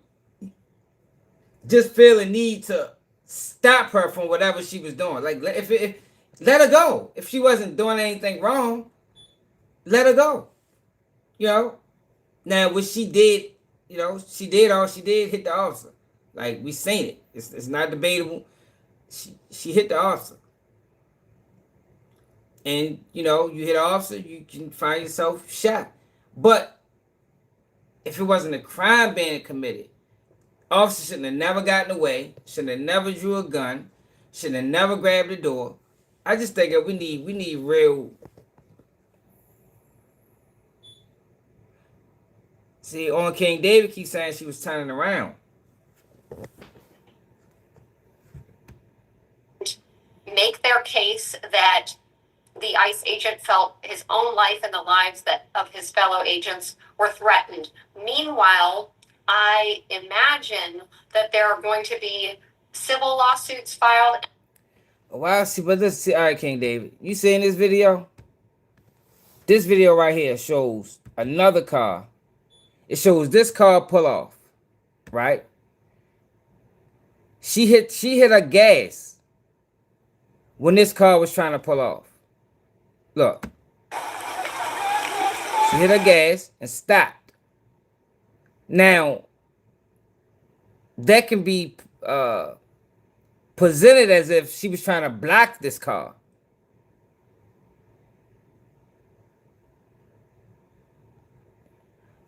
just feel a need to stop her from whatever she was doing? Like, if let her go. If she wasn't doing anything wrong, let her go. You know? Now, what she did, you know, she did all she did, hit the officer. Like, we seen it. It's not debatable. She hit the officer. And, you know, you hit an officer, you can find yourself shot. But if it wasn't a crime being committed, officer shouldn't have never gotten away, shouldn't have never drew a gun, shouldn't have never grabbed the door. I just think that we need real. See, on King David keeps saying she was turning around. Make their case that the ICE agent felt his own life and the lives of his fellow agents were threatened. Meanwhile, I imagine that there are going to be civil lawsuits filed. Wow, see, but let's see. All right, King David, you seeing this video? This video right here shows another car. It shows this car pull off, right? She hit her gas when this car was trying to pull off. Look. She hit her gas and stopped. Now, that can be presented as if she was trying to block this car.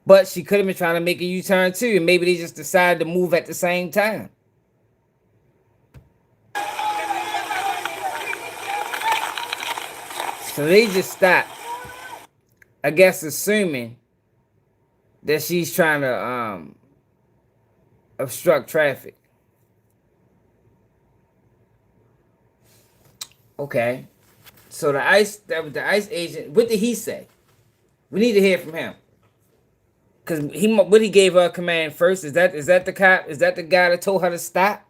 But she could have been trying to make a U-turn too, and maybe they just decided to move at the same time. So they just stopped, I guess, assuming that she's trying to obstruct traffic. Okay. So the ICE agent, what did he say? We need to hear from him. Cause what he gave her a command first, is that the cop? Is that the guy that told her to stop?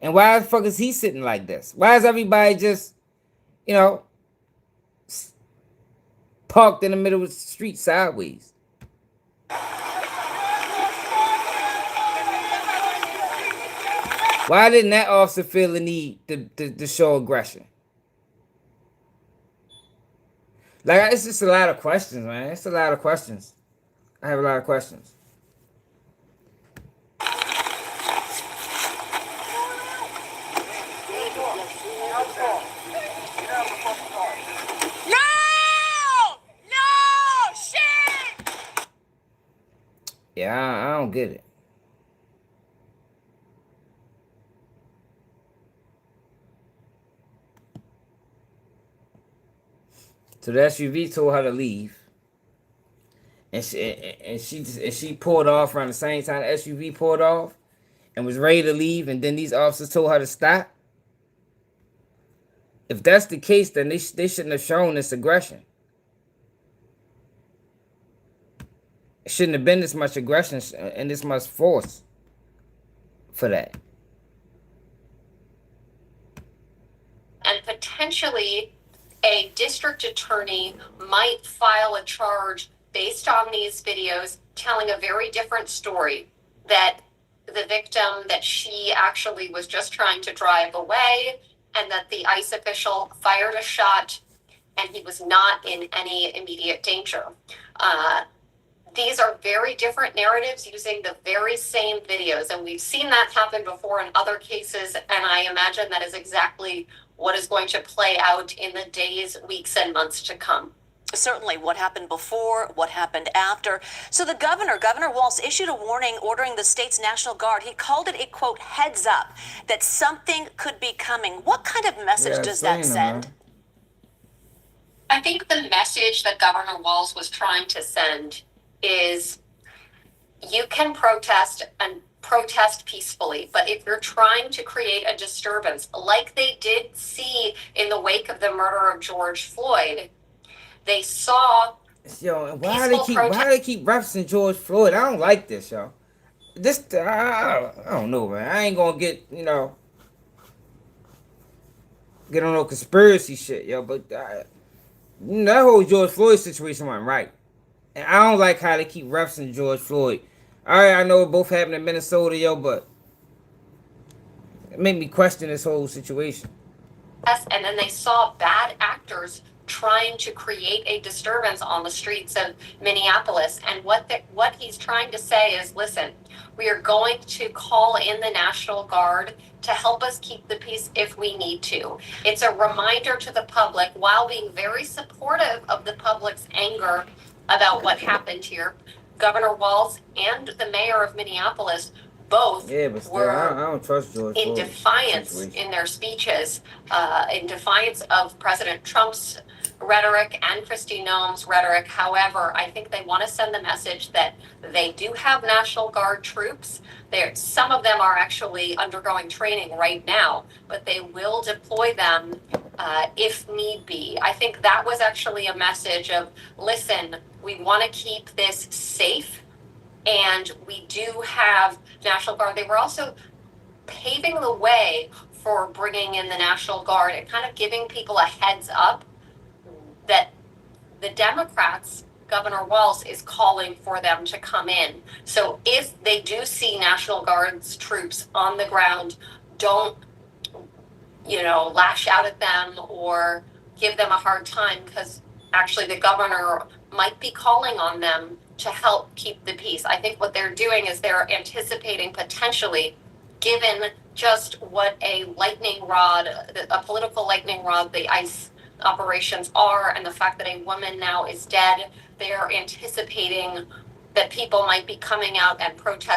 And why the fuck is he sitting like this? Why is everybody just, parked in the middle of the street sideways? Why didn't that officer feel the need to show aggression? Like, it's just a lot of questions, man. It's a lot of questions. I have a lot of questions. No! Shit! Yeah, I don't get it. So the SUV told her to leave, and she pulled off around the same time the SUV pulled off, and was ready to leave, and then these officers told her to stop. If that's the case, then they shouldn't have shown this aggression. It shouldn't have been this much aggression and this much force for that. And potentially a district attorney might file a charge based on these videos telling a very different story, that the victim, that she actually was just trying to drive away, and that the ICE official fired a shot and he was not in any immediate danger. These are very different narratives using the very same videos, and we've seen that happen before in other cases, and I imagine that is exactly what is going to play out in the days, weeks, and months to come. Certainly what happened before, what happened after. So the Governor Walz, issued a warning ordering the state's National Guard. He called it a, quote, heads up, that something could be coming. What kind of message does that send? I think the message that Governor Walz was trying to send is, you can protest and protest peacefully, but if you're trying to create a disturbance, like they did see in the wake of the murder of George Floyd, they saw. Yo, why do they keep referencing George Floyd? I don't like this, yo. I don't know, man. I ain't gonna get on no conspiracy shit, yo. But that whole George Floyd situation wasn't right, and I don't like how they keep referencing George Floyd. All right, I know it both happened in Minnesota, yo, but it made me question this whole situation. Yes, and then they saw bad actors trying to create a disturbance on the streets of Minneapolis. And what he's trying to say is, listen, we are going to call in the National Guard to help us keep the peace if we need to. It's a reminder to the public, while being very supportive of the public's anger about what happened here. Governor Walz and the mayor of Minneapolis both were I don't trust George in defiance in their speeches, in defiance of President Trump's rhetoric and Kristi Noem's rhetoric. However, I think they want to send the message that they do have National Guard troops. Some of them are actually undergoing training right now, but they will deploy them if need be. I think that was actually a message of, listen, we want to keep this safe, and we do have National Guard. They were also paving the way for bringing in the National Guard and kind of giving people a heads up that the Democrats, Governor Walz, is calling for them to come in. So if they do see National Guard's troops on the ground, don't, lash out at them or give them a hard time, because actually the governor might be calling on them to help keep the peace. I think what they're doing is they're anticipating potentially, given just what a political lightning rod the ICE operations are, and the fact that a woman now is dead, they're anticipating that people might be coming out and protesting